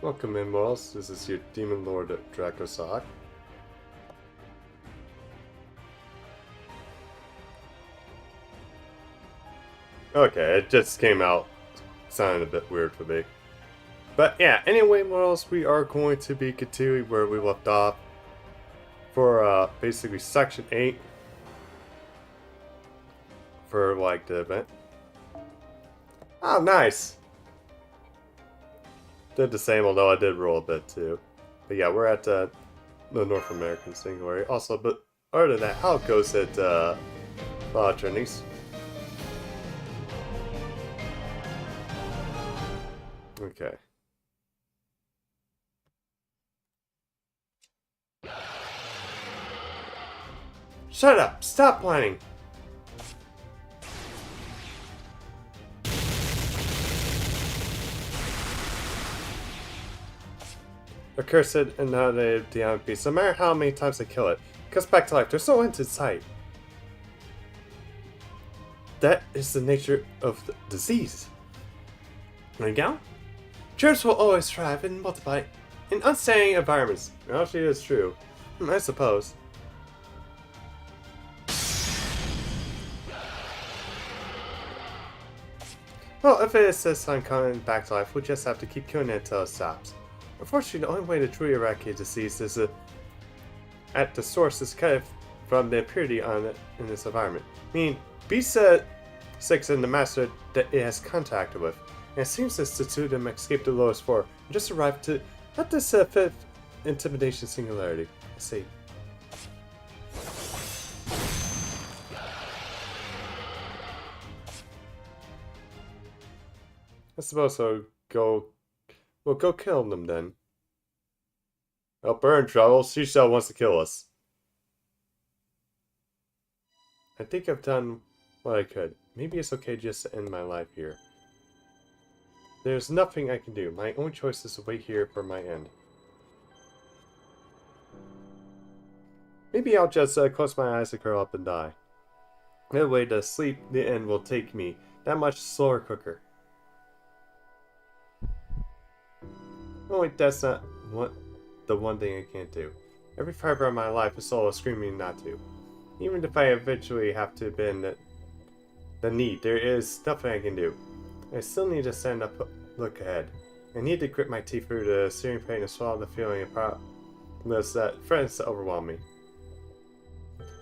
Welcome in, Wells. This is your Demon Lord Dracosok. Okay, it just came out sounding a bit weird for me. But yeah, anyway, Wells, we are going to be continuing where we left off for basically Section 8 for like the event. Oh, nice! Did the same, although I did roll a bit too. But yeah, we're at the North American Singularity. Also, but other than that, how it goes at Law Attorneys. Okay. Shut up! Stop whining! Accursed and now the demonic beast. No matter how many times I kill it, it comes back to life. There's no end in sight. That is the nature of the disease. And now, germs will always thrive and multiply in unstable environments. Actually, it's true. I suppose. Well, if it insists on coming back to life, we'll just have to keep killing it until it stops. Unfortunately, the only way to truly eradicate disease is at the source is cut from the impurity in this environment. Meaning, Beast 6 and the Master that it has contacted with. And it seems this two of them escaped the lowest floor and just arrived at this fifth intimidation singularity. Let's see. I suppose we'll go kill them then. Help her in trouble. She shall wants to kill us. I think I've done what I could. Maybe it's okay just to end my life here. There's nothing I can do. My only choice is to wait here for my end. Maybe I'll just close my eyes and curl up and die. That way to sleep, the end will take me that much slower quicker. Oh wait, that's not the one thing I can't do. Every fiber of my life is soul screaming not to. Even if I eventually have to bend the knee, there is nothing I can do. I still need to stand up, look ahead. I need to grit my teeth through the searing pain and swallow the feeling of powerlessness that threatens to overwhelm me.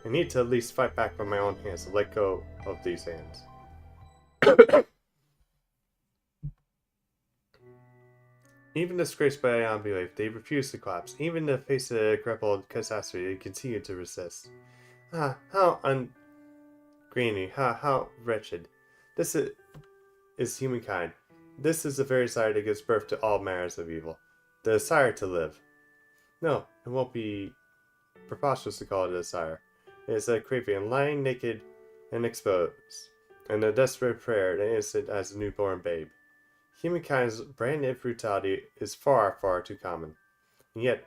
I need to at least fight back with my own hands and let go of these hands. Even disgraced by unbelief, they refuse to collapse. Even in the face of a crippled catastrophe, they continue to resist. Ah, how ungreeny, how wretched. This is humankind. This is the very desire that gives birth to all manners of evil. The desire to live. No, it won't be preposterous to call it a desire. It is a craving, lying naked and exposed, and a desperate prayer that innocent as a newborn babe. Humankind's brand new brutality is far, far too common. And yet,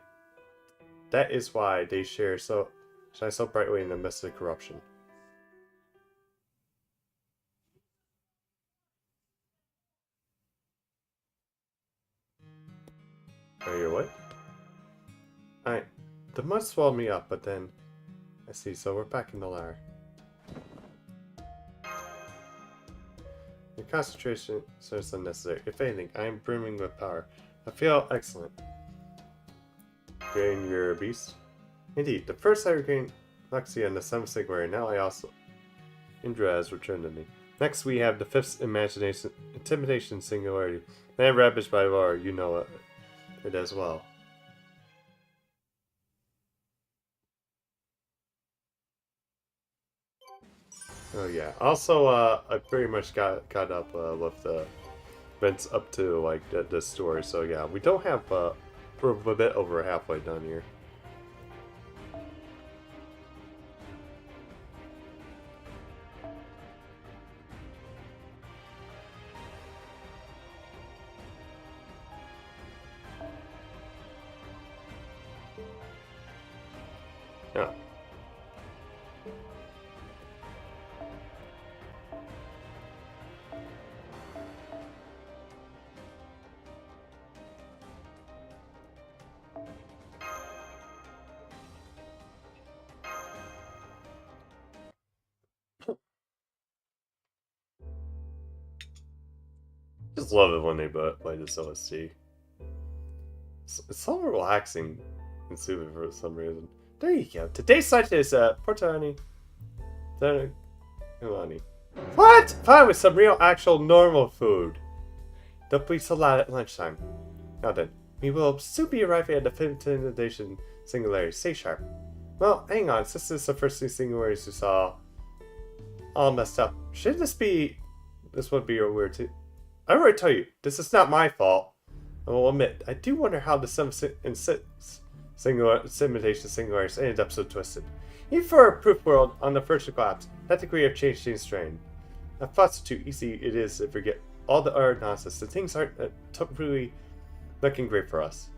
that is why they shine so brightly in the midst of corruption. Are you what? The mud swallowed me up, but then... I see, so we're back in the lair. Your concentration is unnecessary. If anything, I am brimming with power. I feel excellent. Gain your beast? Indeed, the first I regained Lexia and the 7th Singularity, now I also... Indra has returned to me. Next we have the 5th Intimidation Singularity. I am ravaged by Laura, you know it as well. Oh yeah. Also, I pretty much got up with the events up to like the story. So yeah, we don't have we're a bit over halfway done here. Yeah. Just love it when they play this OST. It's so relaxing and soothing for some reason. There you go. Today's site is Portani. What? Fine with some real, actual, normal food. Don't be so loud at lunchtime. Now then, we will soon be arriving at the 15th edition Singularity. Stay sharp. Well, hang on. Since this is the first two Singularities we saw, all messed up. Should this be? This would be a weird too. I already told you, this is not my fault. I will admit, I do wonder how the simulation singularities ended up so twisted. Even for a proof world on the first collapse, that degree of change seems strained. I thought so too easy it is to forget all the other nonsense. The things aren't really looking great for us.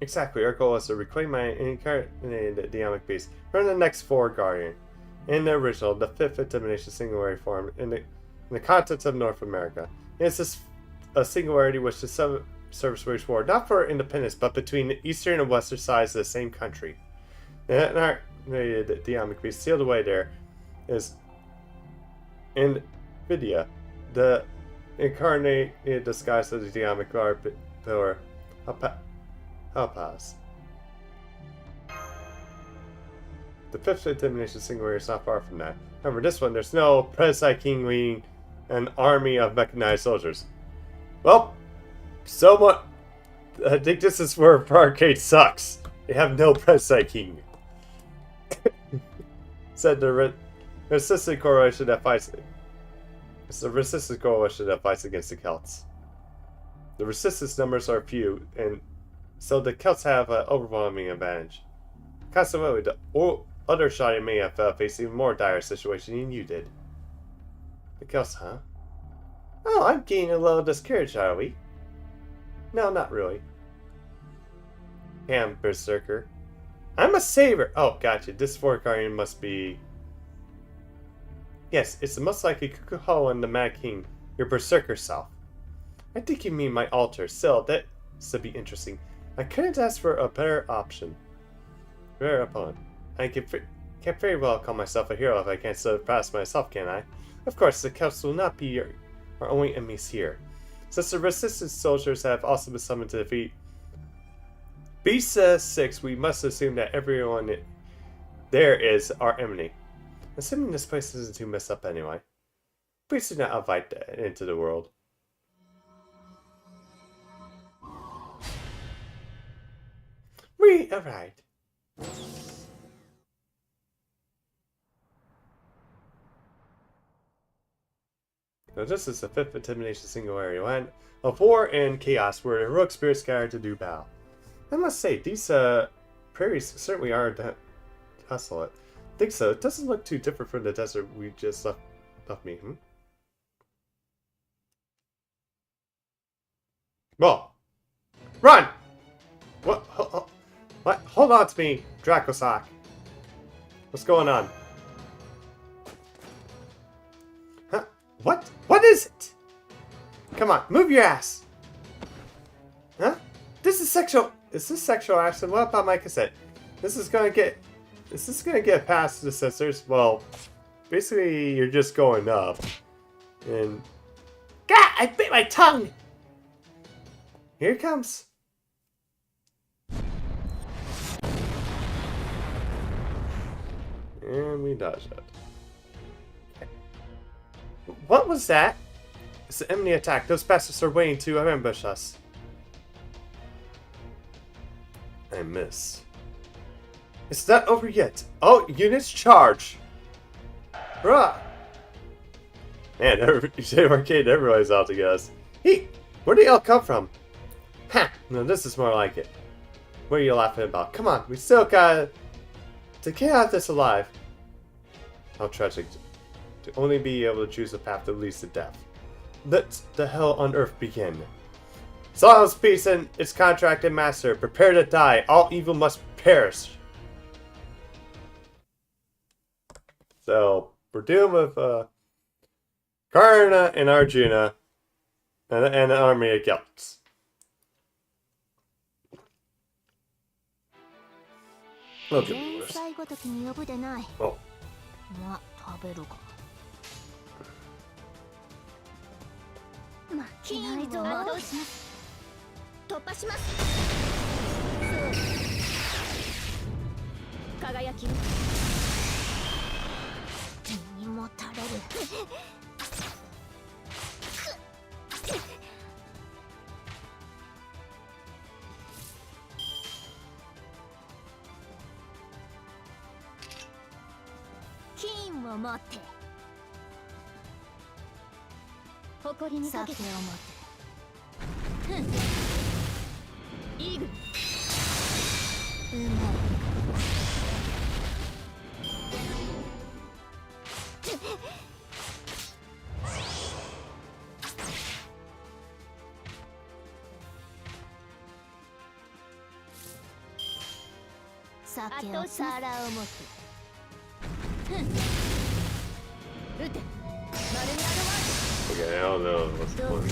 Exactly, our goal is to reclaim my incarnated dynamic beast from the next four Guardian. In the original, the fifth intimidation singularity form in the continents of North America. It's a singularity which the service waged war not for independence, but between the eastern and western sides of the same country. The incarnated dynamic beast sealed away there is Nvidia, the incarnated disguise of the dynamic guard pillar. I'll pass. The fifth intimidation singularity is not far from that. However, this one, there's no President King leading an army of mechanized soldiers. Well, somewhat. I think this is where Arcade sucks. They have no President King. Said the resistant coalition that fights. It's the resistant coalition that fights against the Celts. The resistance numbers are few, and so the Celts have an overwhelming advantage. Consequently, the other side may have faced even more dire situation than you did. The Celts, huh? Oh, I'm getting a little discouraged, are we? No, not really. Damn, Berserker. I'm a saver! Oh, gotcha. This fourth Guardian must be... Yes, it's the most likely Kukuho and the Mad King, your Berserker self. I think you mean my altar. Still, that should be interesting. I couldn't ask for a better option. Better opponent. I can't very well call myself a hero if I can't surpass myself, can I? Of course, the Celts will not be our only enemies here. Since the resistance soldiers have also been summoned to defeat Beast 6, we must assume that everyone there is our enemy. Assuming this place isn't too messed up anyway. Please do not invite that into the world. We arrived. Now this is the fifth intimidation singularity land of war and chaos where the heroic spirits gathered to do battle. I must say, these prairies certainly are desolate. I think so. It doesn't look too different from the desert we just left me. Well, run! What? What? Hold on to me, Dracosak. What's going on? Huh? What? What is it? Come on, move your ass. Huh? This is sexual. Is this sexual action? What about my cassette? Is this gonna get past the censors? Well, basically, you're just going up. And God, I bit my tongue. Here it comes. And we dodged it. Okay. What was that? It's an enemy attack. Those bastards are waiting to ambush us. I miss. It's not over yet. Oh, units charge. Hurrah! Man, Arcade, everybody's out to get us. Hey, where did y'all come from? Ha! No, this is more like it. What are you laughing about? Come on, we still got to get out of this alive. How tragic to only be able to choose a path that leads to death. Let the hell on earth begin. Silence, peace, and its contracted master. Prepare to die. All evil must perish. So, we're dealing with Karna and Arjuna and an army of Celts. Look at this. Oh. 負けないぞ。圧倒します。突破します。輝きにもたれる。金を持って誇りにかけてを持ってイーグルうまい。酒を皿を持って撃て。丸にアドバンス。 Okay, I don't know what's the point.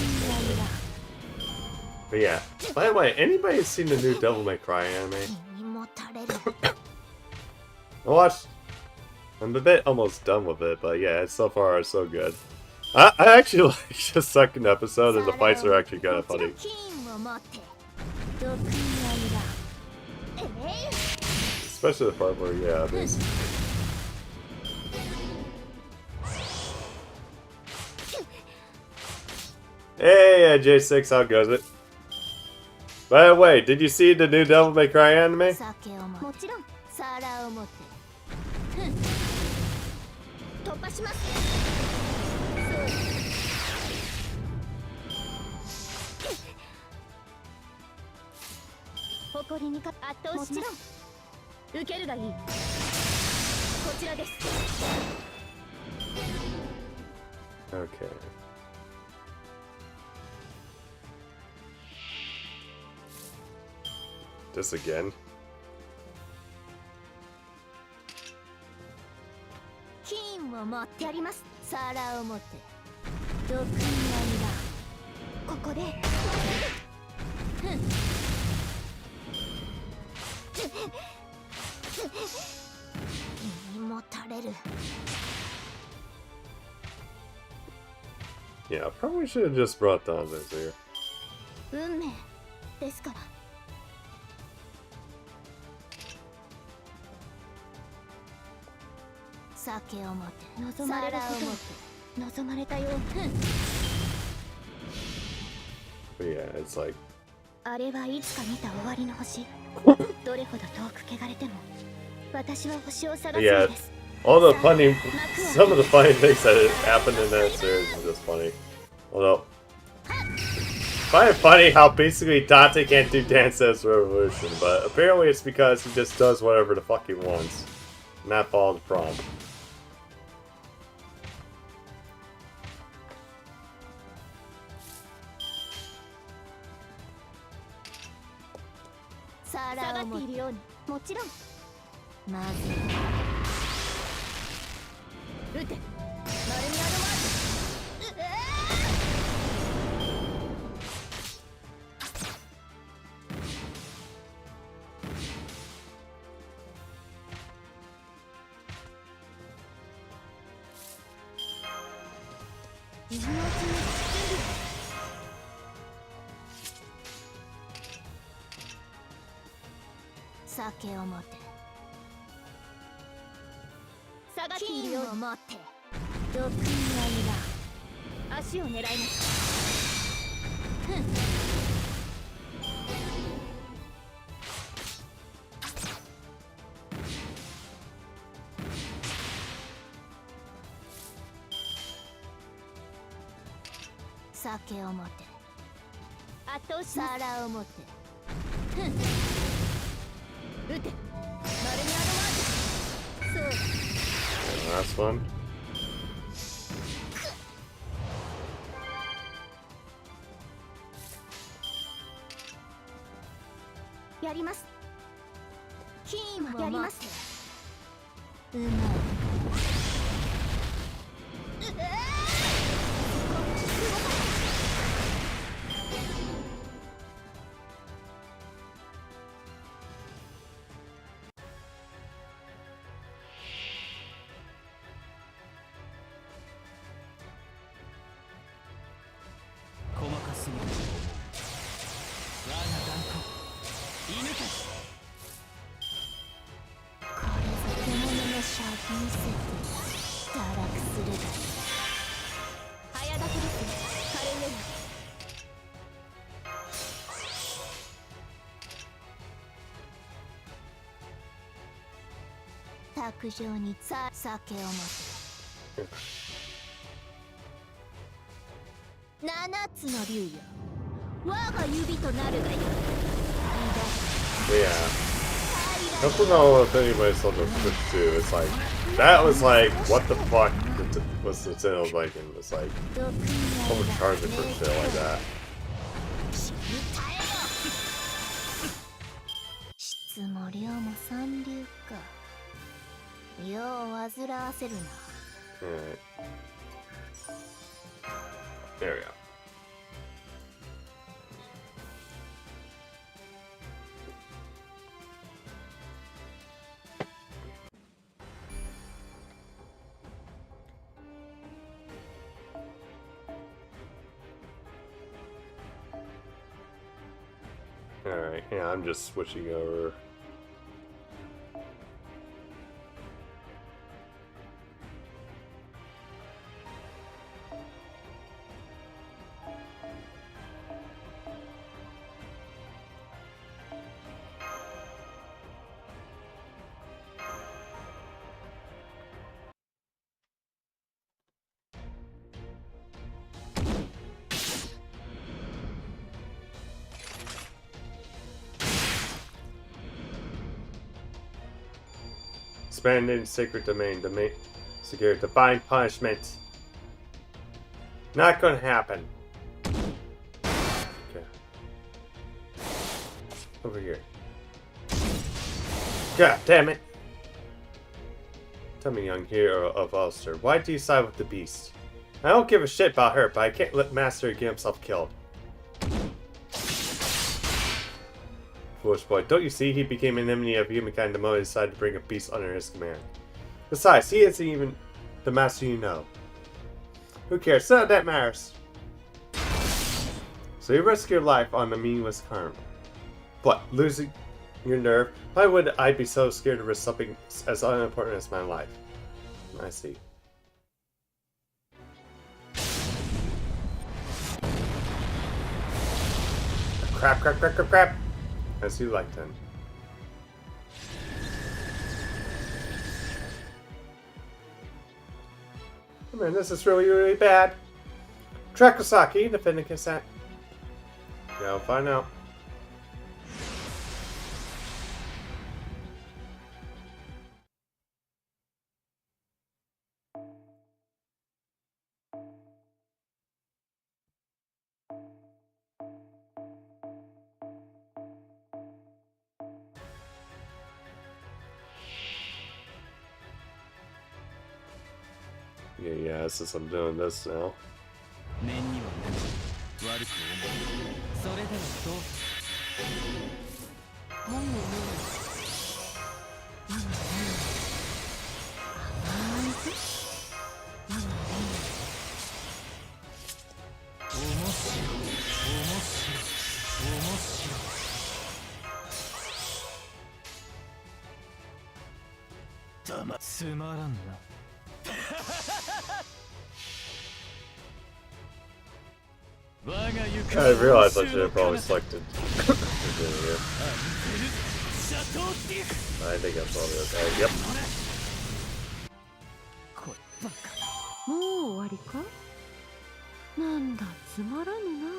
But yeah. By the way, anybody seen the new Devil May Cry anime? I watched. I'm a bit almost done with it, but yeah, so far it's so good. I actually like the second episode, and the fights are actually kind of funny. Especially the part where, yeah, there's... Hey, J6, how goes it? By the way, did you see the new Devil May Cry anime? 突破します。誇りにか圧倒します。受けるがいい。こちらです。 Okay. This again. 金を持ってやります。皿を持って毒に網だ。ここでにもたれる。 Yeah, probably should have just brought down this here. 運命ですから。酒を持って望まれることを望まれたよう。 But yeah, it's like... あれはいつか見た終わりの星。どれほど遠く汚れても私は星を探すのです。 All the funny, some of the funny things that happened in that series are just funny. Although, I find it funny how basically Dante can't do Dance Dance Revolution, but apparently it's because he just does whatever the fuck he wants, not follow the prompt.酒を持って下がっているように持って毒に網だ。足を狙います。酒を持って圧倒し皿を持って撃て。丸にアドバンス。 Last one. やります。金はやります。うまい。卓上に酒を持て。七つの竜よ、我が指となるがよい。 Yeah. That's what all if anybody saw the Switch 2. It's like, that was like, what the fuck was the Nintendo Viking? It's like, overcharging for shit like that. 質も量も三流か。よう煩わせるな。 Alright. There we go. Alright, yeah, I'm just switching over. Expanding sacred domain, secure divine punishment. Not gonna happen. Okay. Over here. God damn it! Tell me, young hero of Ulster, why do you side with the beast? I don't give a shit about her, but I can't let Master get himself killed. Foolish boy, don't you see he became an enemy of humankind the moment he decided to bring a beast under his command? Besides, he isn't even the master you know. Who cares? None of that matters. So you risk your life on a meaningless harm. What, losing your nerve? Why would I be so scared to risk something as unimportant as my life? I see. Crap, crap, crap, crap, crap! As you like then. Oh man, this is really, really bad. Trakosaki, defending consent. Yeah, I'll find out. Yeah, since I'm doing this now. I realized I should have probably selected Virginia. I think that's all it is. Yep. もう終わりか？なんだつまらぬな。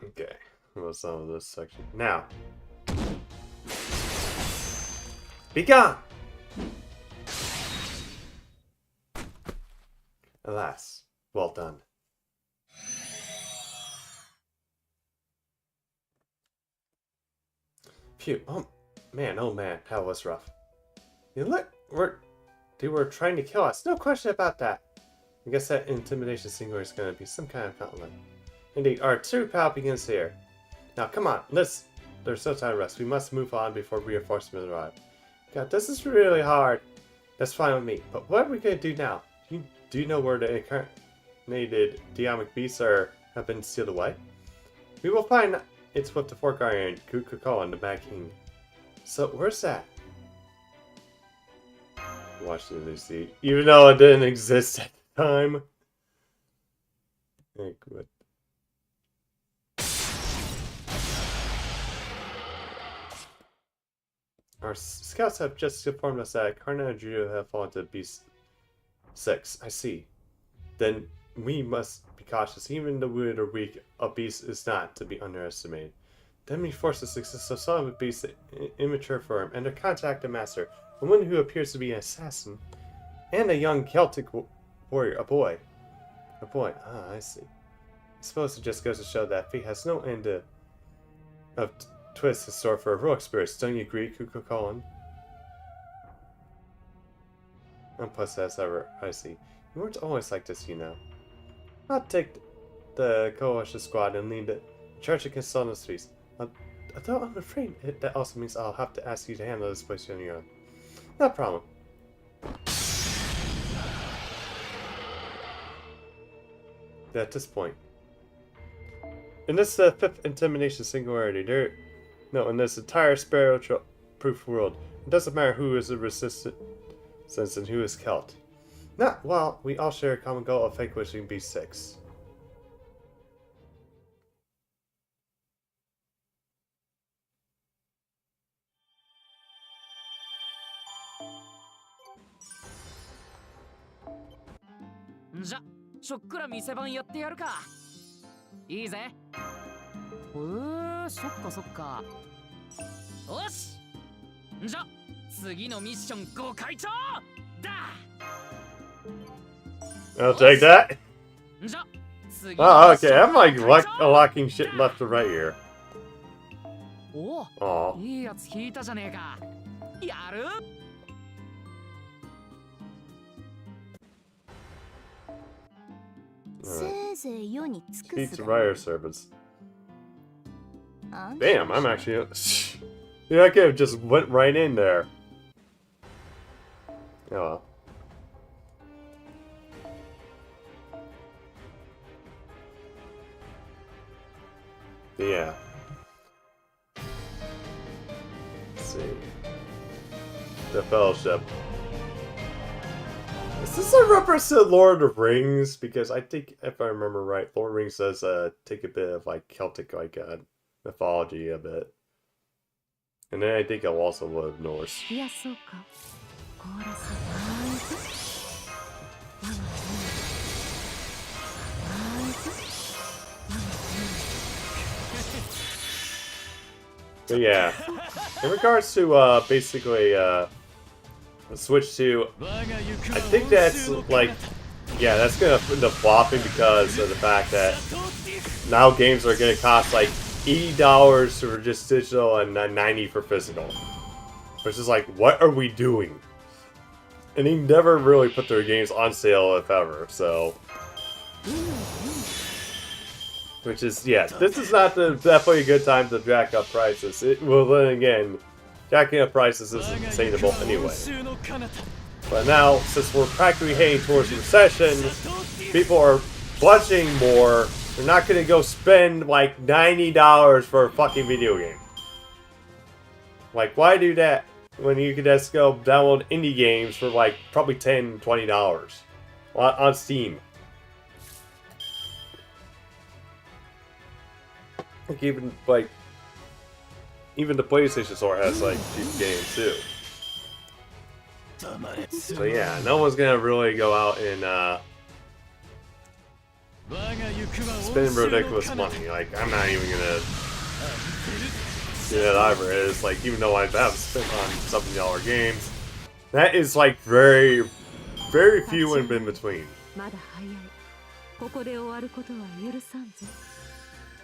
Okay, what's some of this section? Now, be gone! Alas, well done. Phew, oh man, that was rough. You look, they were trying to kill us, no question about that. I guess that intimidation singer is going to be some kind of compliment. Indeed, our true power begins here. Now, come on, there's no time to rest. We must move on before reinforcements arrive. God, this is really hard. That's fine with me, but what are we going to do now? Do you know where the incarnated demonic beasts have been sealed away? We will find it's with the fork iron, Kukako, and the Mad King. So, where's that? Washington, D.C. Even though it didn't exist at the time. Hey, good. Our scouts have just informed us that Karna and Judo have fallen to Beast 6. I see. Then we must be cautious. Even the wounded or weak, a beast is not to be underestimated. The enemy forces exist of some of the beast's immature form, and to contact a master, a woman who appears to be an assassin, and a young Celtic warrior, a boy. A boy, I see. I suppose it just goes to show that fate has no end of twists in store for heroic spirits. Don't you agree, Kukokolan? And plus, as ever, I see. You weren't always like this, you know. I'll take the coalition squad and lead the charge against all the streets. Although I'm afraid that also means I'll have to ask you to handle this place on your own. No problem. At this point, in this fifth intimidation singularity, in this entire spiritual-proof world, it doesn't matter who is a resistance and who is Celt. Not while we all share a common goal of vanquishing B6.じゃ、ちょっくら店番やってやるか。いいぜ。そっかそっか。よし。じゃ、次のミッションご開帳だ。I'll take that. Oh, okay. I'm like unlocking shit left to right here. Oh, いいやつ引いたじゃねえか。やるBeats Rider servants. Damn, I'm actually. Yeah, I could have just went right in there. Oh well. Yeah. Let's see. The Fellowship. Is this a reference to Lord of the Rings? Because I think, if I remember right, Lord of the Rings does take a bit of like Celtic mythology a bit. And then I think I'll also love Norse. But yeah, in regards to basically switch to, I think that's like, yeah, that's gonna end up flopping because of the fact that now games are gonna cost like $80 for just digital and $90 for physical, which is like, what are we doing? And they never really put their games on sale, if ever, so. Which is, yeah, this is not definitely a good time to jack up prices. Well, then again, jacking up prices isn't sustainable anyway. But now, since we're practically heading towards a recession, people are budgeting more. They're not going to go spend like $90 for a fucking video game. Like, why do that when you could just go download indie games for like probably $10, $20 on Steam? Like even the PlayStation Store has like cheap games too. So yeah, no one's gonna really go out and spend ridiculous money. Like, I'm not even gonna do that either. It's like, even though I have spent on $70 games, that is like very, very few and in between.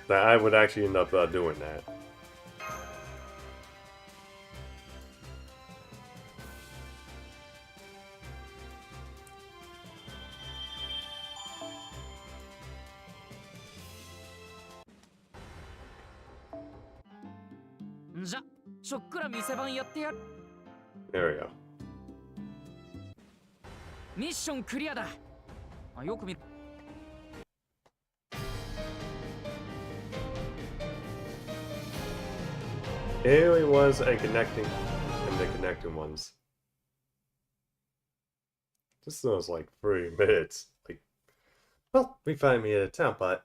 That I would actually end up doing that. There we go. Mission clear だ。よく見る。 There alien ones and connecting, and the connecting ones. This was like 3 minutes. Like, well, we finally made it a town, but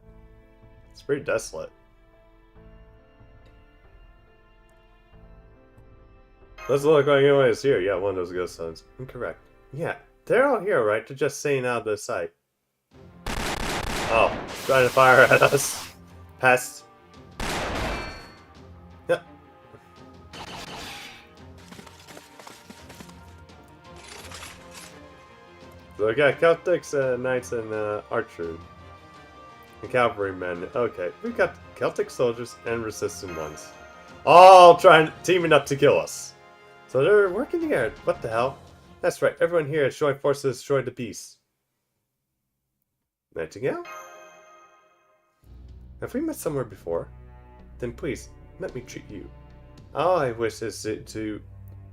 it's pretty desolate. Doesn't look like anyone is here. Yeah, one of those ghost sons. Incorrect. Yeah, they're all here, right? They're just staying out of the sight. Oh, trying to fire at us. Pest. Yep. So we got Celtics, Knights, and Archers. And Cavalrymen. Okay, we've got Celtic soldiers and resistant ones. All teaming up to kill us. So they're working together. What the hell? That's right, everyone here is joining forces to destroy the beast. Nightingale? Have we met somewhere before? Then please, let me treat you. All I wish is to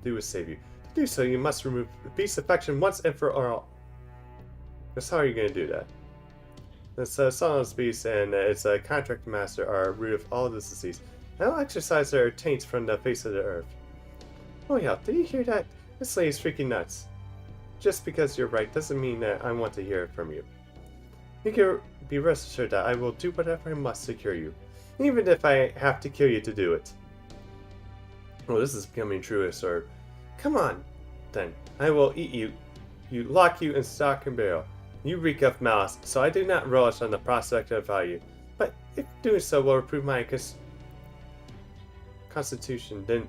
do is save you. To do so, you must remove the beast's affection once and for all. That's how are you going to do that? This Solemn's beast and its contract master are root of all this disease. I'll exorcise their taints from the face of the earth. Oh yeah, did you hear that? This lady's freaking nuts. Just because you're right doesn't mean that I want to hear it from you. You can be rest assured that I will do whatever I must to cure you, even if I have to kill you to do it. Oh, this is becoming true, sir. Come on, then. I will eat you, lock you in stock and barrel. You reek of malice, so I do not relish on the prospect of you. But if doing so will improve my constitution, then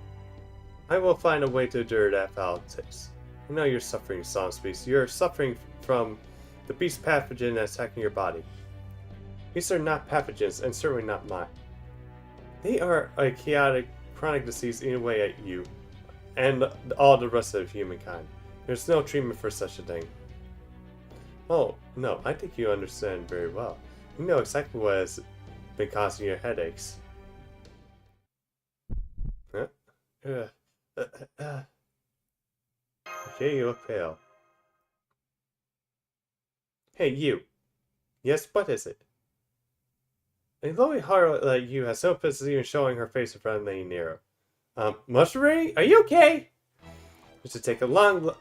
I will find a way to endure that foul taste. I know you're suffering, Solemn Beast. You're suffering from the beast pathogen that's attacking your body. These are not pathogens, and certainly not mine. They are a chaotic, chronic disease eating away at you, and all the rest of humankind. There's no treatment for such a thing. Oh, no, I think you understand very well. You know exactly what has been causing your headaches. Huh? Okay, you look pale. Hey, you. Yes, what is it? A lowly harlot like you has no business even showing her face in front of any Nero. Mushroom, are you okay? You should take a long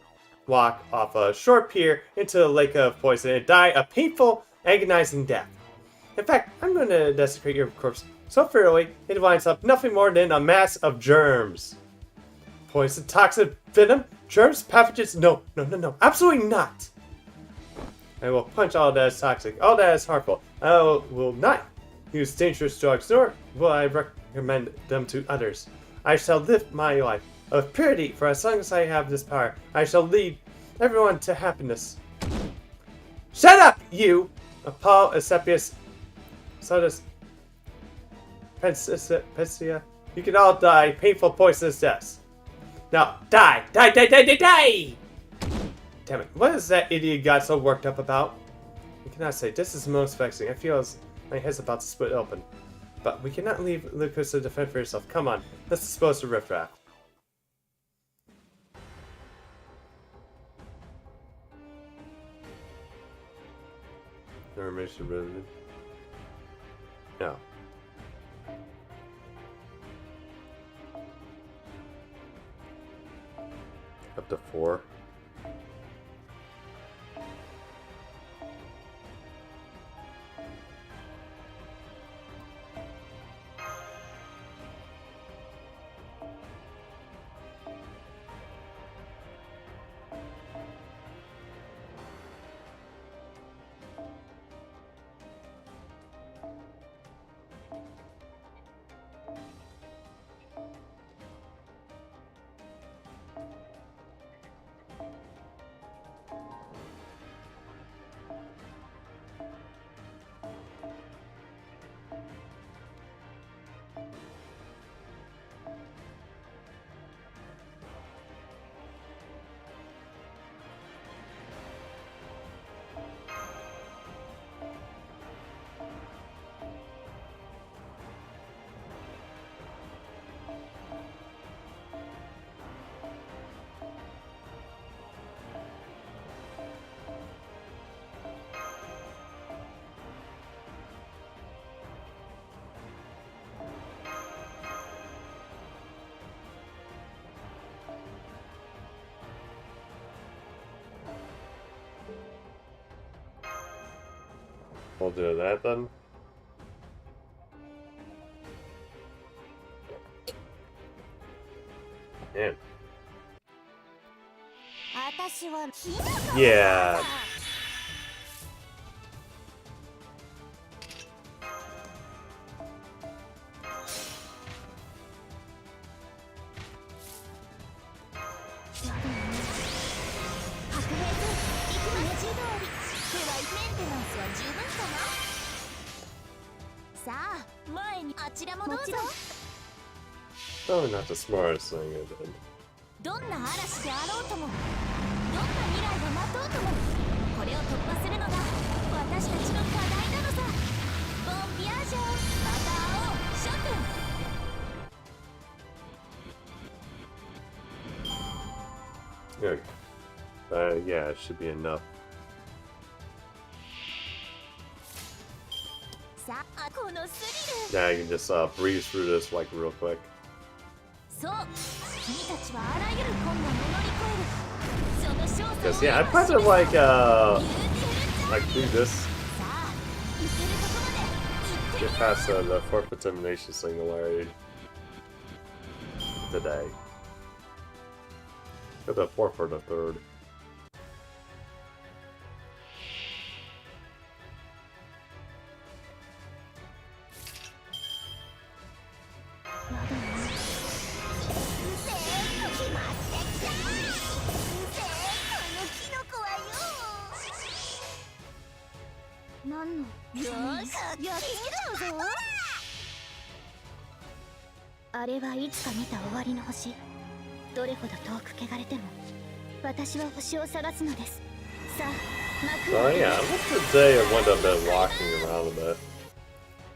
walk off a short pier into a lake of poison and die a painful, agonizing death. In fact, I'm going to desecrate your corpse so thoroughly it winds up nothing more than a mass of germs. Poison, toxic, venom, germs, pathogens, no, absolutely not. I will punch all that is toxic, all that is harmful. I will not use dangerous drugs, nor will I recommend them to others. I shall live my life of purity for as long as I have this power. I shall lead everyone to happiness. Shut up, you! Paul, Asepius, Sodus, Pensia. You can all die painful, poisonous deaths. Now, die! Die! Damn it, what is that idiot got so worked up about? I cannot say, this is most vexing. I feel as my head's about to split open. But we cannot leave Lucas to defend for yourself. Come on, let's dispose of riffraff. Information related. No. Up to 4. We'll do that then. Yeah. Yeah. Probably not the smartest thing I did. どんな嵐であろうとも、どんな未来が待とうとも、これを突破するのが私たちの課題なのさ。ボンビアージョン、また会おう、諸君。Yeah. Yeah, it should be enough. さあ、このスリ Yeah, I can just breeze through this like real quick. ル。そう、君たちはあらゆる困難を乗り越える。その勝 Cause yeah, I'd probably like do this. さあ、行けるところで行ってみ Get past the fourth determination singularity today. Got the fourth or the third.よし、あれはいつか見た終わりの星。どれほど遠く汚れても私は星を探すのです。さあ、幕 Oh を開け yeah, what's the day I wound up been walking around a bit.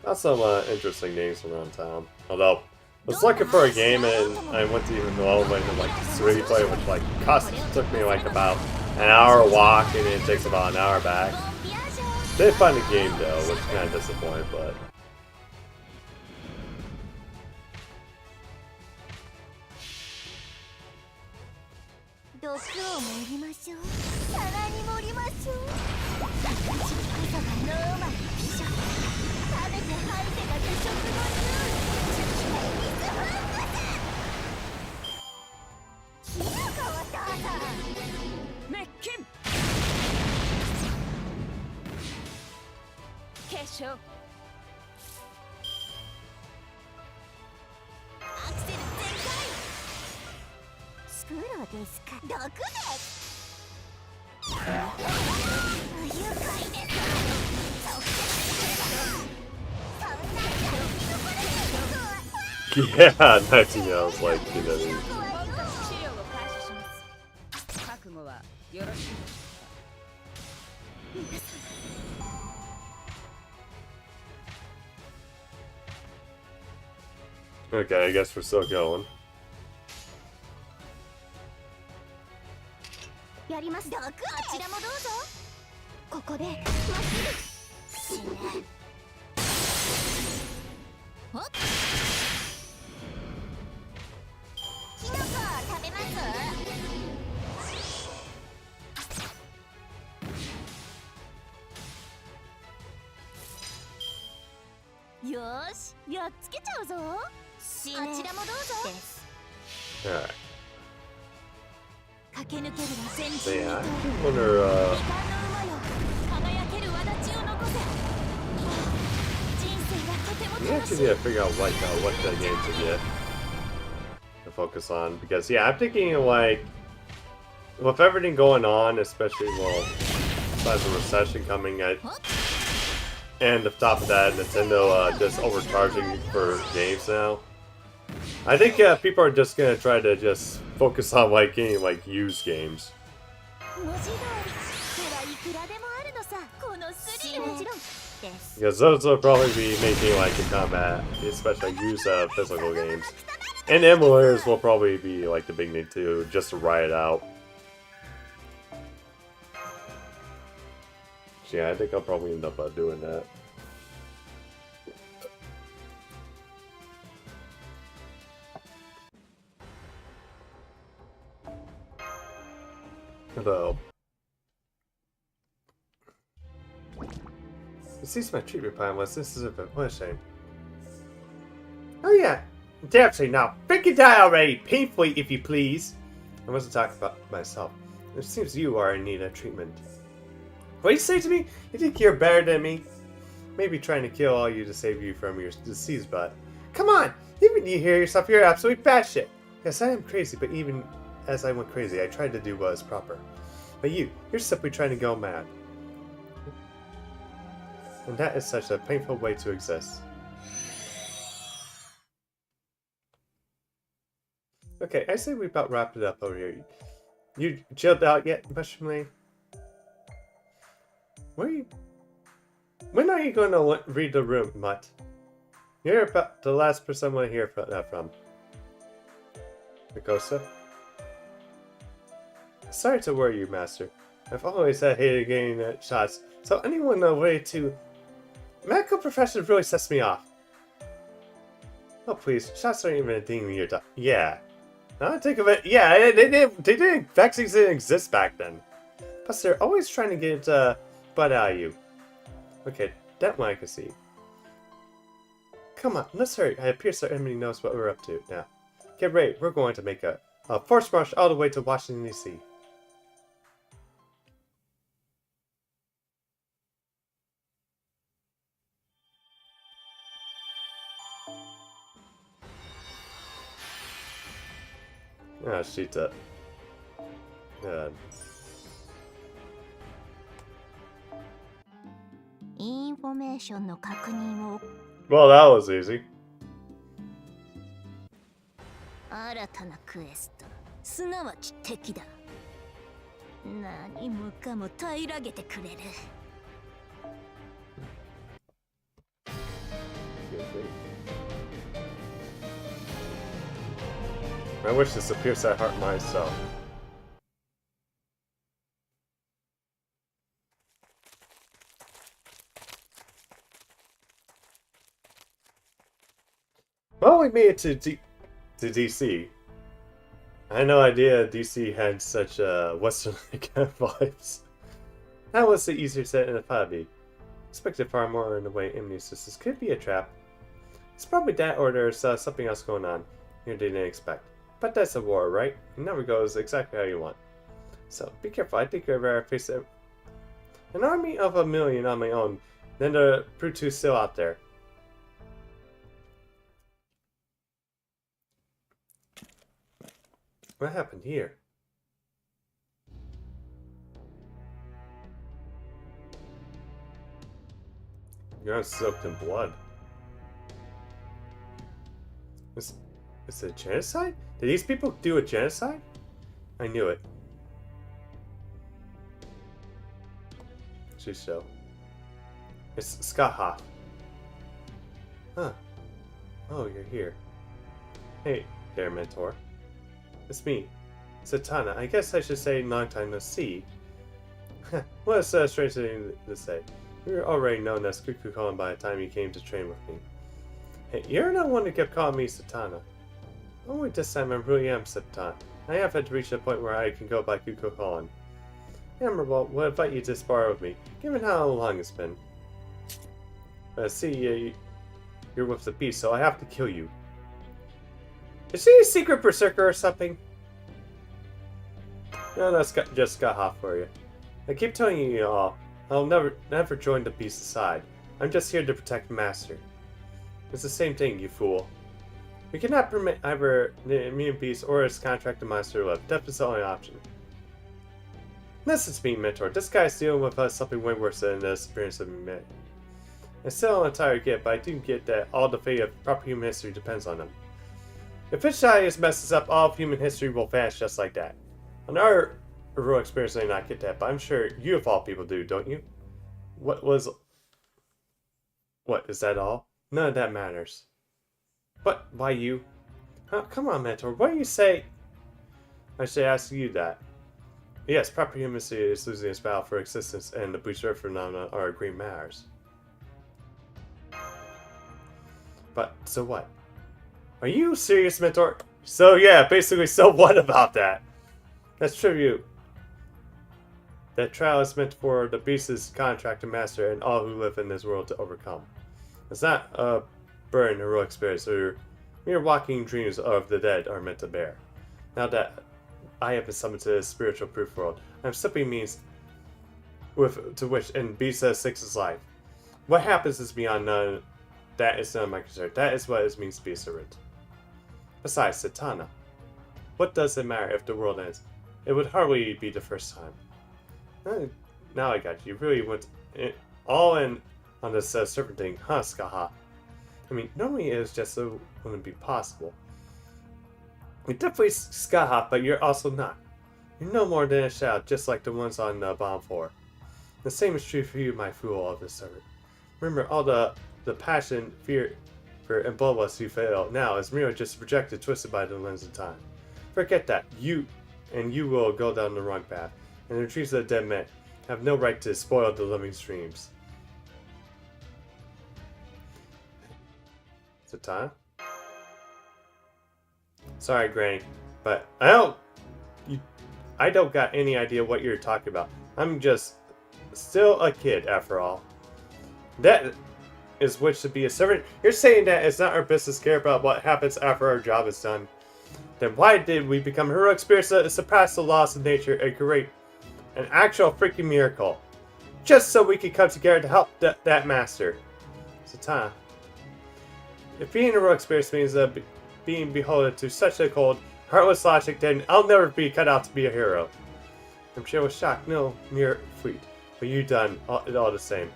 Got some interesting names around town. Although I was looking for a game and I went to even know when like the replay, which like took me like about an hour walk and it takes about an hour back. ボンビアージョン。 Did find a game though, which is kind of disappointing, but 毒を盛りましょう。皿に盛りましょう。私こそがノーマル美女。食べて吐いてが美食の竜。水ファンタス。キノコをどうぞ。滅菌化粧アクセル全開。スプロですか。毒です。不愉快です。そんな生き残れない。 yeah, nothing else like you know. 資料を開始します覚悟はよろしいですか Okay, I guess we're still going. やります。毒あちらもどうぞ。ここでまっすぐ。死ね。ほっ。キノコ食べます。よーし、やっつけちゃうぞ。あちらもどうぞ。です。 Alright. 駆け抜けるは先 So 人 yeah, に I 問う。 wonder 時間の馬よ、輝ける轍を残せ。人生がとても we 楽し actually い。 need to figure out like what the game to get to focus on because yeah, I'm thinking like with everything going on, especially well, besides the recession coming at, and on top of that, Nintendo just overcharging for games now. I think people are just gonna try to just focus on like getting like used games. 文字通り、手はいくらでもあるのさ。このスリル。もちろんです。 Because those will probably be making like the combat, especially use physical games. And emulators will probably be like the big thing too, just to ride it out. So yeah, I think I'll probably end up doing that. Hello. It seems my treatment plan was this is a bit. What a shame. Oh yeah, definitely now. Freaking die already, painfully if you please. I wasn't talking about myself. It seems you are in need of treatment. What do you say to me? You think you're better than me? Maybe trying to kill all you to save you from your disease, but come on! Even you hear yourself, you're absolutely batshit. Yes, I am crazy, but even as I went crazy, I tried to do what was proper. But you're simply trying to go mad. And that is such a painful way to exist. Okay, I say we about wrapped it up over here. You chilled out yet, Mushroom Lane? When are you going to read the room, Mutt? You're about the last person I want to hear that from. Mikosa? Sorry to worry you, Master. I've always hated getting shots, so anyone on the way to... Medical profession really sets me off. Oh please, shots aren't even a thing in your yeah. Now I think of it, yeah, vaccines didn't exist back then. Plus they're always trying to get butt out of you. Okay, that one I can see. Come on, let's hurry. I appear so everybody knows what we're up to now. Get ready, we're going to make a force march all the way to Washington, D.C. Ah, shit. God. インフォメーションの確認を Well, that was easy. 新たなクエストすなわち敵だ何もかも平らげてくれる I wish this appears that heart myself. Well, we made it to DC. I had no idea DC had such Western-like vibes. That was the easier set in a 5e. Expected far more in the way enemy systems could be a trap. It's probably that or there's something else going on you didn't expect. But that's a war, right? It never goes exactly how you want. So, be careful. I think I'd rather face an army of 1 million on my own than the Brutus still out there. What happened here? You're soaked in blood. Is it a genocide? Did these people do a genocide? I knew it. She's so. It's Scott Hoff. Huh. Oh, you're here. Hey there, mentor. It's me, Satana. I guess I should say long time no see. What a strange thing to say. You were already known as Cuckoo Colin by the time you came to train with me. Hey, you're not one who kept calling me Satana. Only this time I really am Satana. I have had to reach a point where I can go by Cuckoo Colin. Admirable, will invite you to spar with me, given how long it's been. See, you're with the beast, so I have to kill you. Is she a secret berserker or something? No, that's just Scott Hoff for you. I keep telling you all, I'll never join the beast's side. I'm just here to protect Master. It's the same thing, you fool. We cannot permit either the immune beast or his contracted monster to live. Death is the only option. Listen to me, Mentor. This guy's dealing with us something way worse than the experience of me. I still don't entirely get, but I do get that all the fate of proper human history depends on him. If Fisheye messes up, all of human history will vanish just like that. On our real experience, I may not get that, but I'm sure you of all people do, don't you? What, is that all? None of that matters. What? Why you? Huh? Come on, Mentor, what do you say? I should ask you that. Yes, proper human history is losing its battle for existence, and the Bleach Earth phenomena are green matters. But, so what? Are you serious, Mentor? So yeah, basically, so what about that? That's tribute. That trial is meant for the beast's contracted master and all who live in this world to overcome. It's not a burden heroic spirits or mere walking dreams of the dead are meant to bear. Now that I have been summoned to the spiritual proof world, I'm slipping means to which in Beast 6's life. What happens is beyond none. That is none of my concern. That is what it means to be a servant. Besides, Satana, what does it matter if the world ends? It would hardly be the first time. Now I got you. You really went all in on this serpent thing, huh, Skaha? I mean, normally it just wouldn't be possible. You're definitely Skaha, but you're also not. You're no more than a shadow, just like the ones on the bomb floor. The same is true for you, my fool of the servant. Remember, all the passion, fear, and bloodlust you feel now is merely just projected, twisted by the lens of time. Forget that. You will go down the wrong path, and the trees of the dead men have no right to spoil the living streams. Is it time? Sorry, Granny, but I don't got any idea what you're talking about. I'm just still a kid, after all. That is which to be a servant. You're saying that it's not our business to care about what happens after our job is done. Then why did we become heroic spirits that surpass the laws of nature and create an actual freaking miracle? Just so we could come together to help that master. Satana. If being heroic spirits means being beholden to such a cold, heartless logic, then I'll never be cut out to be a hero. I'm sure was shocked, no mere fleet, but you done it all the same.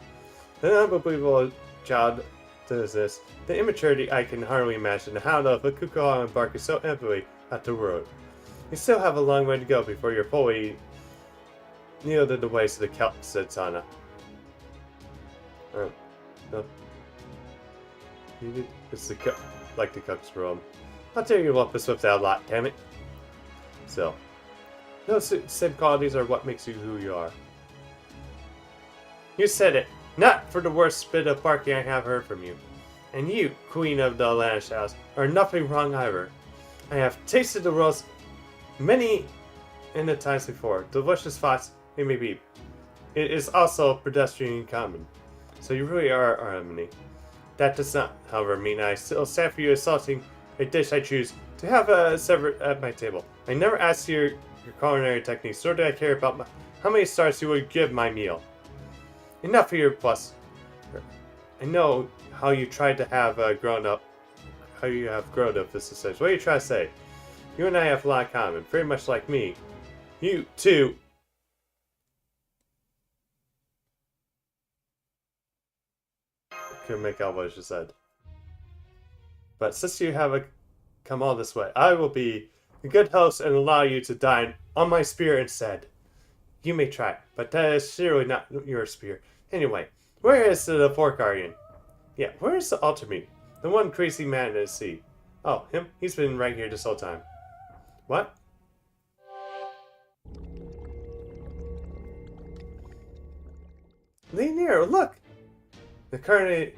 The unbelievable child does this. The immaturity I can hardly imagine. How the Kukuha embarked so emptily at the road. You still have a long way to go before you're fully kneeled in the ways of the Celts, said Sana. No. It's like the Cubs room. I'll tell you what, this whipped out a lot, damn it. So, those same qualities are what makes you who you are. You said it. Not for the worst bit of barking I have heard from you. And you, Queen of the Atlantis House, are nothing wrong either. I have tasted the world's many in the times before. Delicious thoughts it may be. It is also pedestrian and common. So you really are our enemy. That does not, however, mean I still stand for you assaulting a dish I choose to have served at my table. I never asked your culinary techniques, nor did I care about how many stars you would give my meal. Enough of your plus. I know how you tried to have grown up. How you have grown up this is. What are you trying to say? You and I have a lot in common. Very much like me. You, too. Couldn't make out what she said. But since you have come all this way, I will be a good host and allow you to dine on my spear instead. You may try, but that is surely not your spear. Anyway, where is the Fork Guardian? Yeah, where is the altar meat? The one crazy man in the sea. Oh, him? He's been right here this whole time. What? Leonero, look! The carnate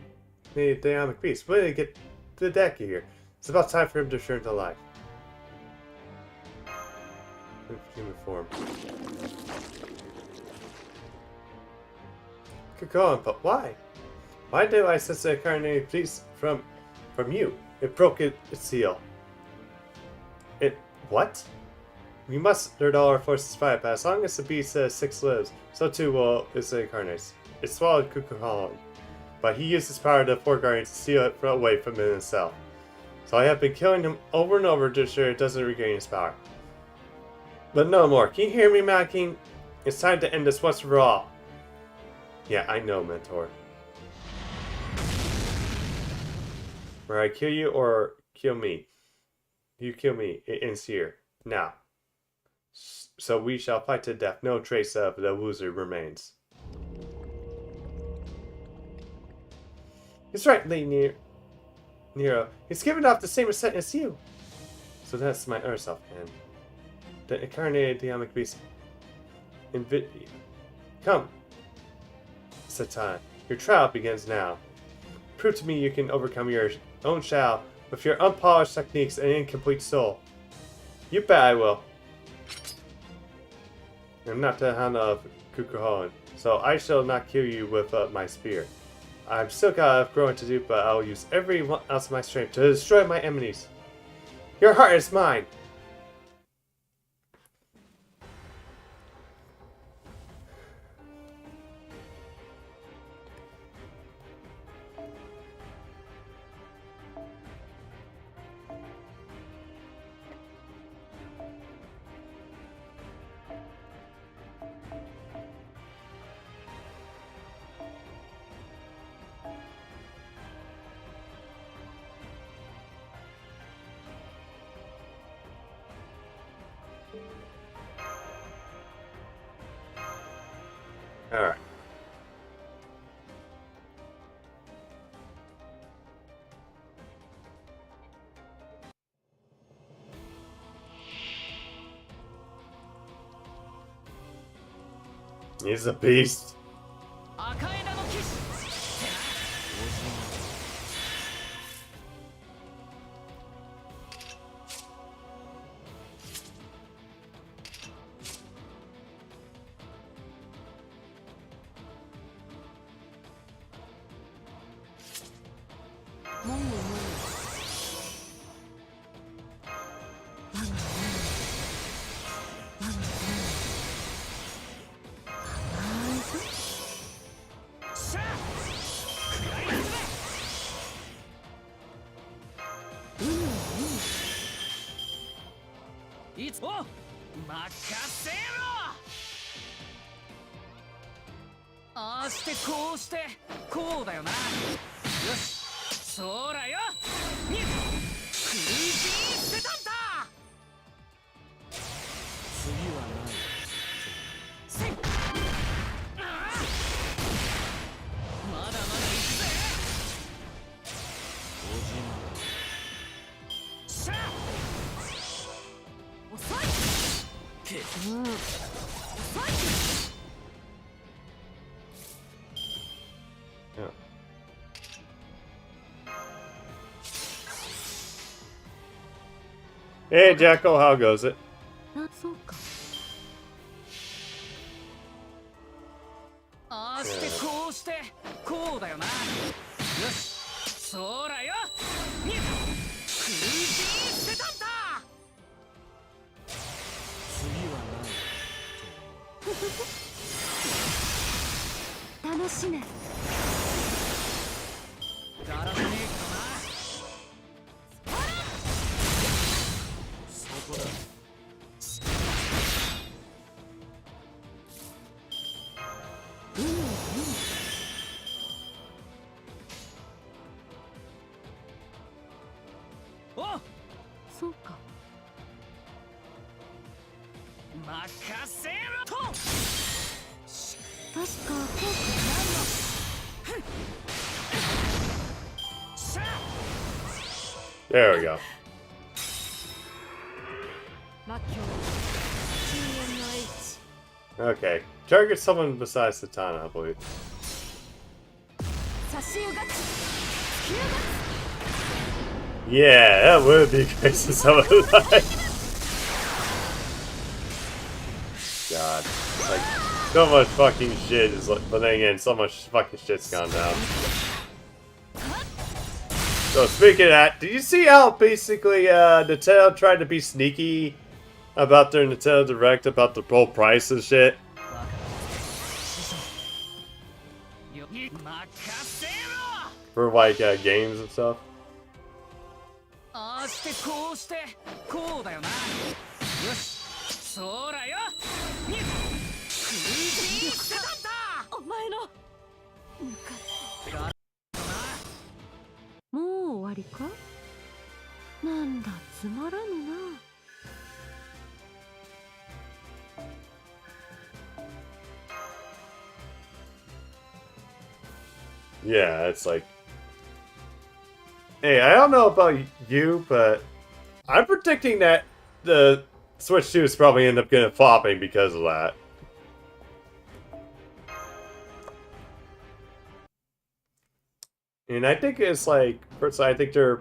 dynamic beast. When did he get to the deck here? It's about time for him to return to life. Human form. Could go on, but why? Why did I sense the incarnated beast from you? It broke its seal. What? We must let all our forces fight, but as long as the beast 6 lives, so too will its incarnates. It swallowed Kukuha, but he used his power to Fork Guardian to steal it away from it himself. So I have been killing him over and over to ensure it doesn't regain its power. But no more. Can you hear me, Mad King? It's time to end this once for all. Yeah, I know, Mentor. Where I kill you or kill me. You kill me. It ends here. Now. So we shall fight to death. No trace of the loser remains. He's right, Lady Nero. He's given off the same scent as you. So that's my other self, man. The incarnated Dynamic Beast. Invidia. Come. Satan, your trial begins now. Prove to me you can overcome your own shadow with your unpolished techniques and incomplete soul. You bet I will. I'm not the hound of Kukuhon, so I shall not kill you with my spear. I'm still got growing to do, but I'll use every ounce of my strength to destroy my enemies. Your heart is mine! Alright. He's a beast. 赤枝の騎士もうもう我が我がシャー食らいつめいつお任せろああしてこうしてこうだよなよしそらよに食い死にしてたんだ次はないせいああまだまだ行くぜシャー遅いけ遅い Yeah. Hey, Jacko, how goes it? あ、そうか。ああしてこうしてこうだよなよしそらよに食い死にしてたんだ次はない楽しめ。柄がねえけどなそこだおそうか。任せろと確か効果シャー There we go. 魔境深淵の H Okay. Target someone besides Satana, I believe. 差しうがち突きうが Yeah, that would be great to someone like. God. Like, so much fucking shit is like, but then again, so much fucking shit's gone down. So speaking of that, did you see how basically Nintendo tried to be sneaky about their Nintendo Direct about the full price and shit? よ任せろ For like games and stuff? ああしてこうしてこうだよなよしそらよに食い死にしてたんだお前のぬか柄もう終わりかなんだつまらぬな Yeah, it's like... Hey, I don't know about you, but I'm predicting that the Switch 2 is probably end up getting flopping because of that. And I think it's like, personally, I think they're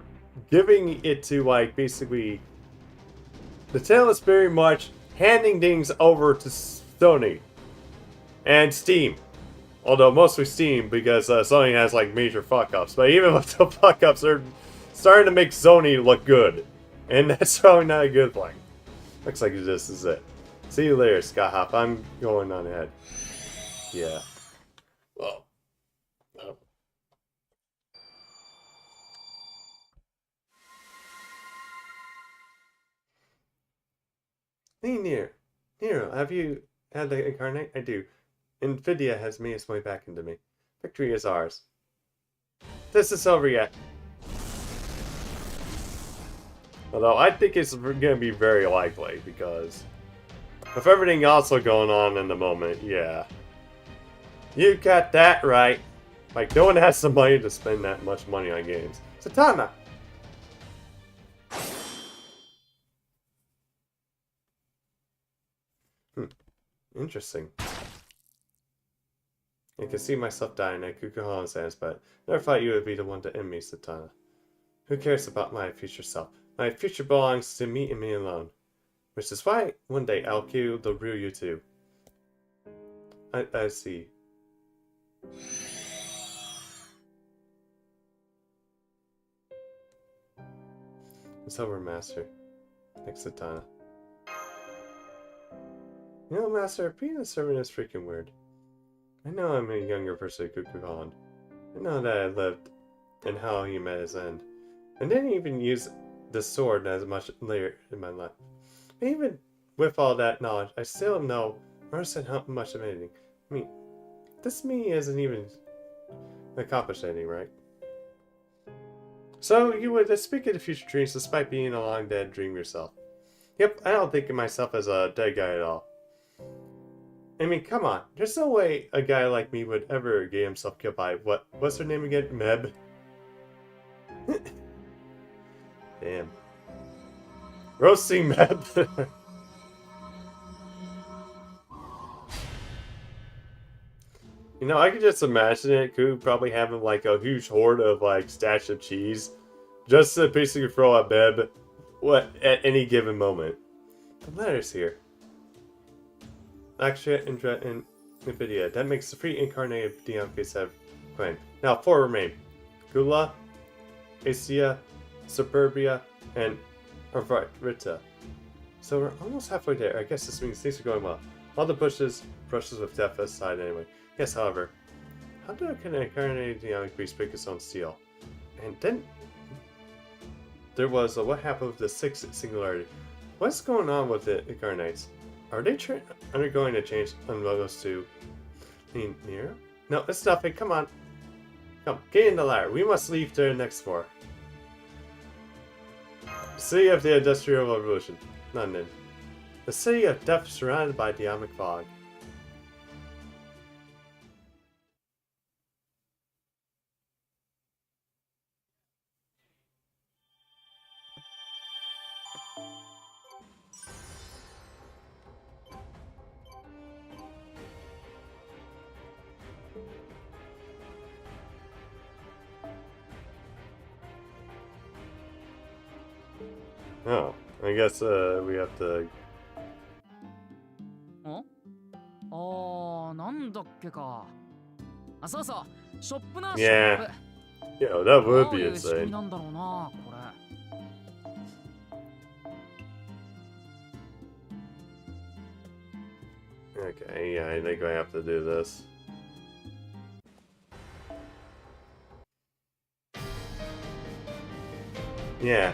giving it to, like, basically... Nintendo is very much handing things over to Sony. And Steam. Although mostly Steam, because Sony has like major fuck-ups. But even with the fuck-ups, they're starting to make Sony look good. And that's probably not a good thing. Looks like this is it. See you later, Scott Hop. I'm going on ahead. Yeah. Well. Oh. Hey, Nero, have you had the incarnate? I do. Nvidia has made its way back into me. Victory is ours. This is over yet. Although I think it's going to be very likely because with everything also going on in the moment, yeah. You got that right. Like, no one has the money to spend that much money on games. Satana! Interesting. I can see myself dying at Kukuhana's hands, but never thought you would be the one to end me, Satana. Who cares about my future self? My future belongs to me and me alone. Which is why one day I'll kill the real you too. I see. It's over, Master. Thanks, Satana. You know, Master, being a servant is freaking weird. I know I'm a younger version of Kukuhan. I know that I lived and how he met his end. I didn't even use the sword as much later in my life. And even with all that knowledge, I still know or understand how much of anything. I mean, this me isn't even accomplished anything, right? So you would speak of the future dreams despite being a long dead dream yourself. Yep, I don't think of myself as a dead guy at all. I mean, come on. There's no way a guy like me would ever get himself killed by what's her name again? Meb? Damn. Roasting Meb. You know, I could just imagine it. Could probably having like a huge horde of like stacks of cheese just to basically throw at Meb at any given moment. The letter's here. Actually, in Nvidia. That makes the 3 incarnated Dion case have claimed. Now 4 remain. Gula, Asia, Suburbia, and Arvrita. So we're almost halfway there. I guess this means things are going well. All the brushes with death aside anyway. Yes, however, how do an incarnated Dionic beast break its own steel? And then there was what happened with the 6th singularity. What's going on with the incarnates? Are they undergoing a change on those two? Nero? No, it's nothing. Come on. Come, get in the ladder. We must leave to the next floor. City of the Industrial Revolution, London. The city of death surrounded by Diamic fog. Oh, I guess we have to. なんだっけか。あ、そうそう。ショップな、シ Yeah. ョップ。 Yo, that ど would う be いう仕組み insane. なんだろうな、これ。 Okay, yeah, I think I have to do this. Yeah.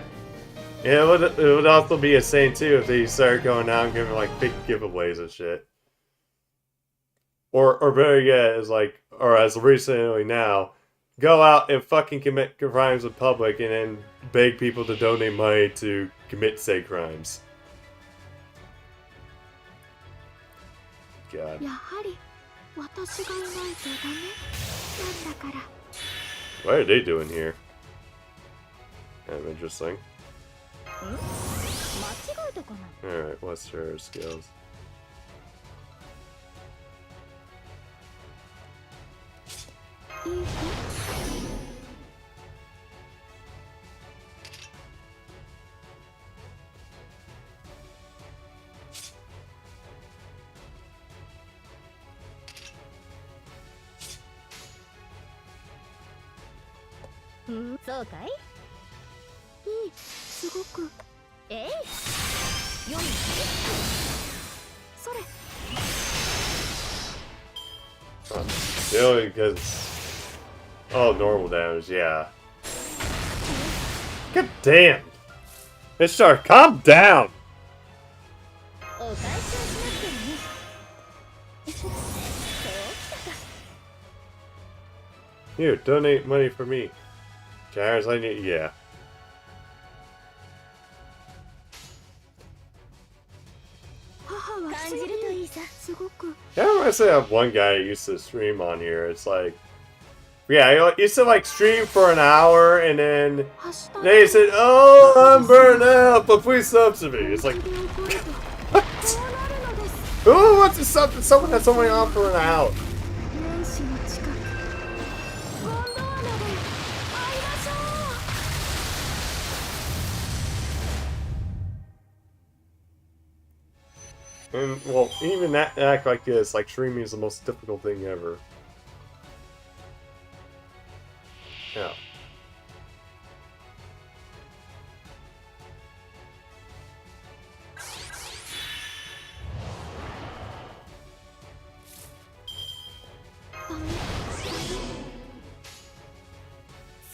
Yeah, it would also be insane too if they start going out and giving like big giveaways and shit. Or better yet, is like, or as recently now, go out and fucking commit crimes in public and then beg people to donate money to commit said crimes. God. やはり私がいないとダメなんだから。 What are they doing here? Kind of interesting. 間違えたかな。 Alright, what's her skills? そうかい？いい、すごく。えい、よい、それ。Really, because oh, normal damage, yeah. God damn, Mr. Calm down. お返しをしなくてもね。そうきたか。 Here, donate money for me. Jars, I need, yeah. 母は感じるといいさ。すごく。 Yeah, I say I have one guy who used to stream on here. It's like, yeah, I used to like stream for an hour and then they said, "Oh, I'm burned out, but please sub to me." It's like, what? Who wants to sub to someone that's only on for an hour? 年始の近く。ゴンドワナで会いましょう。 And well, even that act like this, like streaming is the most difficult thing ever. Yeah.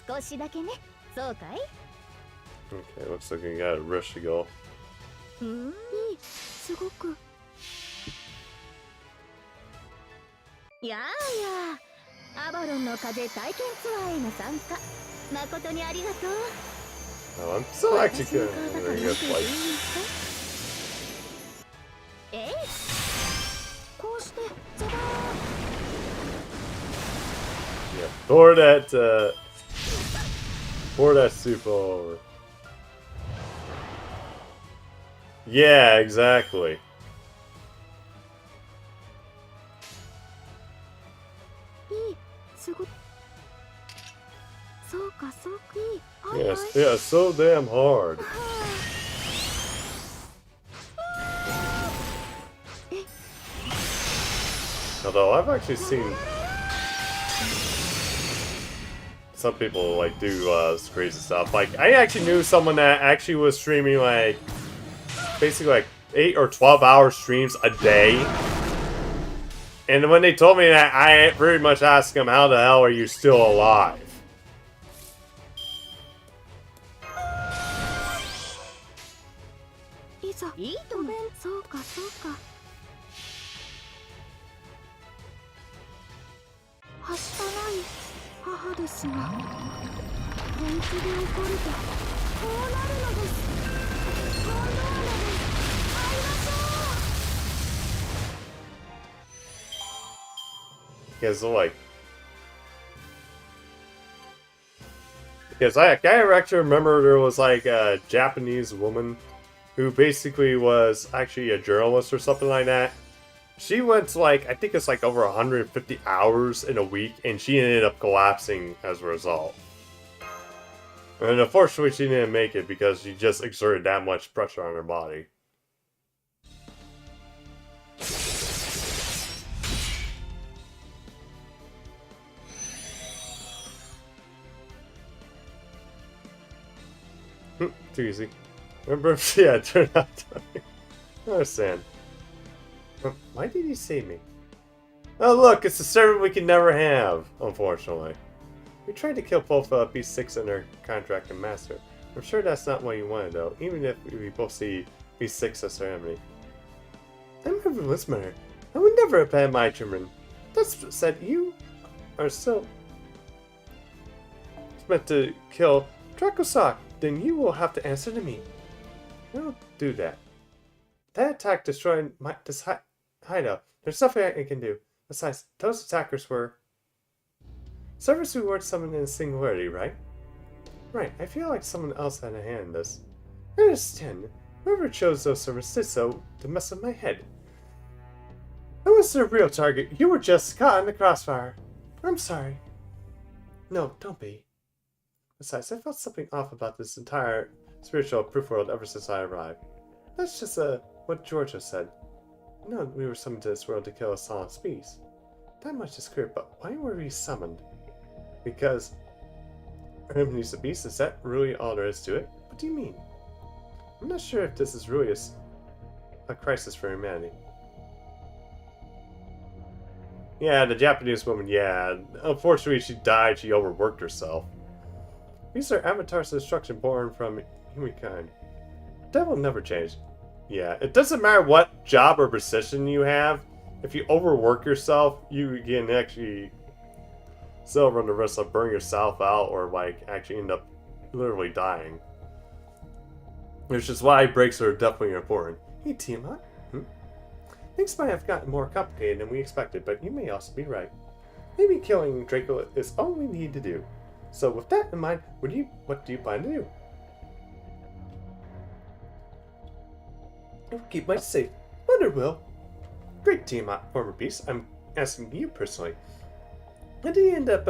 少しだけね。そうかい？ Okay, looks like we got a rush to go. いい、すごく。やあやあ、アバロンの風体験ツアーへの参加、誠にありがとう。 Oh, I'm so actually 私の good. 顔だから見ていいですか？えい、こうしてザバー。 Yeah, pour that soup over. Yeah, exactly. いい、すご。そうか、そうか、いい。はい、 Yes, はい。 yeah, so damn hard. え、 Although I've actually seen some people like do crazy stuff. Like I actually knew someone that actually was streaming like basically like 8 or 12-hour streams a day. And when they told me that, I pretty much asked them, "How the hell are you still alive?" いざ、いいとも。そうか、そうか。はしたない母ですが、本気で怒るとこうなるのです。ゴンドワナで会いましょう。 Because like, because I actually remember there was like a Japanese woman who basically was actually a journalist or something like that. She went to like, I think it's like over 150 hours in a week, and she ended up collapsing as a result. And unfortunately, she didn't make it because she just exerted that much pressure on her body. Too easy. Remember? Yeah, it turned out to I understand. Why did he save me? Oh look, it's a servant we can never have, unfortunately. We tried to kill both B6 and their contract and master. I'm sure that's not what you wanted though, even if we both see B6 as our enemy. I'm never this matter. I would never have had my children. That's said you are so meant to kill Dracosoc, then you will have to answer to me. Don't do that. That attack destroyed this hideout. There's nothing I can do. Besides, those attackers were servers who weren't summoned in singularity, right? Right, I feel like someone else had a hand in this. I understand. Whoever chose those servers did so to mess with my head. I was the real target. You were just caught in the crossfire. I'm sorry. No, don't be. Besides, I felt something off about this entire spiritual proof world ever since I arrived. That's just what Georgia said. I know we were summoned to this world to kill a solid species. That much is clear, but why were we summoned? Because He's a beast? Is that really all there is to it? What do you mean? I'm not sure if this is really a crisis for humanity. Yeah, the Japanese woman, yeah. Unfortunately, she died. She overworked herself. These are avatars of destruction born from humankind. That will never change. Yeah, it doesn't matter what job or position you have. If you overwork yourself, you can actually still run the risk of burning yourself out or like actually end up literally dying. Which is why breaks are definitely important. Hey, Tiamat. Things might have gotten more complicated than we expected, but you may also be right. Maybe killing Draco is all we need to do. So with that in mind, what do you plan to do? I'll keep my safe. Wonder will. Great Tiamat, former beast. I'm asking you personally. How did you end up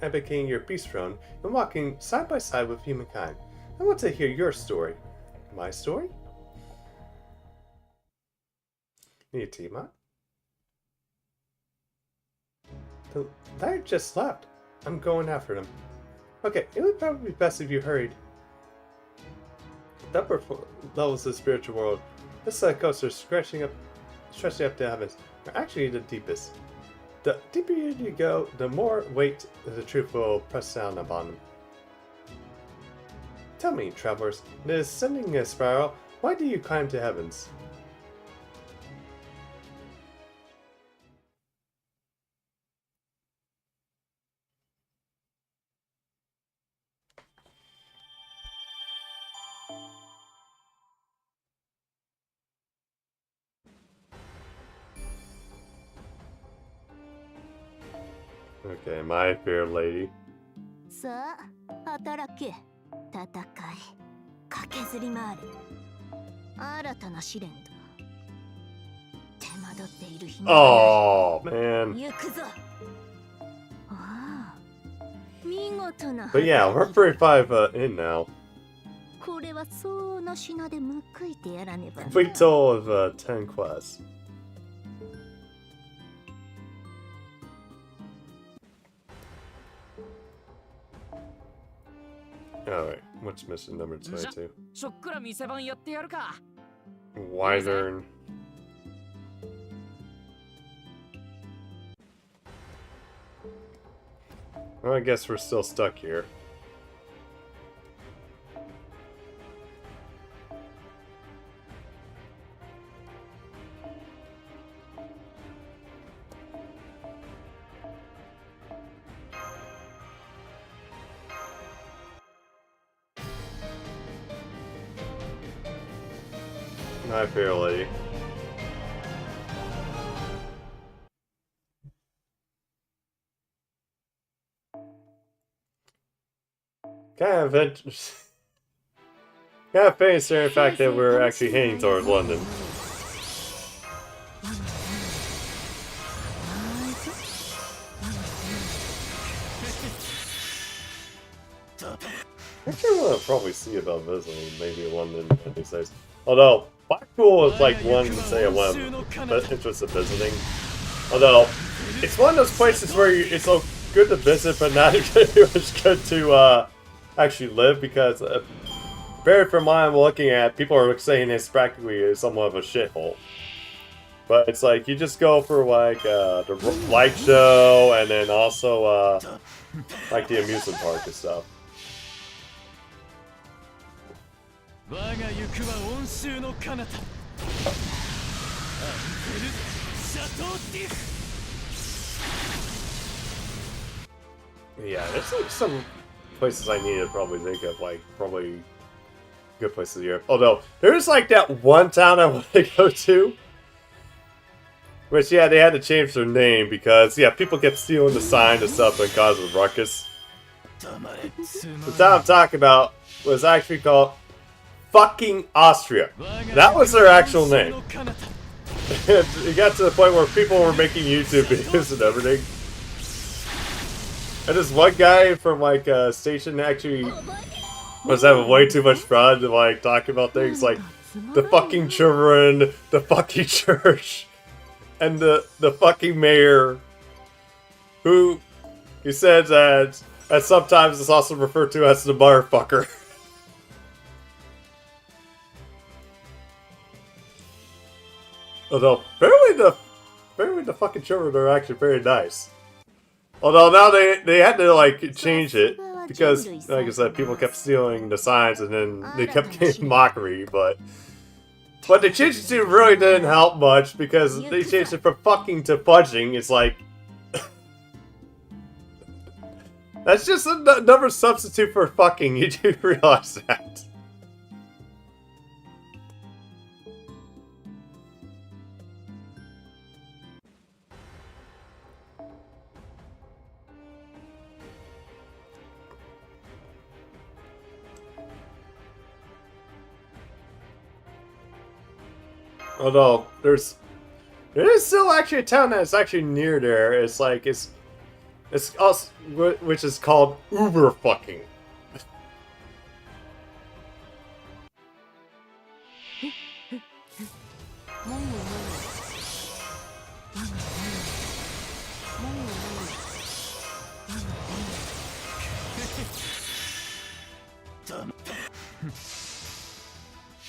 abdicating your beast throne and walking side by side with humankind? I want to hear your story. My story? Need Tiamat? The laird just left. I'm going after them. Okay, it would probably be best if you hurried. The upper levels of the spiritual world. This coaster stretching up the heavens are actually the deepest. The deeper you go, the more weight the truth will press down upon them. Tell me, travelers, the ascending spiral, why do you climb to heavens? Okay, my fair lady. さあ働け戦い駆けずり回れ新たな試練だ手間取っている暇は Oh, man. ない行くぞああ見事な But yeah, we're 35 in now. これは相応の品で報いてやらねばな Complete total of 10 quests. Alright, what's mission number 22? ちょっくら店番やってやるか。 Wyvern. Well, I guess we're still stuck here. My fair lady. Kind of famous for the fact that we're actually heading towards London. Actually, I want to probably see about visiting maybe London these days. Although Blackpool is like one to say I want interest in visiting. Although it's one of those places where it's so good to visit, but not as good to actually live because very from what I'm looking at, people are saying it's practically somewhat of a shithole. But it's like you just go for like the light show and then also like the amusement park and stuff. Yeah, there's like some places I need to probably think of, like probably good places here. Although there's like that one town I want to go to, which yeah, they had to change their name because yeah, people kept stealing the sign and stuff and causing a ruckus. The town I'm talking about was actually called fucking Austria. That was their actual name. It got to the point where people were making YouTube videos and everything. And this one guy from like a station actually was having way too much fun to like talk about things like the fucking children, the fucking church, and the fucking mayor, who he said that And sometimes it's also referred to as the motherfucker. Although, apparently the fucking children are actually very nice. Although now they had to like change it because, like I said, people kept stealing the signs and then they kept getting mockery. But what they changed it to really didn't help much because they changed it from fucking to fudging. It's like that's just another substitute for fucking. You do realize that. Although there is still actually a town that's actually near there. It's like it's us, which is called Uber fucking.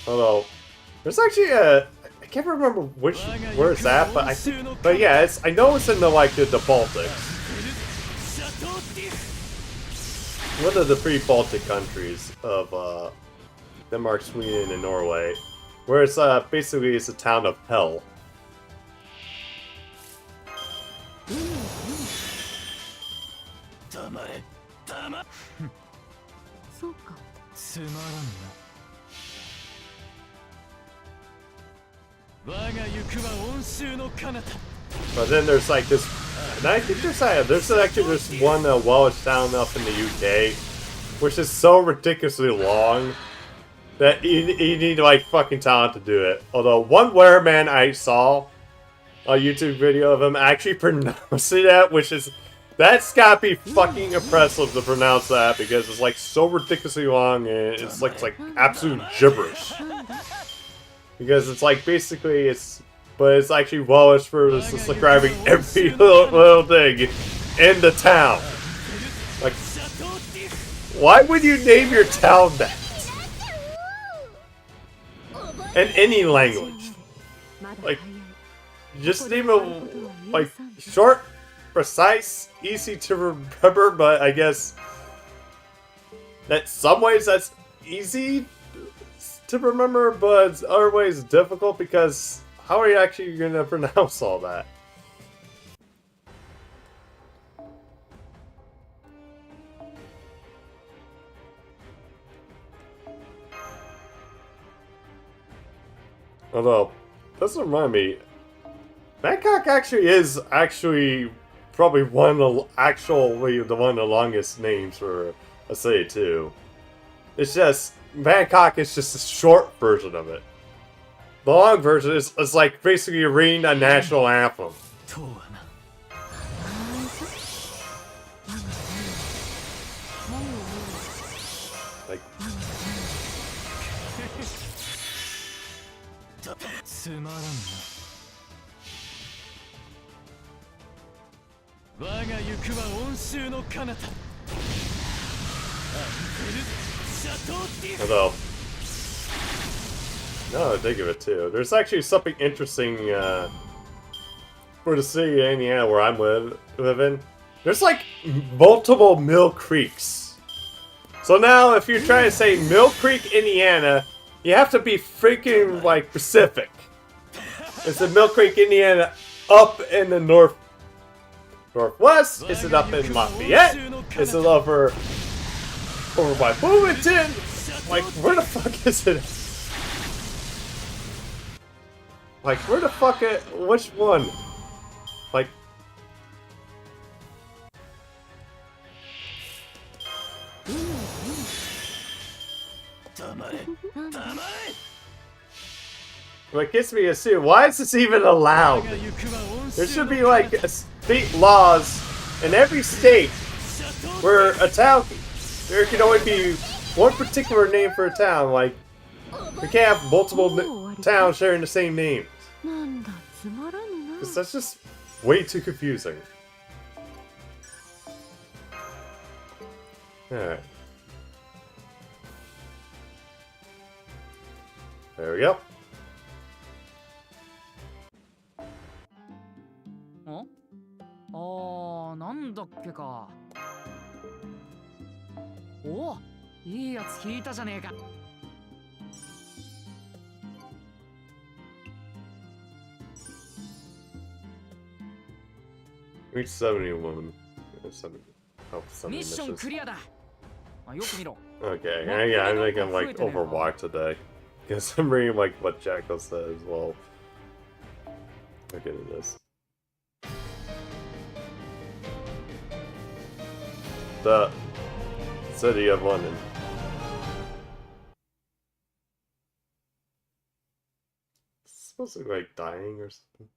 Although there's actually a I can't remember where it's at, but yeah, I know it's in the the Baltics. One of the three Baltic countries of Denmark, Sweden, and Norway, where it's basically it's a town of hell. But then there's like this, and I think there's actually one Welsh town up in the UK, which is so ridiculously long that you need like fucking talent to do it. Although one wereman I saw a YouTube video of him actually pronouncing that, that's gotta be fucking impressive to pronounce that because it's like so ridiculously long and it's like absolute gibberish. Because it's like basically but it's actually Welsh for describing every little thing in the town. Like, why would you name your town that? In any language. Like, just name it like short, precise, easy to remember, but I guess that some ways that's easy to remember, but other ways difficult because how are you actually going to pronounce all that? Although, doesn't remind me, Bangkok is probably one of the longest names for a city too. It's just Bangkok is just a short version of it. The long version is like basically reading a national anthem. Like, although, no, I think of it too. There's actually something interesting for the city of Indiana where I'm living. There's like multiple Mill Creeks. So now, if you're trying to say Mill Creek, Indiana, you have to be freaking like specific. Is it Mill Creek, Indiana, up in the northwest? Is it up in Lafayette? Is it over by Bloomington? Like, where the fuck is it? Like, where the fuck which one? Like... What gets me is, why is this even allowed? There should be, like, state laws in every state where a town... There can only be one particular name for a town, like... We can't have multiple towns sharing the same names. Because that's just way too confusing. Alright. There we go. なんだっけか。お、いいやつ聞いたじゃねえか。Reach 70 woman. 70. Help 70 ミッション missions. クリアだ。よく見ろ。 Okay, yeah, I think I'm like overwalked today. Because I'm reading like what Jackal says. Well, look at this. The City of London. It's supposed to be like dying or something.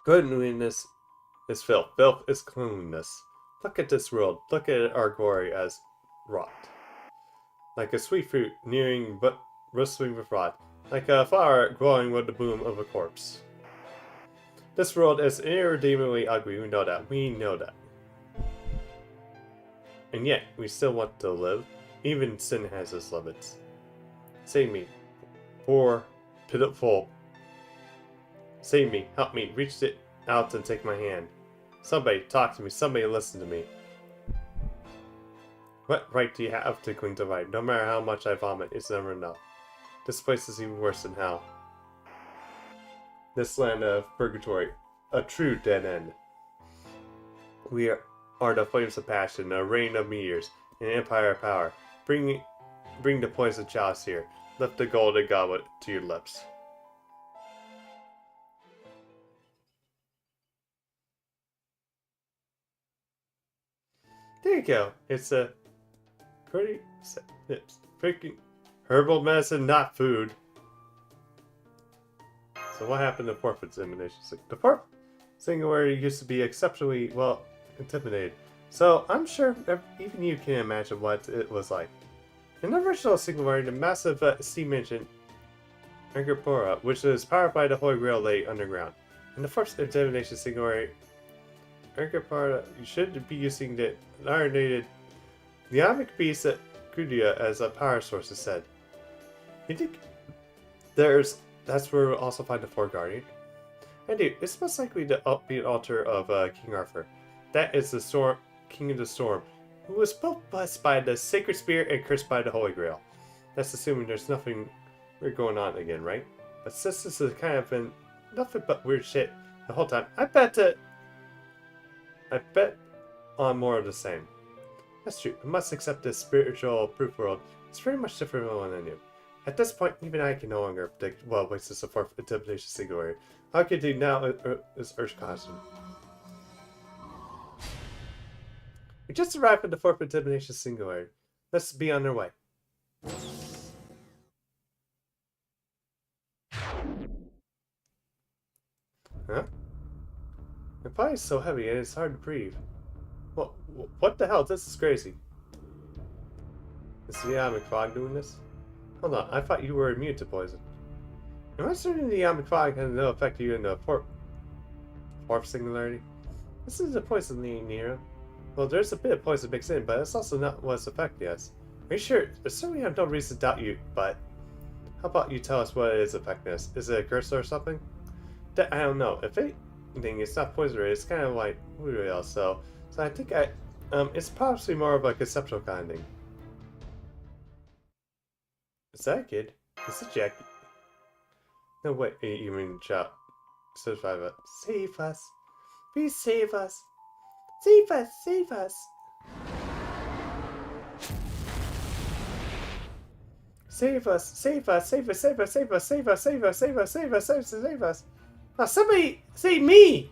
Cleanliness is filth. Filth is cleanliness. Look at this world. Look at our glory as rot. Like a sweet fruit nearing but rustling with rot. Like a flower glowing with the bloom of a corpse. This world is irredeemably ugly. We know that. We know that. And yet, we still want to live. Even sin has its limits. Save me. Poor, pitiful. Save me. Help me. Reach it out and take my hand. Somebody talk to me. Somebody listen to me. What right do you have to cling to right? No matter how much I vomit, it's never enough. This place is even worse than hell. This land of purgatory. A true dead end. We are the flames of passion, a rain of meteors, an empire of power. Bring the poison chalice here. Lift the golden goblet to your lips. There you go. It's a pretty it's freaking herbal medicine, not food. So what happened to fourth examination? The fourth singularity used to be exceptionally well intimidated. So I'm sure even you can imagine what it was like. In the original singularity, the massive steam engine Angkor, which is powered by the Holy Grail, lay underground. In the first examination singularity, Angkor, you should be using the ironated Neomic beast at Kudia as a power source, is said. You think that's where we'll also find the Four Guardian? Indeed, it's most likely to be an altar of King Arthur. That is the King of the Storm, who was both blessed by the Sacred Spear and cursed by the Holy Grail. That's assuming there's nothing weird going on again, right? But since this has kind of been nothing but weird shit the whole time, I bet on more of the same. That's true. I must accept this spiritual proof world. It's very much different from what I knew. At this point, even I can no longer predict what ways to support intimidation singularity. All I can do now is urge caution. We just arrived at the fourth intimidation singularity. Let's be on our way. Huh? The pie is so heavy and it's hard to breathe. Well, what the hell? This is crazy. Is the Atomic Fog doing this? Hold on, I thought you were immune to poison. Am I certain the Atomic Fog has no effect on you in the fourth singularity? This is a poison, Nero. Well, there's a bit of poison mixed in, but it's also not what's affecting us. Are you sure? I certainly have no reason to doubt you, but how about you tell us what it is affecting us? Is it a curse or something? I don't know. If anything, it's not poison related. It's kind of like weird else. So I think it's possibly more of a conceptual kind of thing. Is that a kid? Is it Jackie? No, wait. You mean shout? Survive it. Save us! Please save us! Save us! Save us! Save us! Save us! Save us! Save us! Save us! Save us! Save us! Save us! Save us! Save us! Save us! Oh, somebody save me!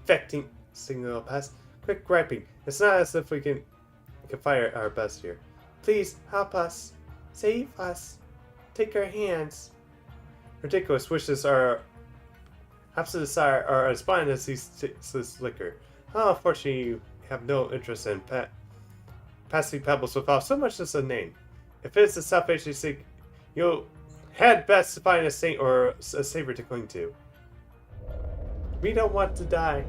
Infecting signal pass. Quick griping. It's not as if we can fire our best here. Please help us. Save us. Take our hands. Ridiculous wishes are absolute desire are as blind as this liquor. How unfortunately you have no interest in passing pebbles without so much as a name. If it's a salvation seek, you'll had best to find a saint or a savior to cling to. We don't want to die.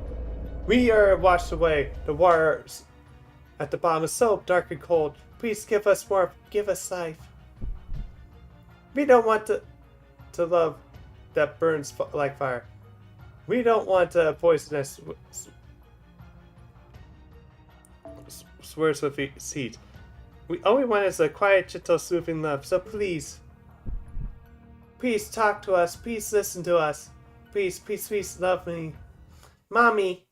We are washed away. The waters at the bottom is so dark and cold. Please give us more. Give us life. We don't want to love that burns like fire. We don't want poisonous swears with heat. All we want is a quiet, gentle, soothing love. So please, please talk to us. Please listen to us. Please, please, please love me, mommy.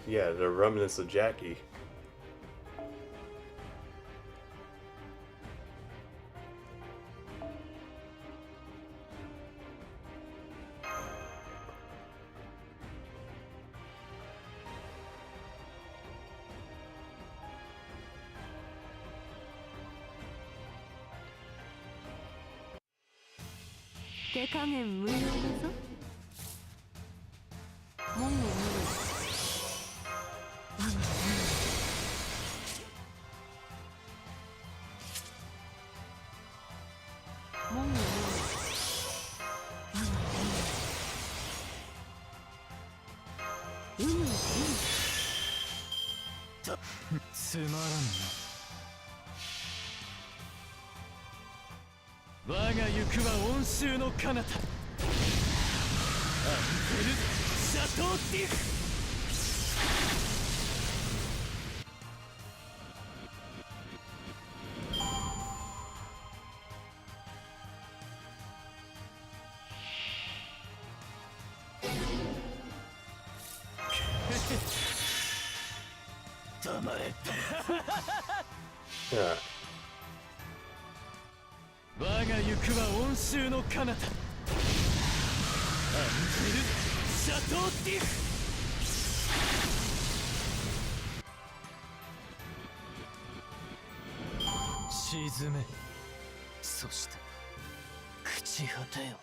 Yeah, the remnants of Jackie.つまらんな。我が行くは温州の彼方。アンゼル・シャトーティフ。黙れ。我が行くは温州の彼方。アンゼル・シャトーティフ。沈め。そして朽ち果てよ。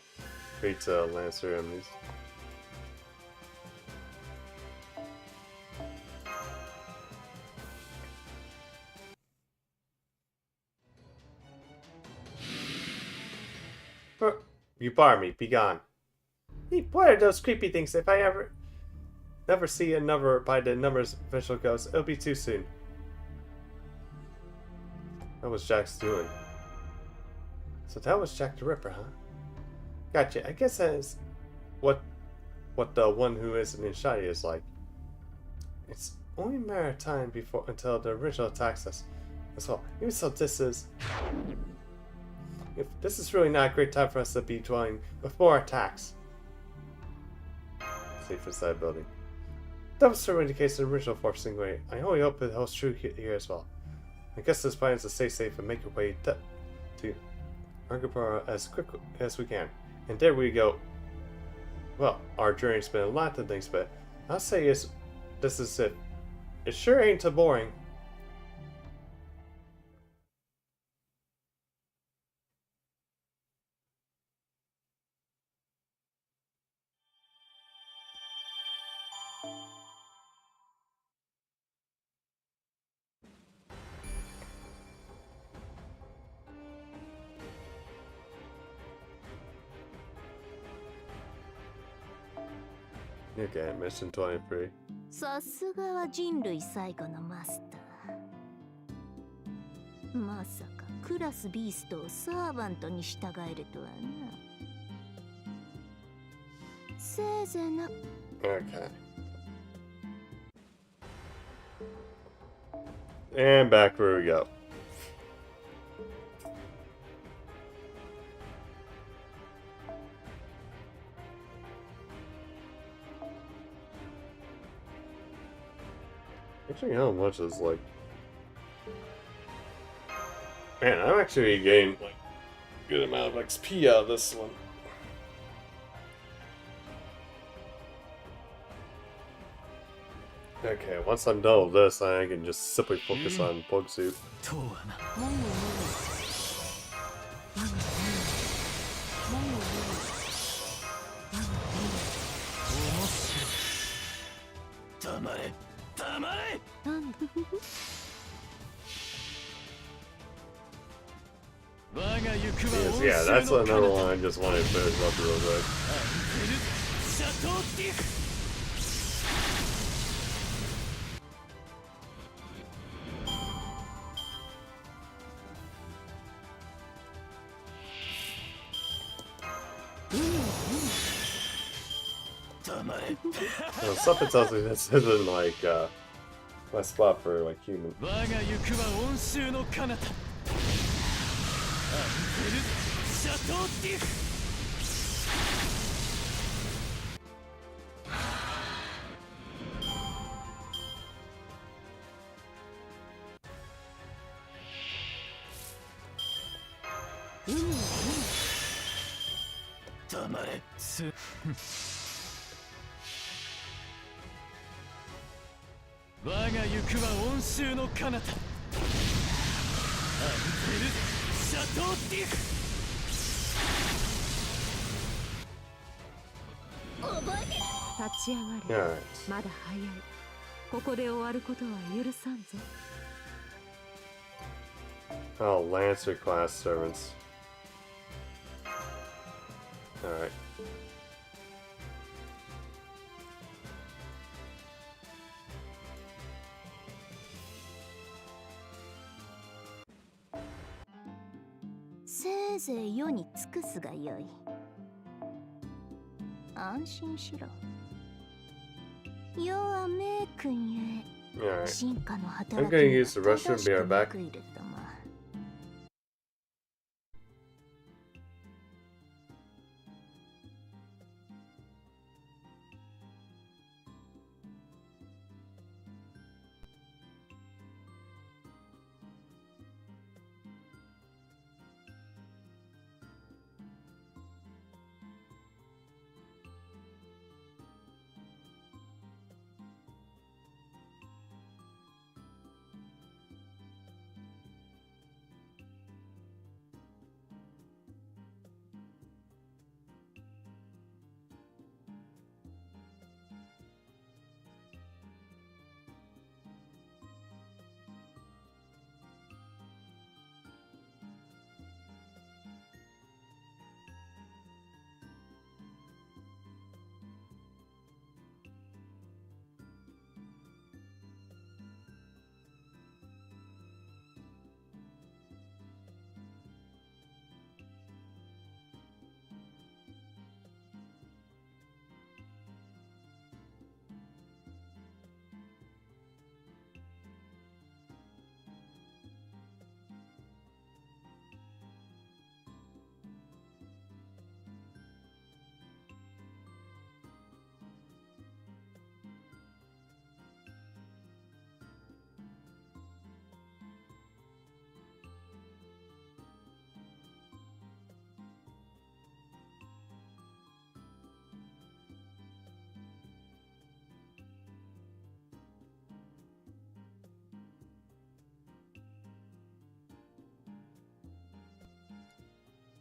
Great Lancer enemies. You bar me, be gone. Hey, what are those creepy things? If I never see another by the numbers official goes, it'll be too soon. That was Jack's doing. So that was Jack the Ripper, huh? Gotcha. I guess that is what the one who isn't in Shady is like. It's only a matter of time until the original attacks us as well. Even so, this is really not a great time for us to be dwelling with more attacks. Safe inside building. That was certainly the case in the original forcing way. I only hope it holds true here as well. I guess this plan is to stay safe and make our way to Argopora as quick as we can. And there we go. Well, our journey's been a lot of things, but I'll say this is it. It sure ain't too boring. Okay, mission 23. さすがは人類最後のマスター。まさかクラスビーストをサーバントに従えるとはな。せいぜいな。Okay. And back where we go. Actually, how much is like? Man, I'm actually getting like good amount of XP out of this one. Okay, once I'm done with this, I can just simply focus on Bug Soup. な Because, yeah, that's another one I just wanted to finish up real quick. Well, something tells me this isn't like my spot for like human. Alright. まだ早い。ここで終わることは許さんぞ。 Oh, Lancer class servants. Alright. Se ぜい世に尽くすがよい。安心しろ。世は名君ゆえ。 Alright. 進化の I'm 働き gonna use the restroom, be right back. 入れたま。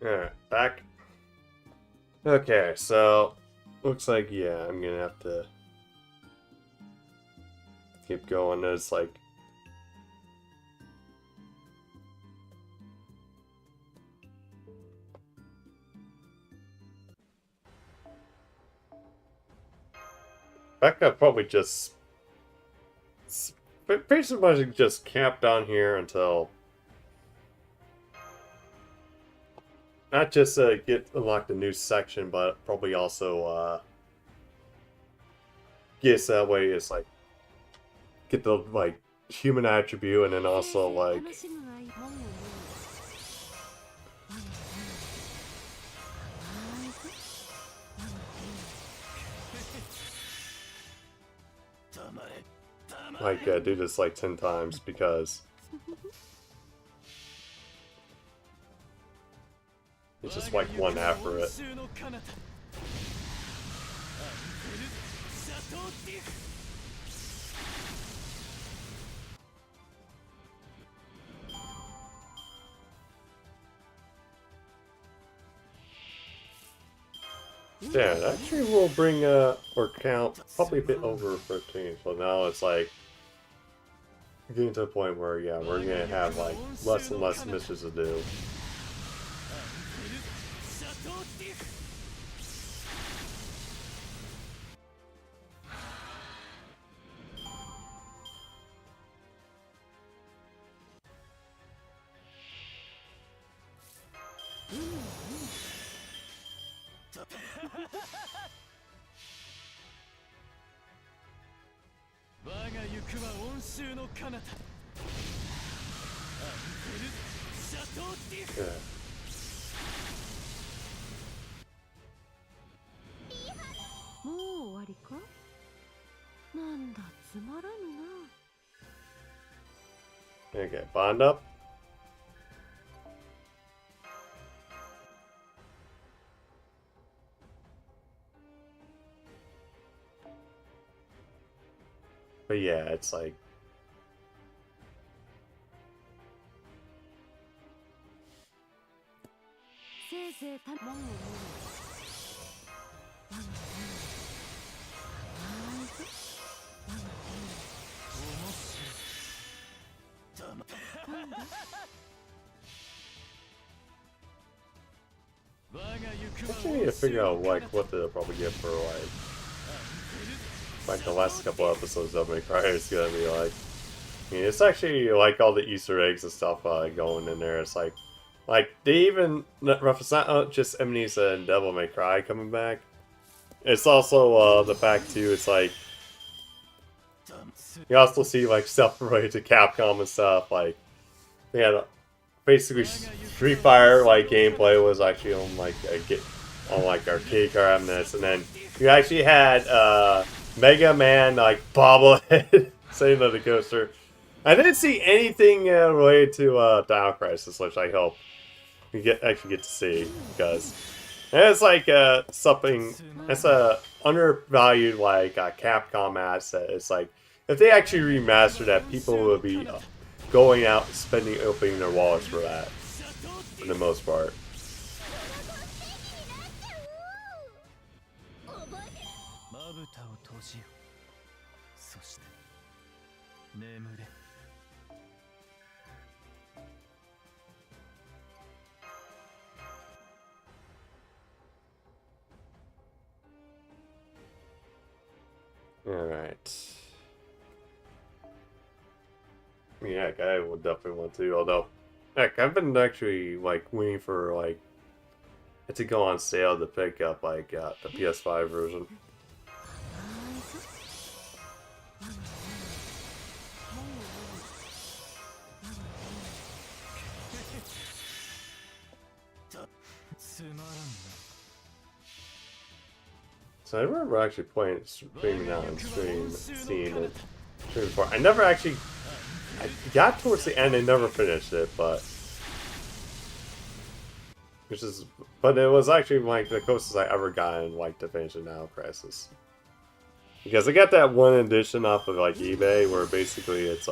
Alright, back. Okay, so looks like, yeah, I'm gonna have to keep going. There's like Becca probably just pretty much just camp down here until not just get unlocked a new section, but probably also guess that way it's like get the like human attribute and then also like do this like 10 times because it's just like one after it. Yeah, it actually will bring or count probably a bit over 15. So now it's like getting to the point where yeah, we're gonna have like less and less missions to do. Yeah. もう終わりかなんだつまらぬな Okay, bond up. But yeah, it's like actually need to figure out like what they'll probably get for like the last couple episodes of May Cry is gonna be like. I mean, it's actually like all the Easter eggs and stuff going in there. It's like they even reference not just Amnesia and Devil May Cry coming back. It's also the fact too. It's like you also see like stuff related to Capcom and stuff. Like they had basically Street Fighter like gameplay was actually on like arcade cabinets, and then you actually had Mega Man like bobblehead sitting on the coaster. I didn't see anything related to Dino Crisis, which I hope we actually get to see, because it's like something. It's a undervalued like Capcom asset. It's like if they actually remaster that, people will be going out and opening their wallets for that, for the most part. Alright. Yeah, I would definitely want to, although heck, I've been actually like waiting for like it to go on sale to pick up like the PS5 version. So I remember actually streaming out and seeing it stream before. I never actually. I got towards the end and never finished it, but it was actually like the closest I ever got in like to finishing Dino Crisis. Because I got that one edition off of like eBay where basically it's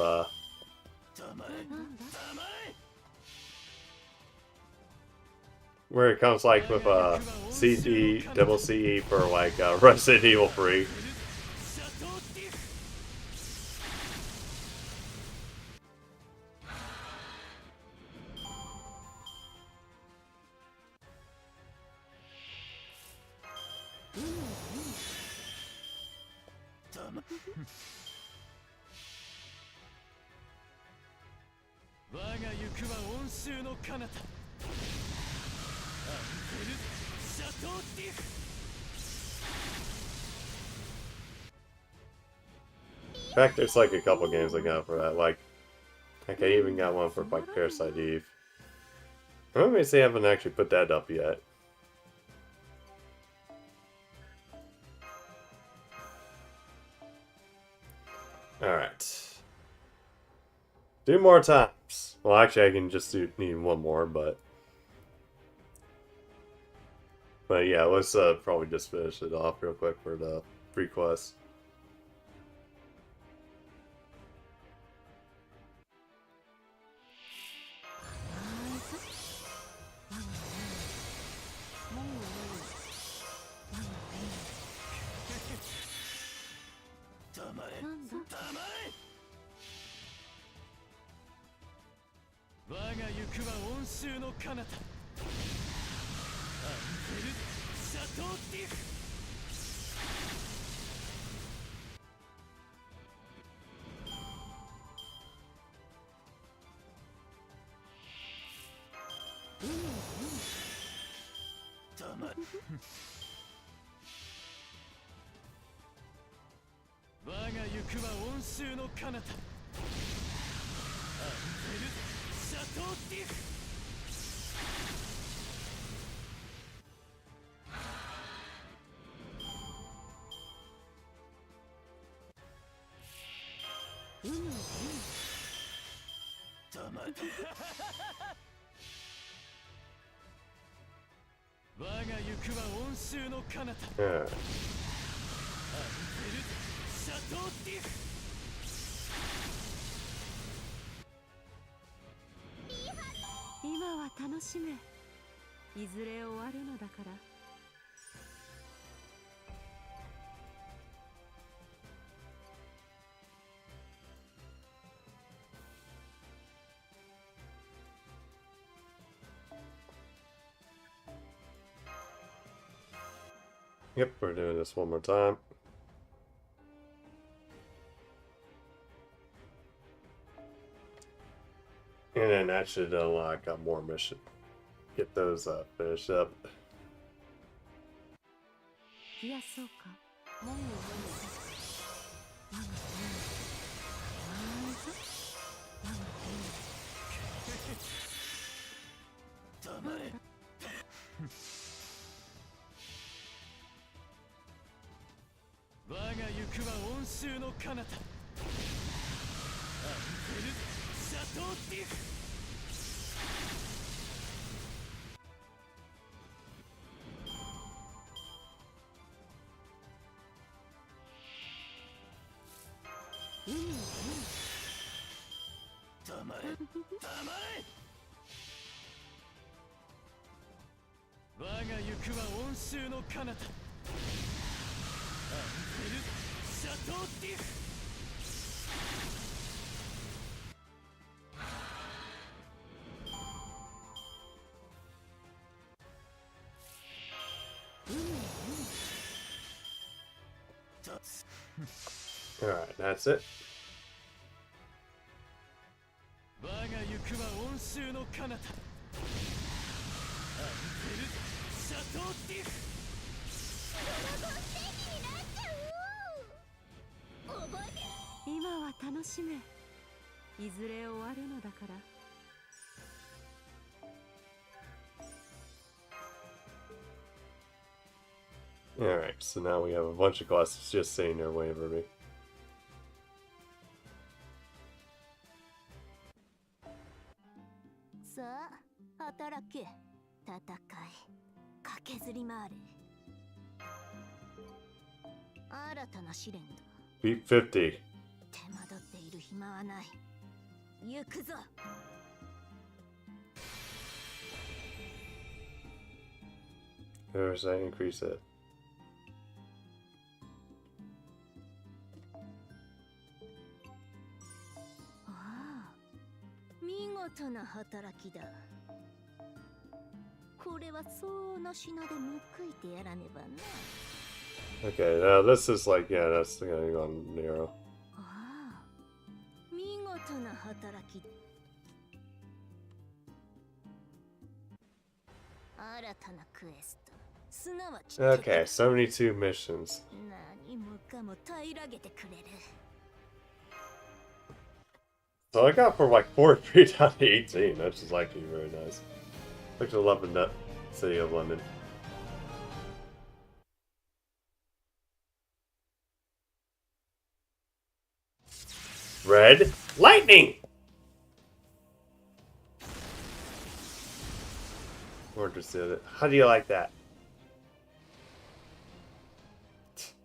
where it comes like with CD, double CE for like Resident Evil 3. In fact, there's like a couple games I got for that. Like I even got one for like Parasite Eve. Let me say I haven't actually put that up yet. Alright. 2 more times. Well, actually, I can just need 1 more, but yeah, let's probably just finish it off real quick for the free quest. 我が行くは温州の彼方アンゼル・シャトーティフ。黙れ我が行くは温州の彼方 Yeah. アンゼル・シャトーティフ。今は楽しめ。いずれ終わるのだから。Yep, we're doing this one more time. And then that should unlock a more mission. Get those finished up. いやそうか。もう我が黙れ我が行くは温州の彼方アンゼル・シャトーティフ。黙れ黙れ我が行くは温州の彼方アンゼル・シャトーティフ。Alright, that's it. 我が行くは温州の彼方アンゼル・シャトーティフ。ドラゴンステーキになっちゃう。覚えて。今は楽しめ。いずれ終わるのだから。Alright, so now we have a bunch of quests just sitting there waiting for me. さあ働け。戦い駆けずり回れ。新たな試練だ。 Beat 50. 手間取っている暇はない。行くぞ。 There's that increase it. ああ、見事な働きだ。これは相応な品で報いてやらねばな。 Okay, now this is like, yeah, that's gonna go on narrow. ああ、見事な働き。新たなクエスト、すなわち Okay, 72 missions. 何もかも平らげてくれる。 So I got from like 43 down to 18. That's just actually very nice. Like to love in that city of London. Red lightning. We're interested. How do you like that?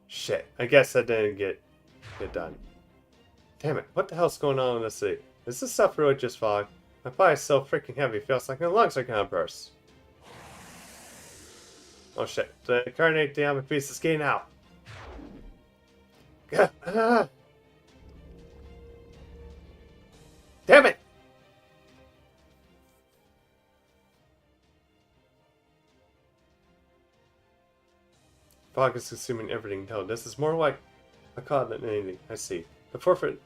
Shit. I guess that didn't get done. Damn it. What the hell's going on in this city? Is this stuff really just fog? My body's so freaking heavy. Feels like my lungs are gonna burst. Oh shit. The incarnate diamond piece is getting out. Damn it! Fog is consuming everything. No, this is more like a cloud than anything. I see. The forfeit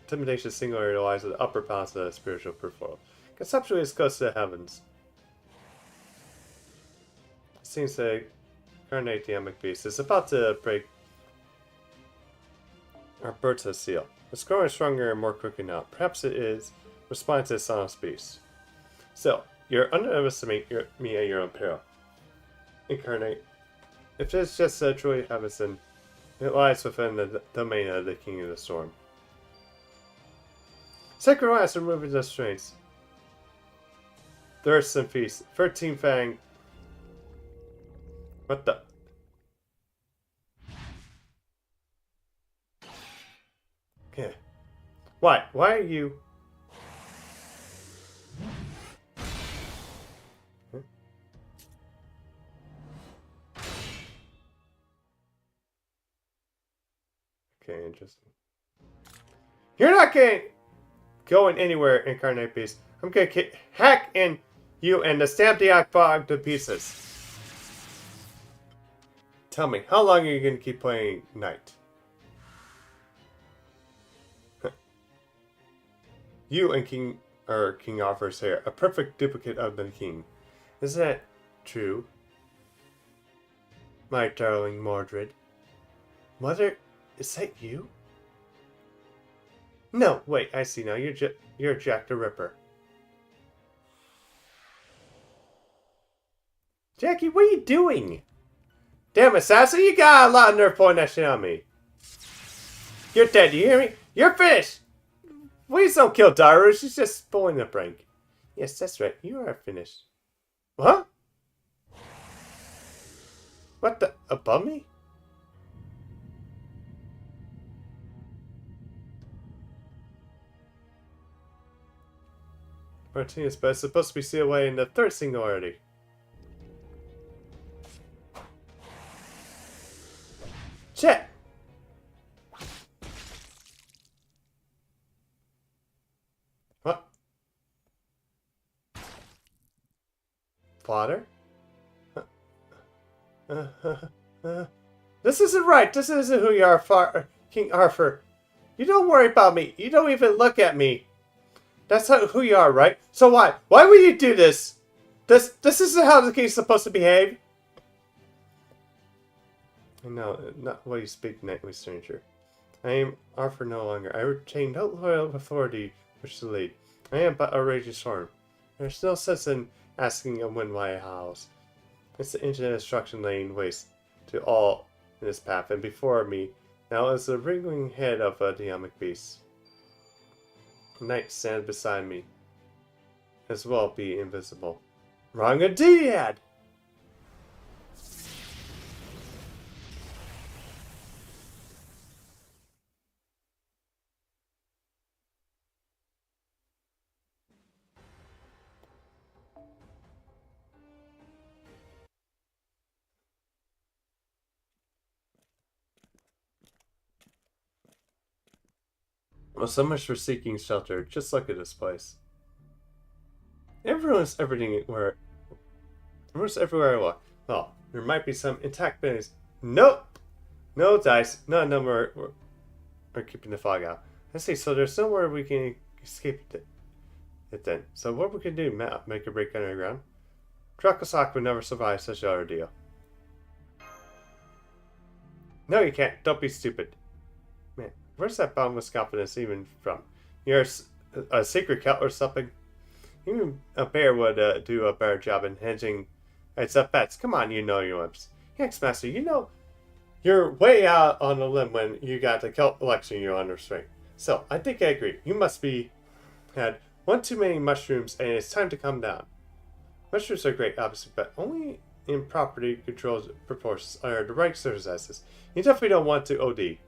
intimidation singularly lies at the upper bounds of the spiritual peripheral. Conceptually, it's close to the heavens. It seems the incarnate dynamic beast is about to break Our bird's seal. It's growing stronger and more quickly now. Perhaps it is responding to the Sonos beast. Still, you're underestimating me at your own peril. Incarnate. If this just truly happens, then it lies within the domain of the King of the Storm. Sacred Lance removing the strains. Thirst and feast. 13 Fang. What the? Okay. Why? Why are you? Okay, interesting. You're not going anywhere, Incarnate Beast. I'm gonna hack in you and the Stampiac Fog to pieces. Tell me, how long are you gonna keep playing Knight? You and King Arthur's hair, a perfect duplicate of the king. Is that true? My darling Mordred. Mother, is that you? No, wait, I see now. You're Jack the Ripper. Jackie, what are you doing? Damn, assassin, you got a lot of nerve pointing that shit on me. You're dead, you hear me? You're finished! Please don't kill Daru, she's just spoiling the prank. Yes, that's right, you are finished. What? What the? Above me? Martinez, but it's supposed to be sealed away in the third singularity. Shit! What? Father? This isn't right. This isn't who you are, King Arthur. You don't worry about me. You don't even look at me. That's who you are, right? So why? Why would you do this? This isn't how the king's supposed to behave. No, not what you speak, knightly stranger. I am Arthur no longer. I retain no loyal authority which to lead. I am but a raging storm. There's no sense in asking a wind why it howls. It's the infinite destruction laying waste to all in its path, and before me now is the wriggling head of a demonic beast. Night stand beside me, as well be invisible. Wrong indeed! Well, so much for seeking shelter. Just look at this place. Everyone's everywhere I walk. Well, there might be some intact buildings. Nope! No dice. None of them are keeping the fog out. I see, so there's somewhere we can escape it then. So what we can do, Matt, make a break underground? Dracosoc would never survive such an ordeal. No, you can't. Don't be stupid. Man, where's that boundless confidence even from? You're a secret cult or something? Even a bear would do a better job in hedging its bets. Come on, you know your lips. Hex Master, you know you're way out on a limb when you got the cult election you're under restraint. So, I think I agree. You must be had one too many mushrooms and it's time to calm down. Mushrooms are great, obviously, but only in property controlled proportions are the right circumstances. You definitely don't want to OD.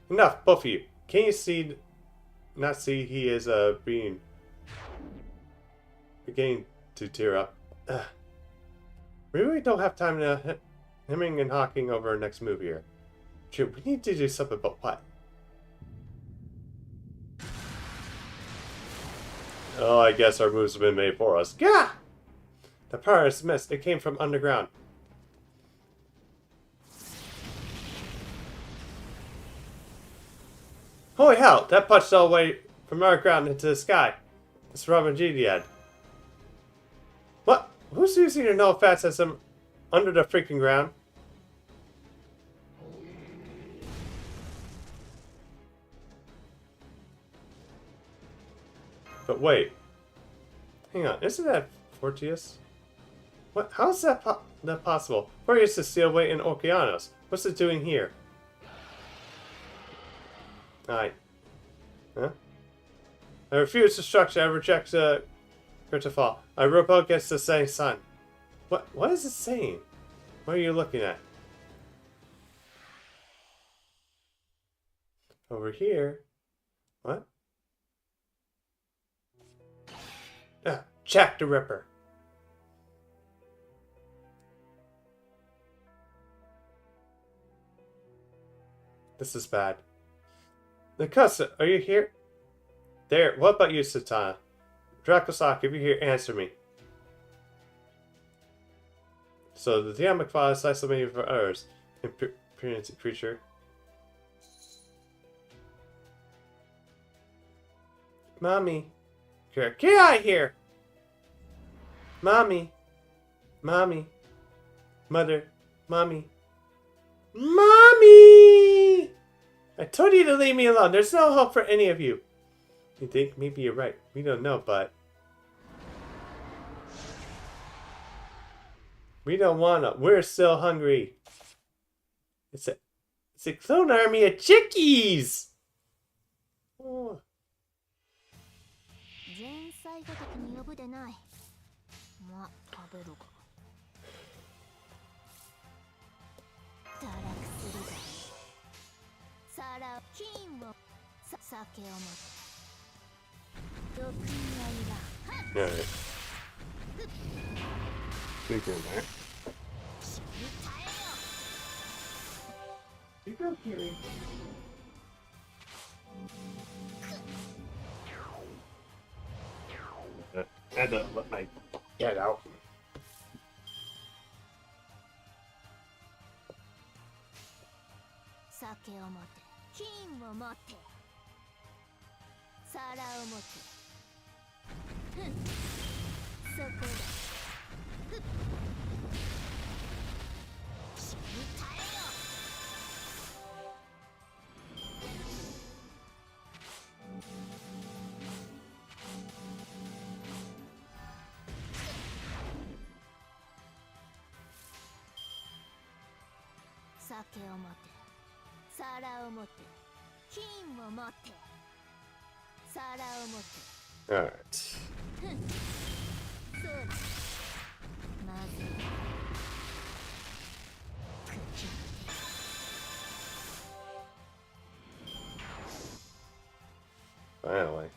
Enough, both of you. Can you not see he is beginning to tear up? We really don't have time to hemming and hawking over our next move here. Shoot, we need to do something about what? Oh, I guess our moves have been made for us. Gah! The power is missed. It came from underground. Holy hell! That punched all the way from underground into the sky. It's Robin Gilead. What? Who's using their no fat system under the freaking ground? But wait. Hang on, isn't that Fortius? What? How is that possible? Fortius is still away in Okeanos. What's it doing here? Huh? I refuse destruction. I reject Gritafall. I rebel against the setting sun. What is it saying? What are you looking at? Over here. What? Jack the Ripper. This is bad. Nakasa, are you here? There, what about you, Satana? Dracosak, if you're here, answer me. So, the Tiamat Claw is isolated for others. Imperial creature. Mommy. Get out of here! Mommy. Mommy. Mother. Mommy. Mommy! I told you to leave me alone. There's no hope for any of you. You think? Maybe you're right. We don't know, but... we don't wanna. We're still hungry. It's a clone army of chickies! Oh. 前菜ごときに呼ぶでない。まあ、食べるか。堕落するぜ。皿を金を酒を持って毒味はいらん。 Alright. Figure that. You go, Kiri. I had to let my get out. 酒を持って金を持って皿を持ってふんそこだふっ死に耐えよ酒を持って皿を持って金を持って皿を持って Alright. ふんそうだまず口 Finally.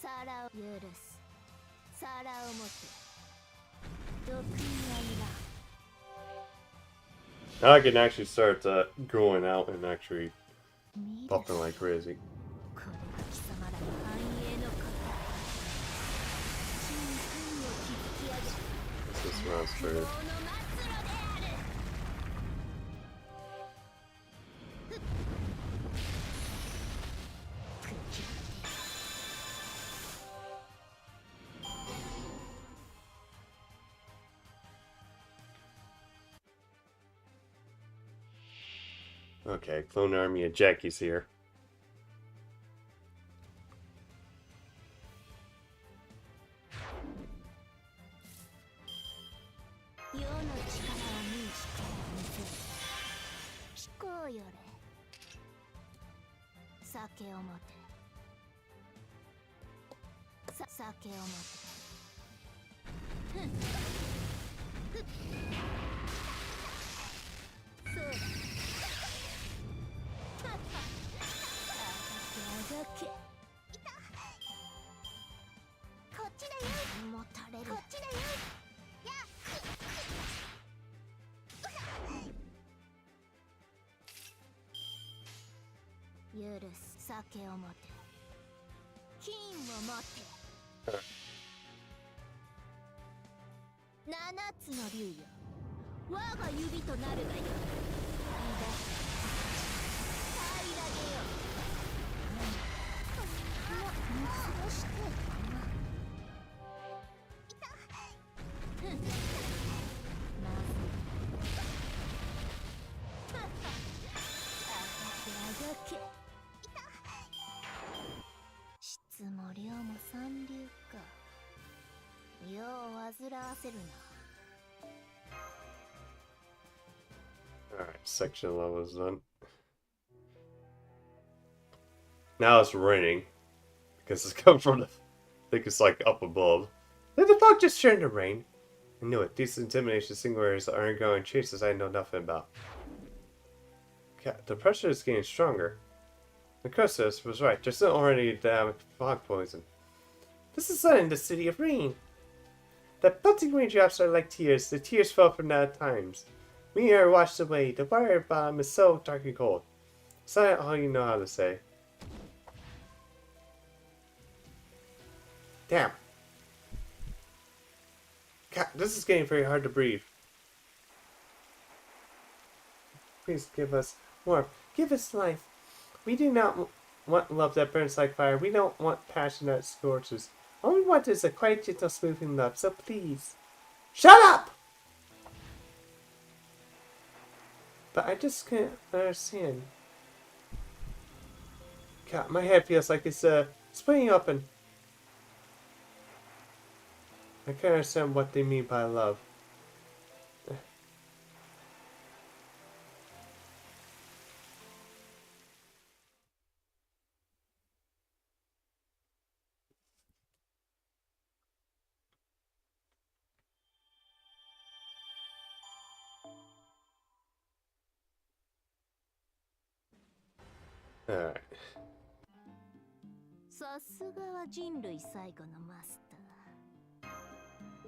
皿を許す皿を持って毒味はいらん Now I can actually start going out and actually buffing like crazy. これが貴様らの繁栄のこと真空を築き上げ This round's 希望 first. の末路である Okay, clone army of Jackie's here. 世の力を見してみせる聞こうよれ酒を持て酒を持てふんふっそうだあがけこっちだよもたれるこっちだよ許す酒を持て金を持って七つの竜よ我が指となるがよいで平らげよ見過ごしてふんまずけ質も量も三流かよう煩わせるな Alright, section 11 is done. Now it's raining. Because it's coming from the... I think it's like up above. Did the fog just turn to rain? I knew it. These intimidation singulators aren't going chases I know nothing about. The pressure is getting stronger. The Costas was right. There's already damn fog poison. This is not in the city of rain. The pelting raindrops are like tears. The tears fell from that times. We are washed away. The wire bottom is so dark and cold. Is that all you know how to say? Damn. God, this is getting very hard to breathe. Please give us warmth. Give us life. We do not want love that burns like fire. We don't want passion that scorches. All we want is a quiet, gentle, smoothing love. So please, shut up! But I just can't understand. God, my head feels like it's splitting open. I can't understand what they mean by love. Alright. さすがは人類最後のマスター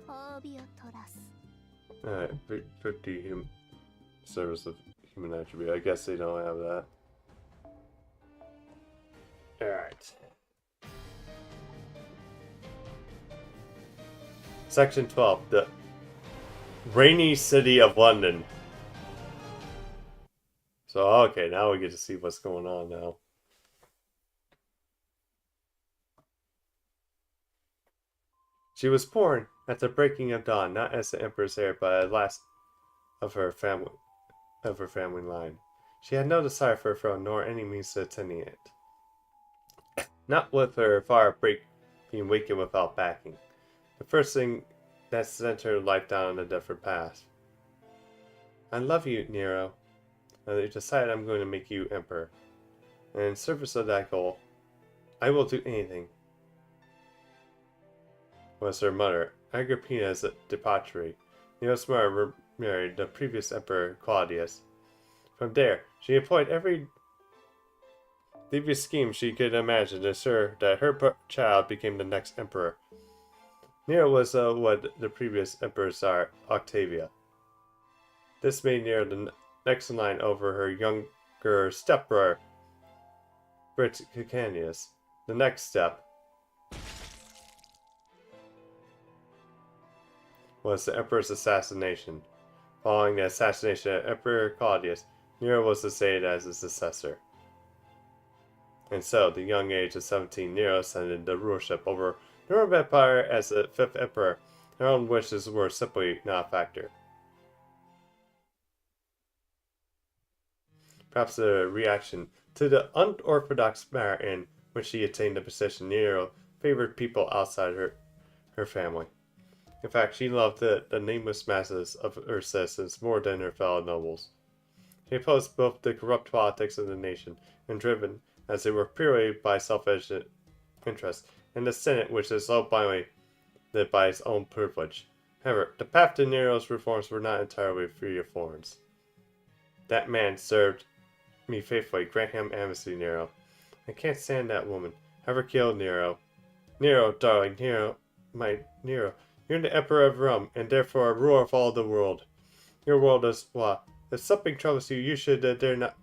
褒美を取らす Alright, 50 service of human attribute. I guess they don't have that. Alright. Section 12. The rainy city of London. So, okay, now we get to see what's going on now. She was born at the breaking of dawn, not as the emperor's heir, but as last of her family line. She had no desire for a throne, nor any means to attaining it. Not with her far break being weakened without backing. The first thing that sent her life down on a different path. I love you, Nero. And I decided I'm going to make you emperor. And in service of that goal, I will do anything. Was her mother, Agrippina's debauchery. Nero's mother married the previous emperor Claudius. From there, she employed every devious scheme she could imagine to ensure that her child became the next emperor. Nero was what the previous emperors are, Octavia. This made Nero the next in line over her younger stepbrother, Britannicus. The next step was the emperor's assassination. Following the assassination of Emperor Claudius, Nero was succeeded as his successor. And so, at the young age of 17, Nero ascended the rulership over the Roman Empire as the fifth emperor. Her own wishes were simply not a factor. Perhaps a reaction to the unorthodox manner in which she attained the position, Nero favored people outside her family. In fact, she loved the nameless masses of her citizens more than her fellow nobles. She opposed both the corrupt politics of the nation, and driven, as they were purely by selfish interest, and the Senate, which is so blindly led by its own privilege. However, the path to Nero's reforms were not entirely free of thorns. That man served me faithfully. Grant him amnesty, Nero. I can't stand that woman. Have her killed, Nero. Nero, darling, Nero, my Nero. You're the emperor of Rome, and therefore a ruler of all the world. Your world is law. If something troubles you, you should dare not.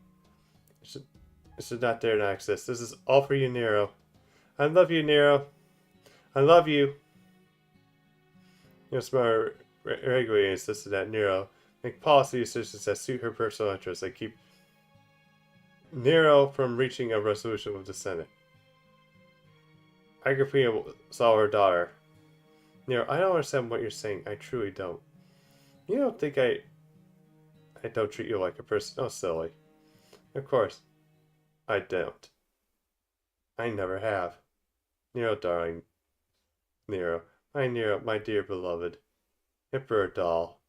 Should not dare not exist. This is all for you, Nero. I love you, Nero. I love you. Your smart regularly insisted that Nero make policy decisions that suit her personal interests and keep Nero from reaching a resolution with the Senate. Agrippina saw her daughter. Nero, I don't understand what you're saying. I truly don't. You don't think I don't treat you like a person? Oh, silly. Of course. I don't. I never have. Nero, darling. Nero. Nero, my dear beloved. Emperor doll.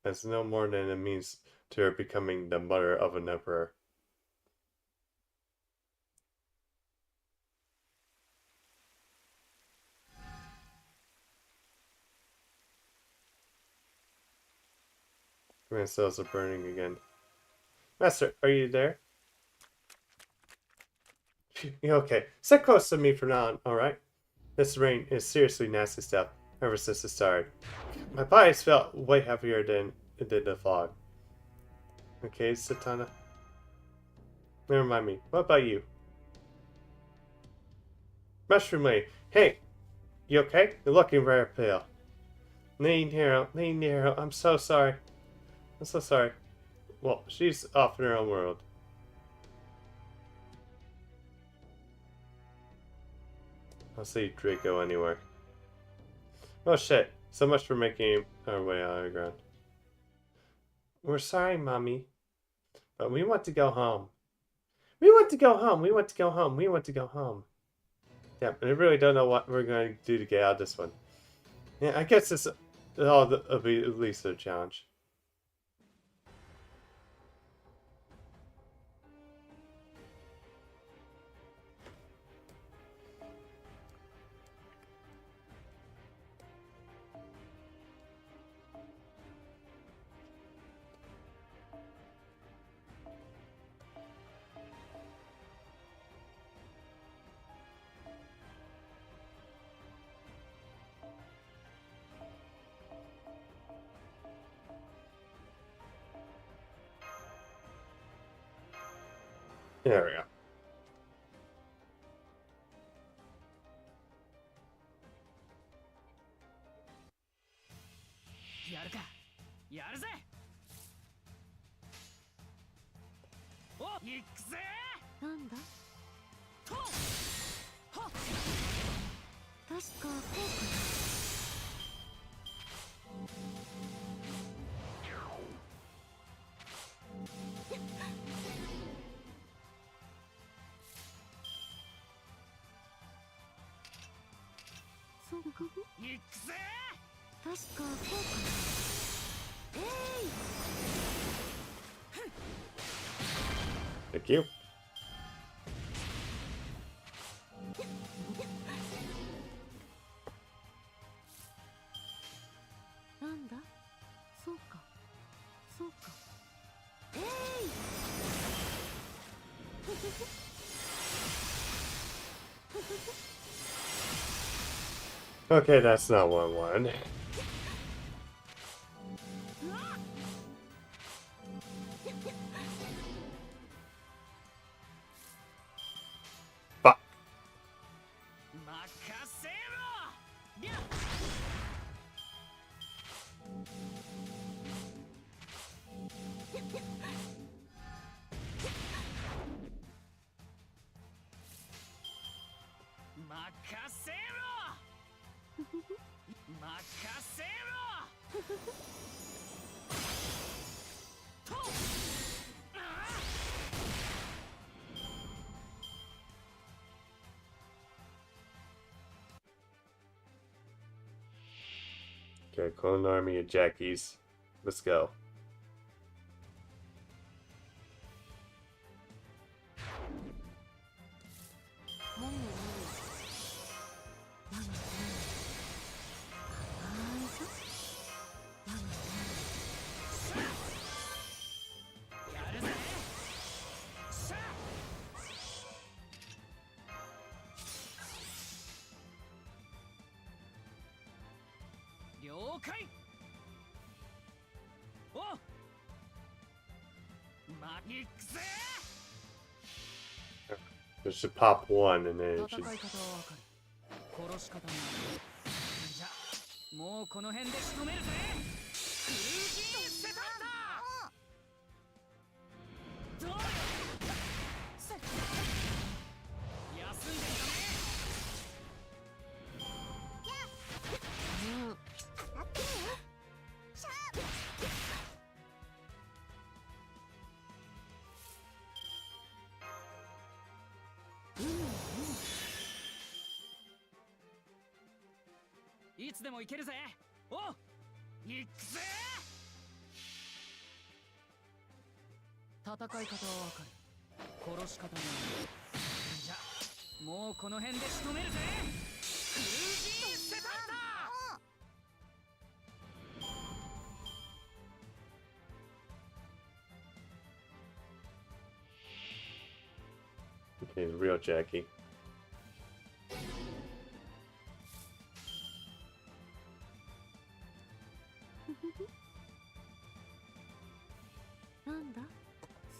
That's no more than it means to her becoming the mother of an emperor. My cells are burning again. Master, are you there? Okay, sit close to me from now on, alright? This rain is seriously nasty stuff ever since it started. My body's felt way heavier than it did the fog. Okay, Satana. Never mind me. What about you? Mushroom Lady. Hey! You okay? You're looking very pale. Nero, I'm so sorry. I'm so sorry. Well, she's off in her own world. I'll see Draco anywhere. Oh shit. So much for making our way out of the ground. We're sorry, Mommy. But we want to go home. We want to go home. We want to go home. We want to go home. Yeah, I really don't know what we're going to do to get out of this one. Yeah, I guess this will be at least a challenge. There we go. Thank you. Okay, that's not what I wanted. Fuck. Okay, clone army of Jackies. Let's go. It should pop one and then it should... いつでも行けるぜ。おう、行くぜ。戦い方はわかる。殺し方もある。じゃもうこの辺で仕留めるぜ。クルージーセタンタ。Okay, the real Jackie. なんだ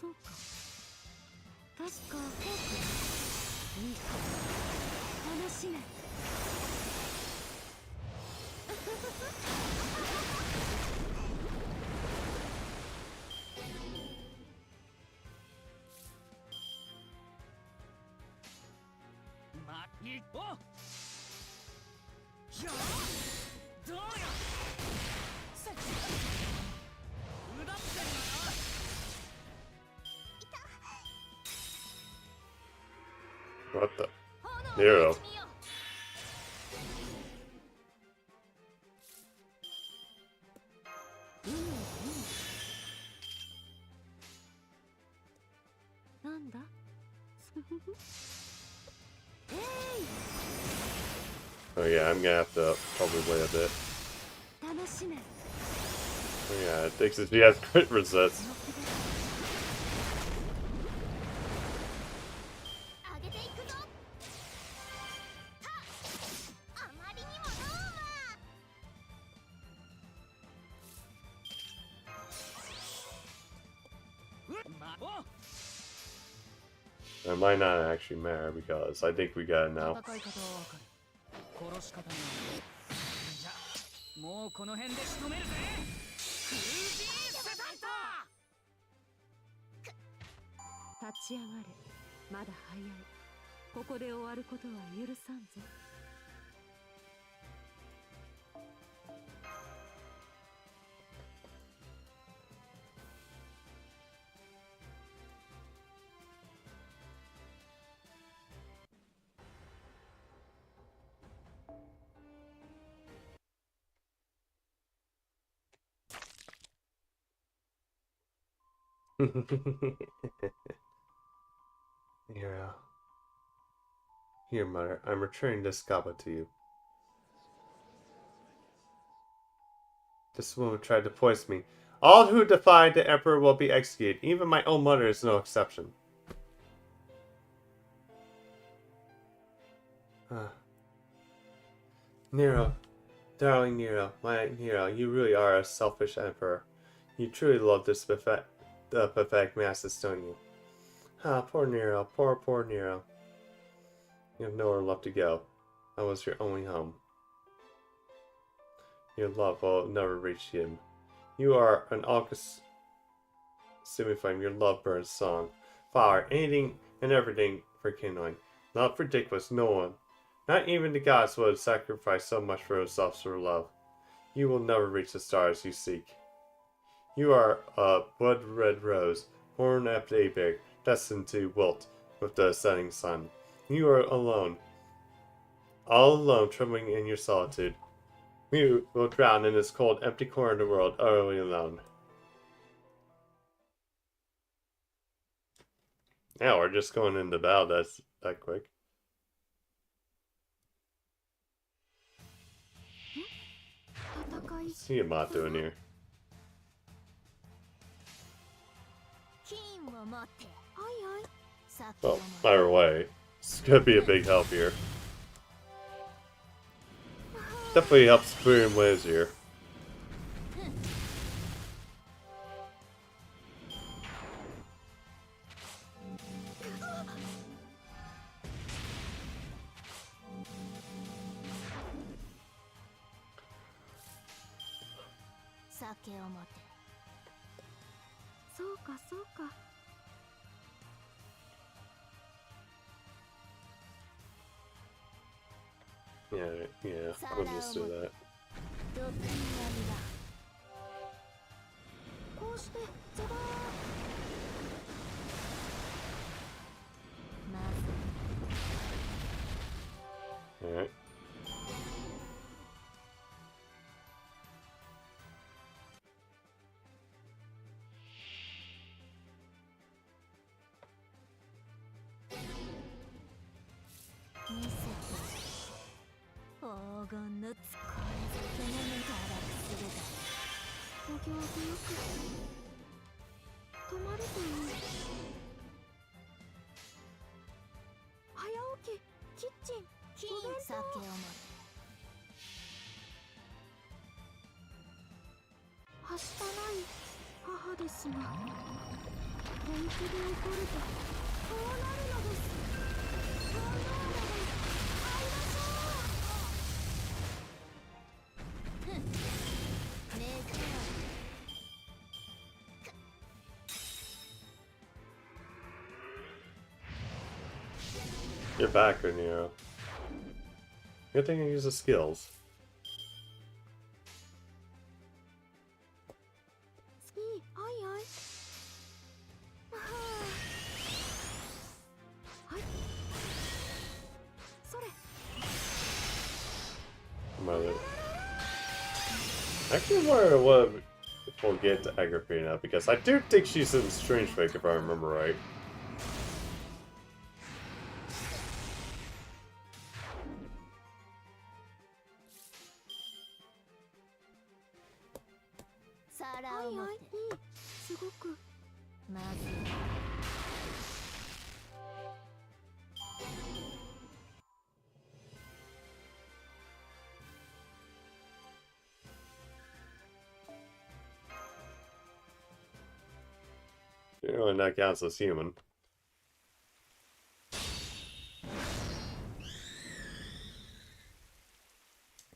そうか確かフォークいいか楽しめま、いっおよどうよさっきうだってんのよ。What the? Nero. なんだえい Oh yeah, I'm gonna have to probably wait a bit. 楽しめ Oh yeah, it takes it. She has crit resist. 上げていくぞ。はっ、あまりにもローマ。ま、お It might not actually matter because I think we got it 戦い方 now. はわかる。殺し方もある。じゃもうこの辺で仕留めるぜ。クルージーセタンタ。立ち上がれまだ早いここで終わることは許さんぞ Yeah. Here, mother, I'm returning this goblet to you. This woman tried to poison me. All who defy the Emperor will be executed. Even my own mother is no exception. Nero, darling Nero, my Nero, you really are a selfish emperor. You truly love this pathetic masses, don't you? Ah, poor Nero, poor Nero. You have nowhere left to go. I was your only home. Your love will never reach him. You are an all-consuming flame. Your love burns song. Fire, anything and everything for kindling. Not for ridiculous, no one. Not even the gods would sacrifice so much for themselves for love. You will never reach the stars you seek. You are a blood-red rose, born at daybreak, destined to wilt with the setting sun. You are alone. All alone, trembling in your solitude. You will drown in this cold, empty corner of the world, utterly alone. Now we're just going into battle. That's that quick. What's Tiamat doing here? 金を持ってはいはいさっき Well, either way, it's gonna be a big help here. Definitely helps clearing waves here. 酒を持ってそうかそうか Yeah, I'm used to that. 毒になりだこうしてザバーまず Alright. お行儀よく泊まるといい。早起きキッチン金お弁酒を当。持て。はしたない母ですが、本気で怒るとこうなるのです。コンドームで会いましょう。目障り。 You're back, Nero. Good thing you use the skills. 好きあいあい。はあ。はい。それ。 Mother. Actually, wonder what we'll get to Agripina, because I do think she's in Strange Fake, if I remember right. 皿を持て。いいすごく。まずい。 You know, and that counts as human.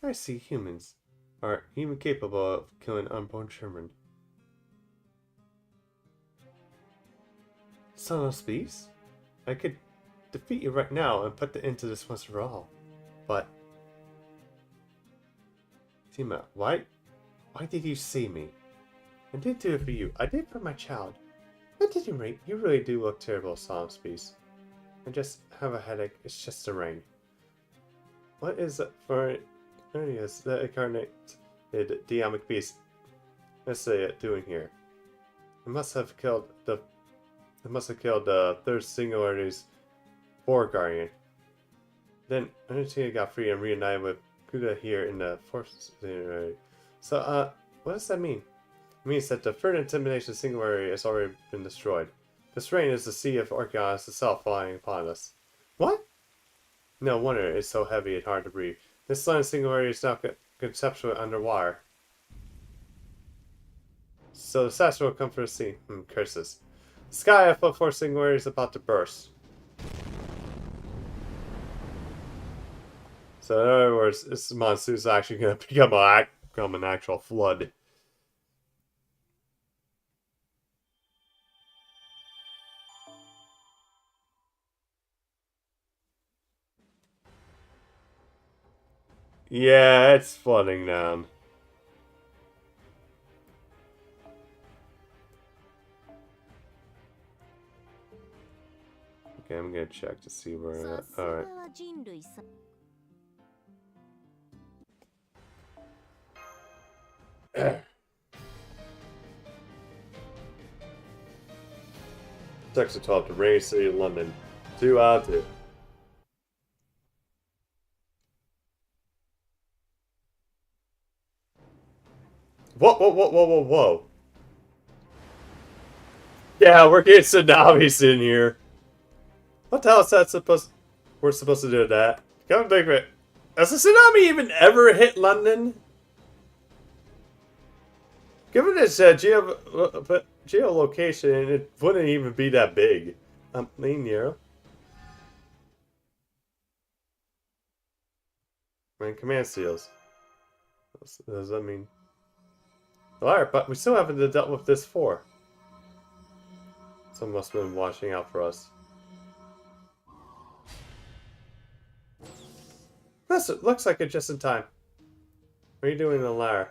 I see humans are even capable of killing unborn children. Son of Space? I could defeat you right now and put the end to this once for all. But... Tima, why did you see me? I did do it for you. I did for my child. At any rate, you really do look terrible, Son of Space. I just have a headache. It's just the rain. What is it for... Is the incarnated Diamic Beast doing here? It must have killed the third Singularity's Boar Guardian. Then Undertaker got free and reunited with Kuda here in the fourth Singularity. So, what does that mean? It means that the third Intimidation Singularity has already been destroyed. This rain is the sea of Archaeos itself falling upon us. What? No wonder it's so heavy and hard to breathe. This land Singularity is now conceptually underwater. So the disaster will come for the sea. Curses. The sky of Foot 4 Singularity is about to burst. So in other words, this monsoon is actually going to become an actual flood. Yeah, it's flooding down. Okay, I'm gonna check to see where. さすが Alright. は人類さ。 Sector 12 to Rainy City, London. 2 out of 2. Whoa. Yeah, we're getting tsunamis in here. What the hell is that we're supposed to do with that? Come and think of it. Has a tsunami even ever hit London? Given its geolocation, it wouldn't even be that big. Nero. Command seals. What does that mean? Alright, but we still haven't dealt with this before. Someone must have been watching out for us. Looks like it's just in time. What are you doing in the lair?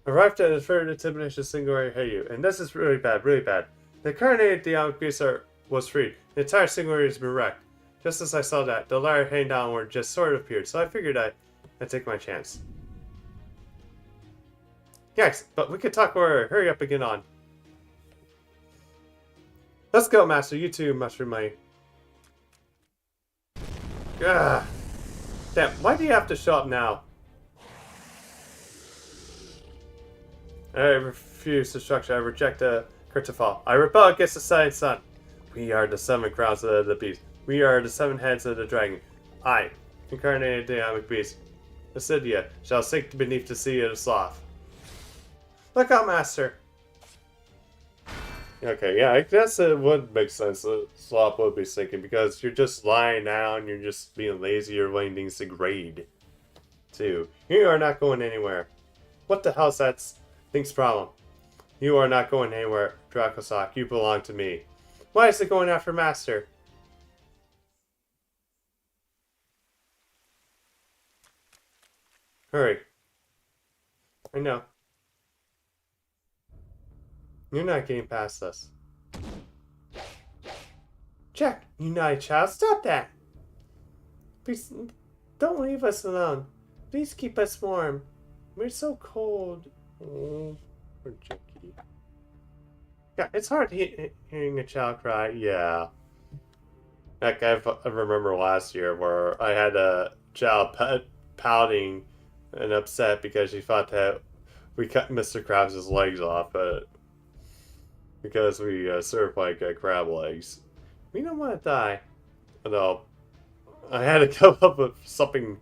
Arrived at the third intimidation singularity hit you, and this is really bad. The incarnated Diamic Beast was freed. The entire singularity has been wrecked. Just as I saw that, the lair heading downward just sort of appeared, so I figured I'd take my chance. Yes, but we could talk more. Hurry up and get on. Let's go, Master. You too, Mushroom Money. Damn, why do you have to show up now? I refuse destruction. I reject the curse to fall. I rebel against the setting sun. We are the 7 crowns of the beast. We are the 7 heads of the dragon. I, incarnated dynamic beast, Acidia, shall sink beneath the sea of the sloth. Look out, master! Okay, yeah, I guess it would make sense that sloth would be sinking because you're just lying down, you're just being lazy, you're letting things degrade. Too. You are not going anywhere. What the hell's that thing's problem? You are not going anywhere, Dracosock. You belong to me. Why is it going after Master? Hurry. I know. You're not getting past us. Jack, you naughty child, stop that! Please, don't leave us alone. Please keep us warm. We're so cold. Oh, poor Jackie. Yeah, it's hard hearing a child cry. Yeah. Like, I remember last year where I had a child pouting and upset because she thought that we cut Mr. Krabs' legs off, but because we served like crab legs. We don't want to die. No. I had to come up with something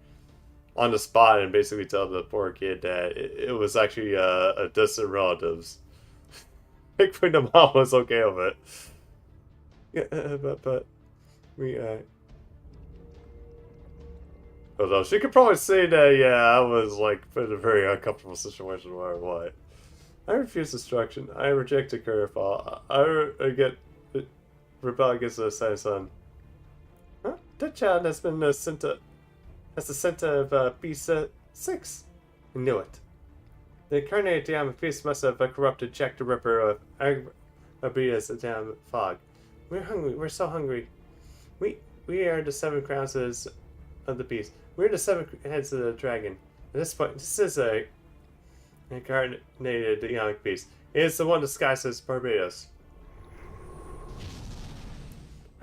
on the spot and basically tell the poor kid that it was actually a distant relatives. Thankfully the mom was okay with it. Yeah, but we although she could probably say that, yeah, I was like in a very uncomfortable situation no matter what. I refuse destruction. I reject the curve fall. I get rebel against the setting sun. Huh? That child has been sent to as the center of Beast 6. I knew it. The incarnated Diamond Beast must have corrupted Jack the Ripper of Abria's Diamond Fog. We're hungry. We're so hungry. We are the 7 crowns of the beast. We're the 7 heads of the dragon. At this point, this is a incarnated Ionic beast. It is the one disguised as Barbados.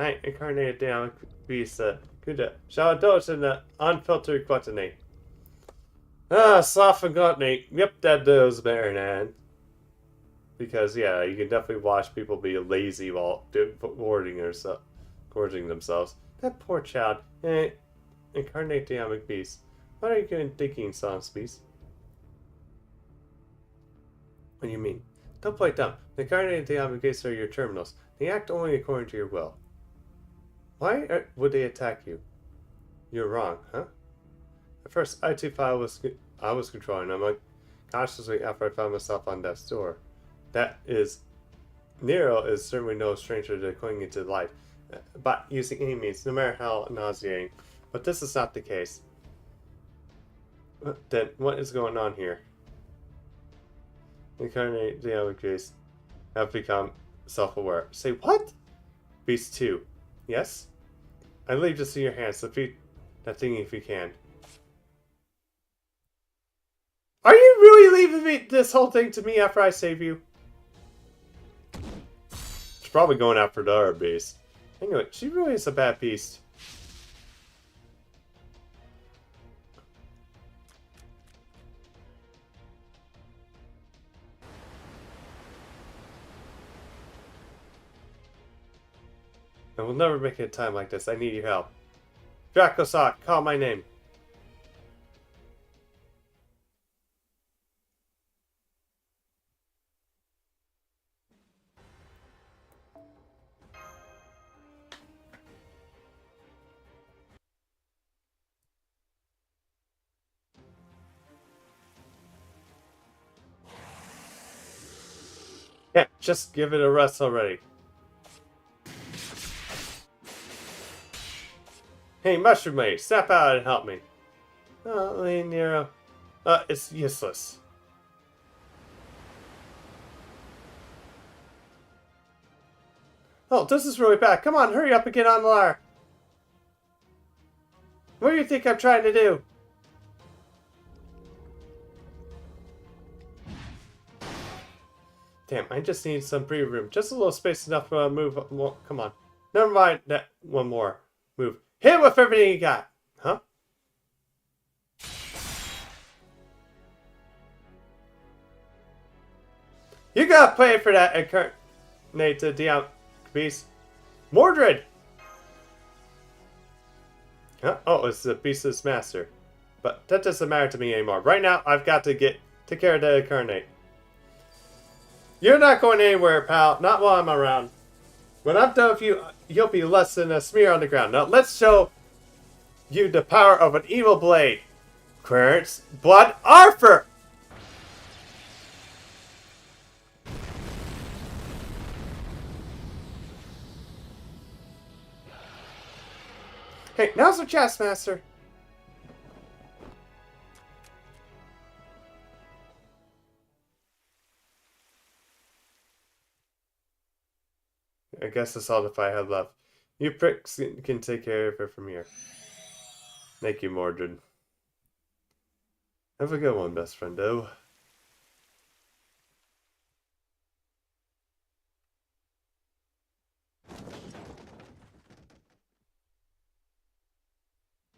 I incarnated the Ionic beast. Kuda shall indulge in the unfiltered gluttony. Ah, sloth and gluttony. Yep, that does, Marinan. Because yeah, you can definitely watch people be lazy while gorging themselves. That poor child. Incarnate the Ionic beast. What are you doing thinking, Song Beast? What do you mean? Don't play dumb. The incarnated Diamond Gates are your terminals. They act only according to your will. Why would they attack you? You're wrong, huh? At first, I too thought I was controlling them consciously after I found myself on death's door. That is, Nero is certainly no stranger to clinging to life, but using any means, no matter how nauseating. But this is not the case. Then, what is going on here? Incarnate Diamond Beast have become self-aware. Say what? Beast 2. Yes? I leave this in your hands. Defeat that thing if you can. Are you really leaving this whole thing to me after I save you? She's probably going after the other beast. Anyway, she really is a bad beast. I will never make it a time like this. I need your help. Dracosock, call my name. Yeah, just give it a rest already. Hey, Mushroom Lady, step out and help me. Oh, Lady Nero. It's useless. Oh, this is really bad. Come on, hurry up and get on the ladder. What do you think I'm trying to do? Damn, I just need some breathing room. Just a little space enough to move. Well, come on. Never mind that one more. Move. Hit with everything you got. Huh? You gotta pay for that incarnate Dion beast. Mordred! Huh? Oh, it's the beast's master. But that doesn't matter to me anymore. Right now, I've got to take care of the incarnate. You're not going anywhere, pal. Not while I'm around. When I'm done with you, you'll be less than a smear on the ground. Now, let's show you the power of an evil blade. Clarence Blood Arthur! Hey, now's the chess, master. I guess that's all the fight I have left. You pricks can take care of it from here. Thank you, Mordred. Have a good one, best friendo.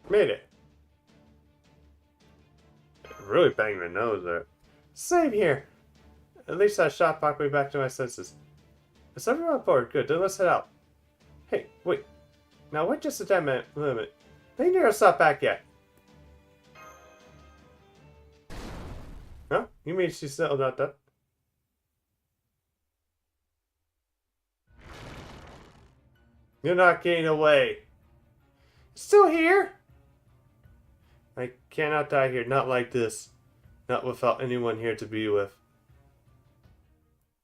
Made it. Really banged my nose there. Same here. At least that shot brought me back to my senses. Is everyone on board? Good, then let's head out. Hey, wait. Now wait just a 10-minute limit. They near us not back yet. Huh? You mean she's still not done? You're not getting away. Still here? I cannot die here. Not like this. Not without anyone here to be with.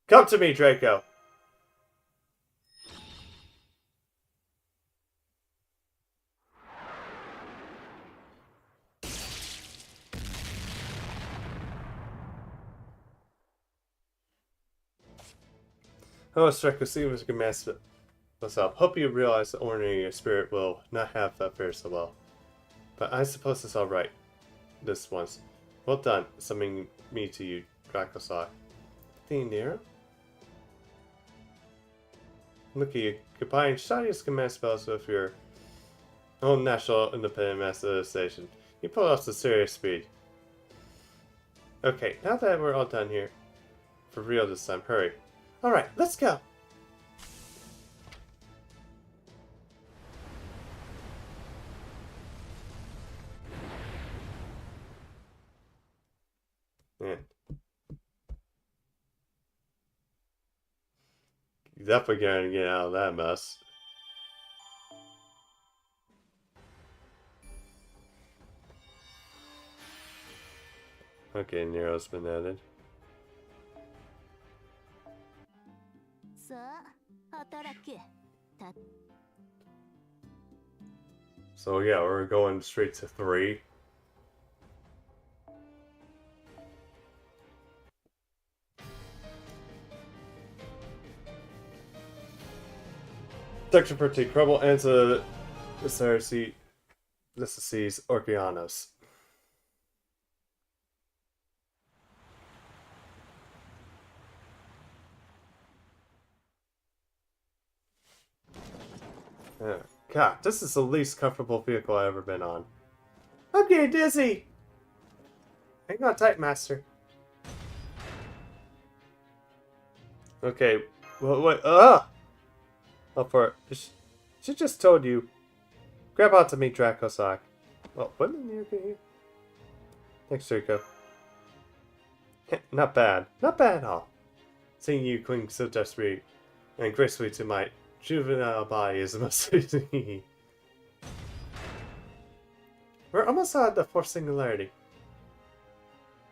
Come to me, Draco. Oh, Draco, see if can mess myself. Hope you realize the ordinary spirit will not have that fare so well. But I suppose it's alright. This once. Well done, summoning me to you, Dracosaur. Nero? Look at you, combining shiniest command spells with your own national independent master station. You pull off some serious speed. Okay, now that we're all done here, for real this time, hurry. Alright, let's go! Man. Definitely gonna get out of that mess. Okay, Nero's been added. So yeah, we're going straight to 3. Section 13, Crumble and the Cersei Lysices Orchianos. God, this is the least comfortable vehicle I've ever been on. I'm getting dizzy! Hang on tight, Master. Okay, well, wait, Up for it. She just told you. Grab onto me, Dracosaur. Well, what did you get here? Thanks, Draco. Not bad. Not bad at all. Seeing you cling so desperately and gracefully to my juvenile body is the most easy. We're almost at the fourth singularity.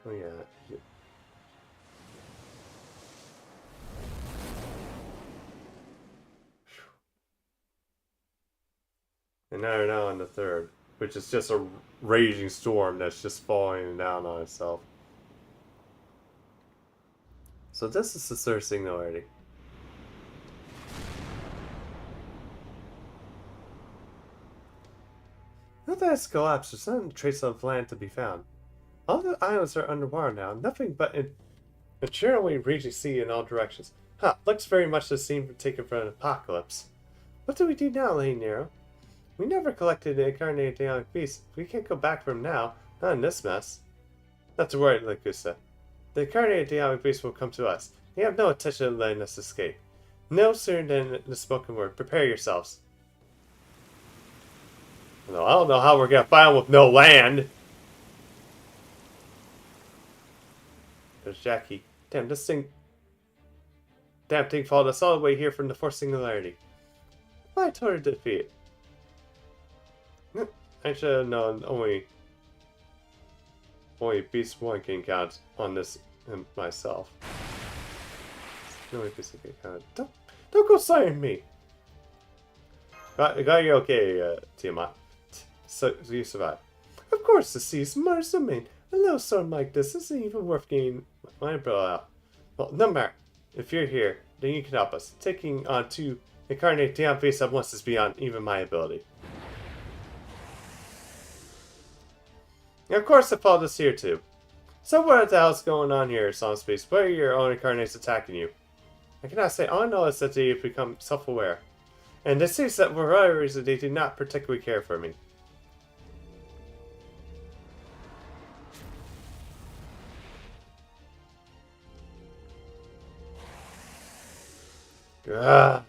Oh yeah. And now we're now on the third, which is just a raging storm that's just falling down on itself. So this is the third singularity. Now that it's collapsed, there's not a trace of land to be found. All the islands are underwater now, nothing but an eternally raging sea in all directions. Huh, looks very much the scene taken from an apocalypse. What do we do now, Lady Nero? We never collected the incarnated demonic beast. We can't go back from now, not in this mess. Not to worry, Lacusa. The incarnated demonic beast will come to us. You have no intention of letting us escape. No sooner than the spoken word. Prepare yourselves. No, I don't know how we're gonna find with no land. There's Jackie. Damn, this thing... Damn thing followed us all the way here from the Fourth Singularity. I told her to defeat it. I should have known only Beast 1 can count on this myself. No way Beast 1 can count. Don't go sighing me! Glad you're okay, Tiamat. So you survived. Of course, the sea's Mars domain. A little storm like this isn't even worth getting my umbrella out. Well, no matter. If you're here, then you can help us. Taking on 2 incarnate Dion face at once is beyond even my ability. And of course, the fault is here too. So what the hell's going on here, Song Space? Why are your own incarnates attacking you? I cannot say. All I know is that they have become self-aware. And it seems that for whatever reason, they do not particularly care for me. Ugh.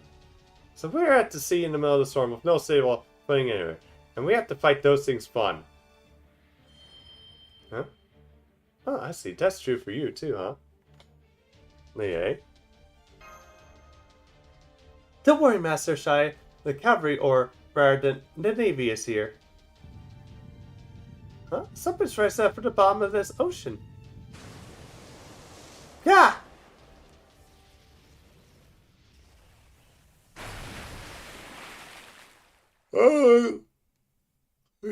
So we're at the sea in the middle of the storm with no stable footing anywhere. And we have to fight those things fun. Huh? Oh, I see. That's true for you too, huh? Yeah. Don't worry, Master Shai. The cavalry, or rather, the navy is here. Huh? Something's rising up from the bottom of this ocean. Yeah!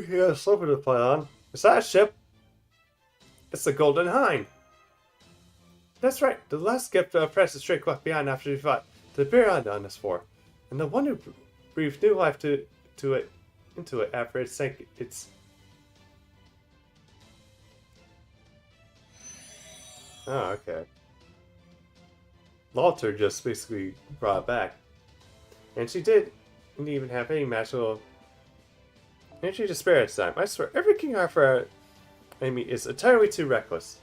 Yeah, something to fight on. Is that a ship? It's the Golden Hind. That's right. The last gift pressed the straight left behind after we fought the Piranha on this floor. And the one who breathed new life into it after it sank its... Oh, okay. Walter just basically brought it back. And she didn't even have any magical... And she just spared this time. I swear, every King Arthur enemy is entirely too reckless.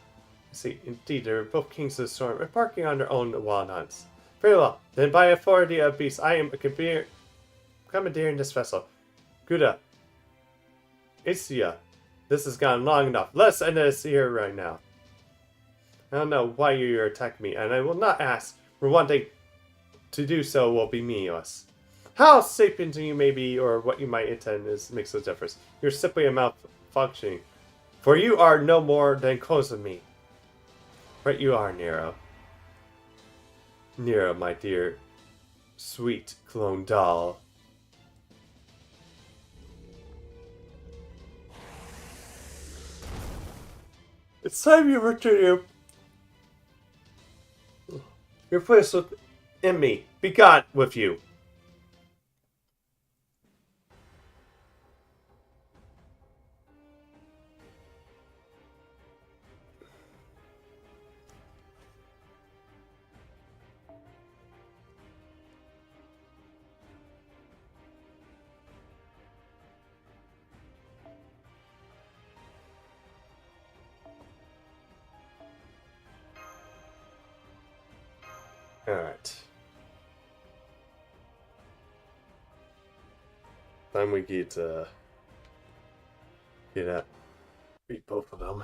See, indeed, they are both kings of the storm, embarking on their own wild hunts. Very well, then by authority of beasts, I am commandeering this vessel. Guda. Isia. This has gone long enough. Let's end this here right now. I don't know why you're attacking me, and I will not ask. For one thing, to do so will be meaningless. How sapient you may be, or what you might intend, makes no difference. You're simply a malfunctioning. For you are no more than close of me. Right you are, Nero. Nero, my dear, sweet clone doll. It's time you return your place in me. Be gone with you. Alright. Time we get out. Beat both of them.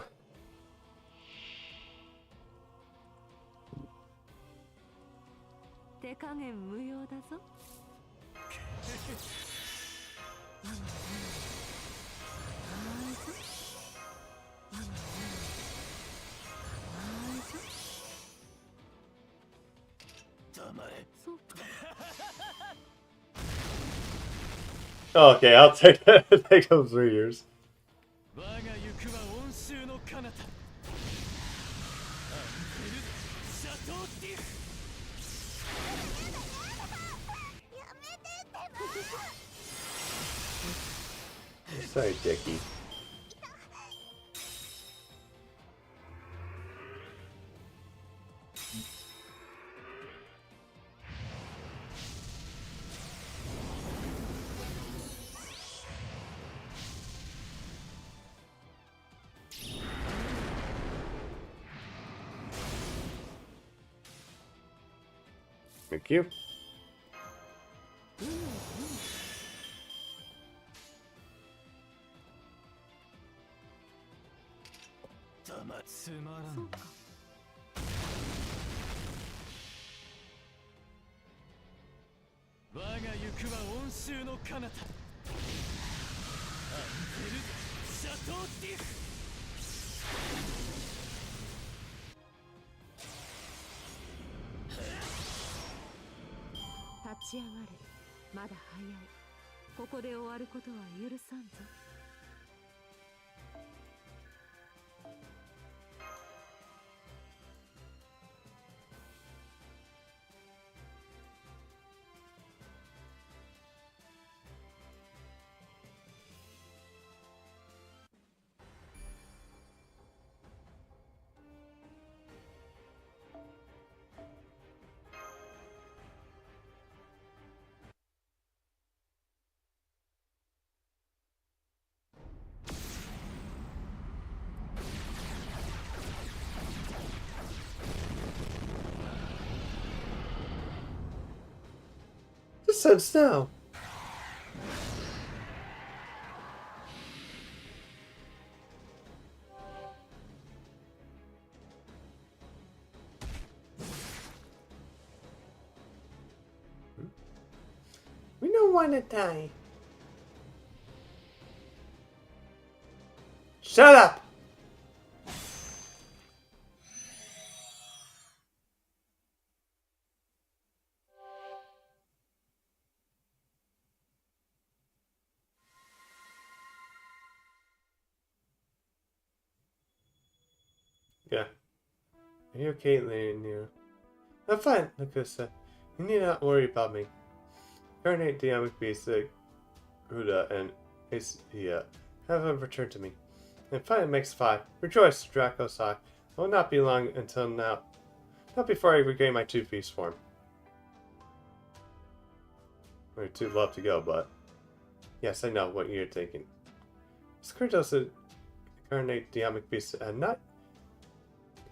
Okay, I'll take that. Take those 3 years. Sorry, Dickie. Thank you. This said snow. We don't want to die. Shut up! Yeah. Are you okay, Leonio? I'm fine, Nakusa. You need not worry about me. Incarnate Dynamic Beast, Huda, and Acia have returned to me. And finally makes 5. Rejoice, Draco-san. I will not be long until now. Not before I regain my 2-piece form. We're too love to go, but... Yes, I know what you're thinking. Skurdos Incarnate Dynamic Beast had not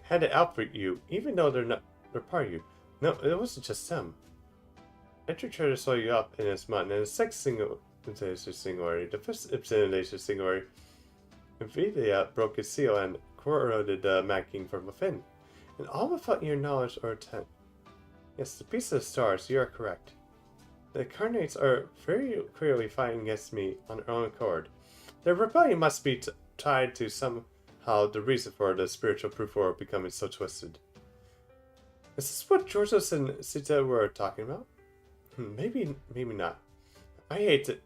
had it out for you, even though they're part of you. No, it wasn't just them. Entry tried to slow you up in his mind, and the second singularity, the first obsidianation singularity, Nvidia broke his seal and corroded the marking from within. And all without your knowledge or intent. Yes, the beast of the stars, you are correct. The incarnates are very clearly fighting against me on their own accord. Their rebellion must be tied to somehow the reason for the spiritual proof world becoming so twisted. Is this what Georgios and Sita were talking about? Maybe not. I hate it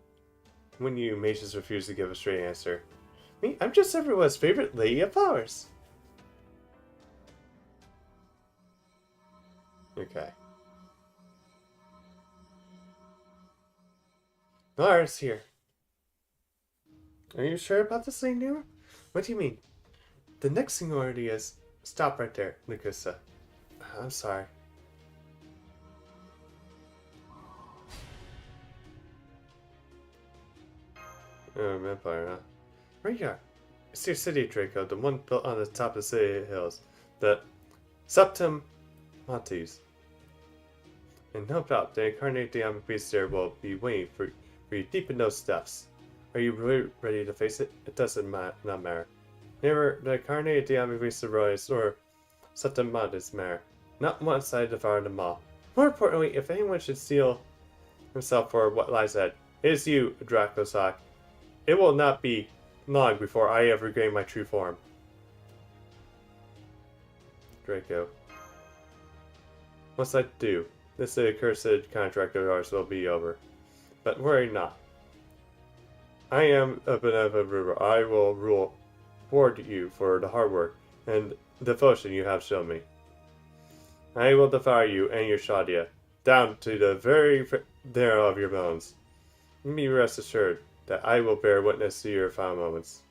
when you mages refuse to give a straight answer. Me, I'm just everyone's favorite lady of flowers. Okay. Lars here. Are you sure about this thing, Nero? What do you mean? The next singularity is... Stop right there, Nakusa. I'm sorry. Oh, vampire, huh? Right here. It's your city, Draco, the one built on the top of the city hills. The Septum Montes. And no doubt, the incarnate Dynamic Beast there will be waiting for you deep in those depths. Are you really ready to face it? It doesn't not matter. Never the incarnate Dynamic Beast arose or Septum Montes matter. Not one side devoured them all. More importantly, if anyone should steal himself for what lies ahead, it is you, Dracosock. It will not be long before I ever regain my true form. Draco. Once I do, this accursed contract of ours will be over. But worry not. I am a benevolent ruler. I will reward you for the hard work and devotion you have shown me. I will devour you and your Shadia, down to the very marrow of your bones. Be rest assured that I will bear witness to your final moments.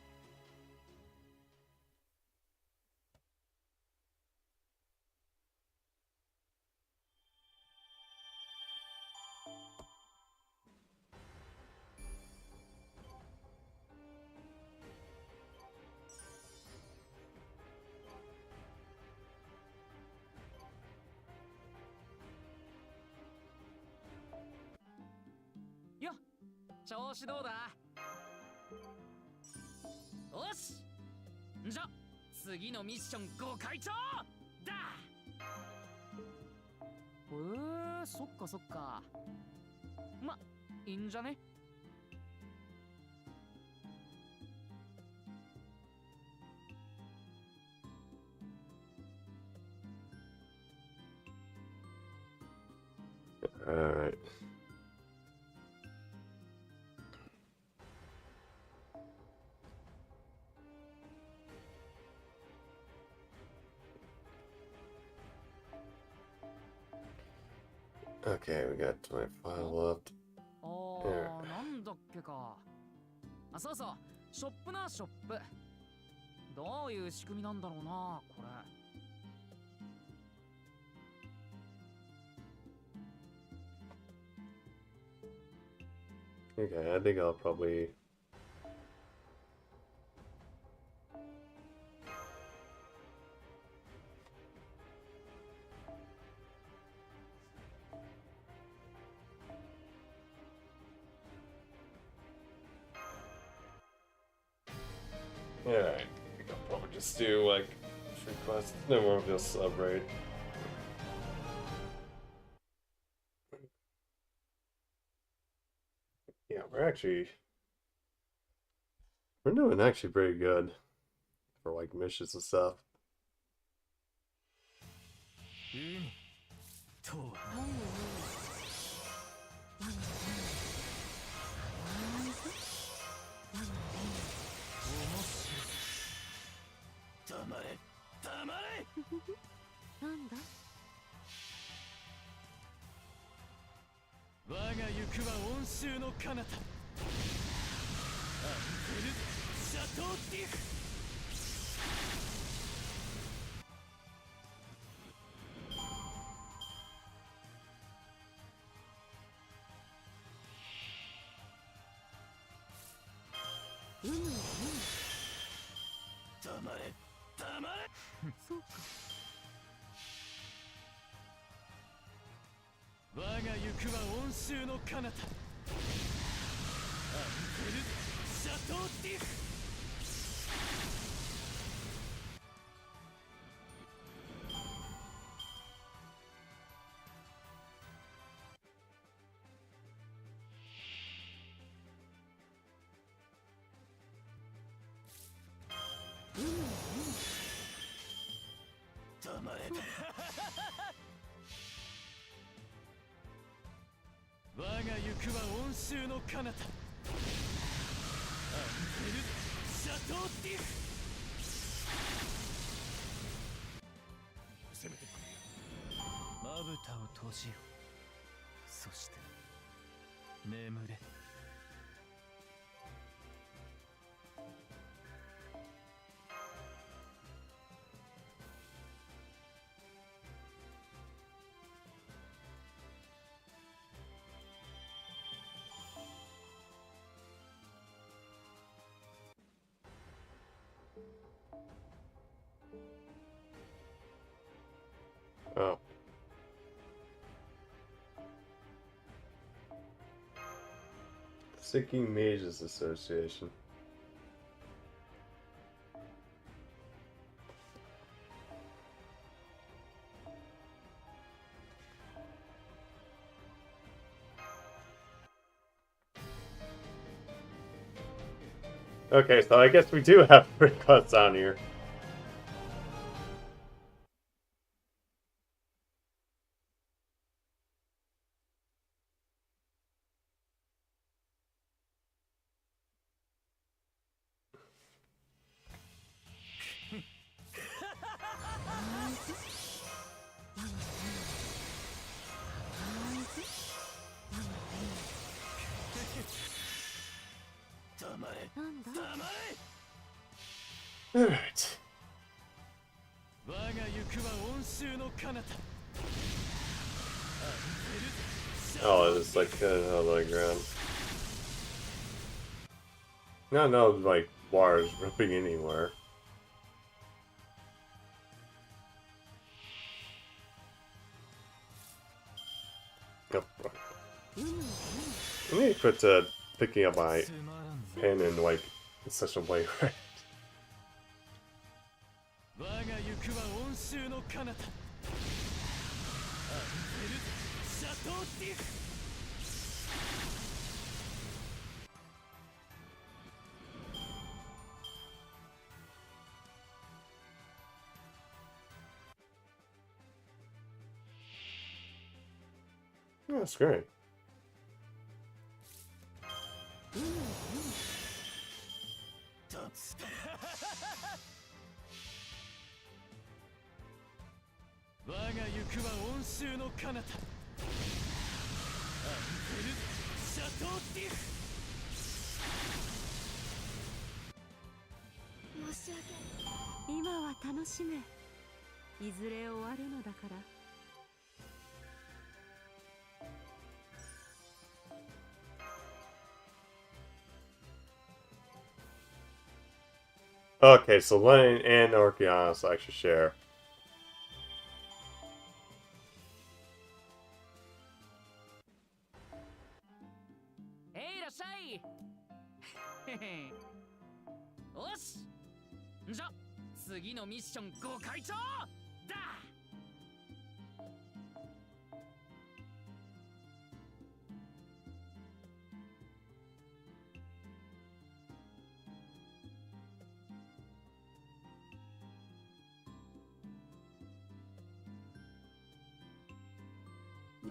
調子どうだ。よし、じゃ次のミッションご開帳だ。そっかそっか。ま、いいんじゃね。Alright. Okay, we got 25 left. なんだっけか。あ、そうそう、ショップな、ショップ。どういう仕組みなんだろうな、これ。Okay, I think I'll probably... Alright, I think I'll probably just do like free quests, no more of this sub-raid. Yeah, we're doing actually pretty good for like missions and stuff. とは黙れ黙れ。なんだ。我が行くは温州の彼方。アンテルシャトーティフ。黙れ黙れ。そうか。我が行くは温州の彼方。アンテルシャトーティフ。黙れ。我が行くは温州の彼方。アンテルシャトーティフ。攻めてくれ。まぶたを閉じよ。そして眠れ。Oh. Seeking Mages Association. Okay, so I guess we do have requests on here. Alright. Oh, it's like another ground. No, like wires ripping anywhere. Oh, let me put picking up my pen in like in such a way, right? 我が行くは温州の彼方アンペルシャトーティフ Yeah, that's great. 我が行くは温州の彼方アンペルシャトーティフ 申し訳今は楽しめいずれ終わるのだから Okay, so Lenin and Orkianos actually share. いらっしゃいへへよしじゃ次のミッションご開帳だ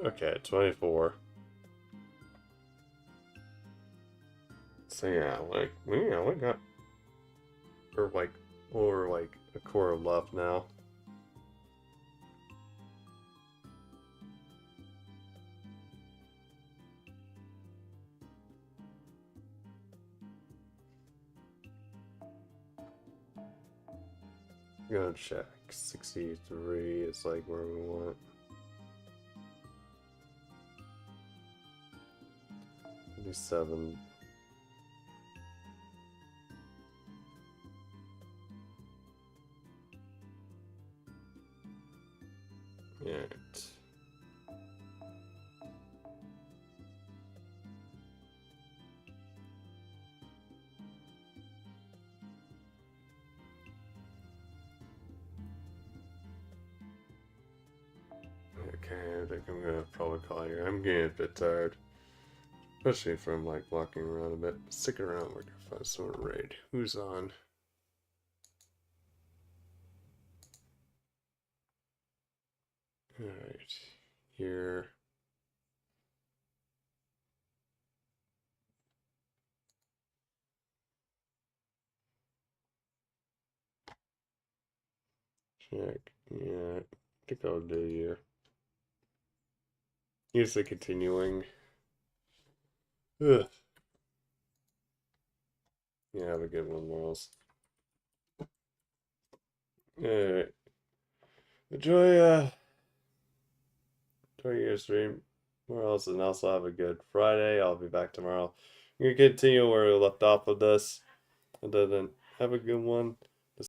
Okay, 24. So yeah, like we got or like a quarter left now. Gonna check. 63 is like where we want. 57. Alright. Okay, I think I'm gonna probably call you. I'm getting a bit tired. Especially from like walking around a bit. Stick around, we're gonna find some raid. Who's on? Alright. Here. Check. Yeah. I think I'll do here. Usually continuing. Ugh. Yeah, have a good one, Morals. Alright. Enjoy your stream. Morals, and also have a good Friday. I'll be back tomorrow. I'm gonna continue where we left off with this. And then have a good one.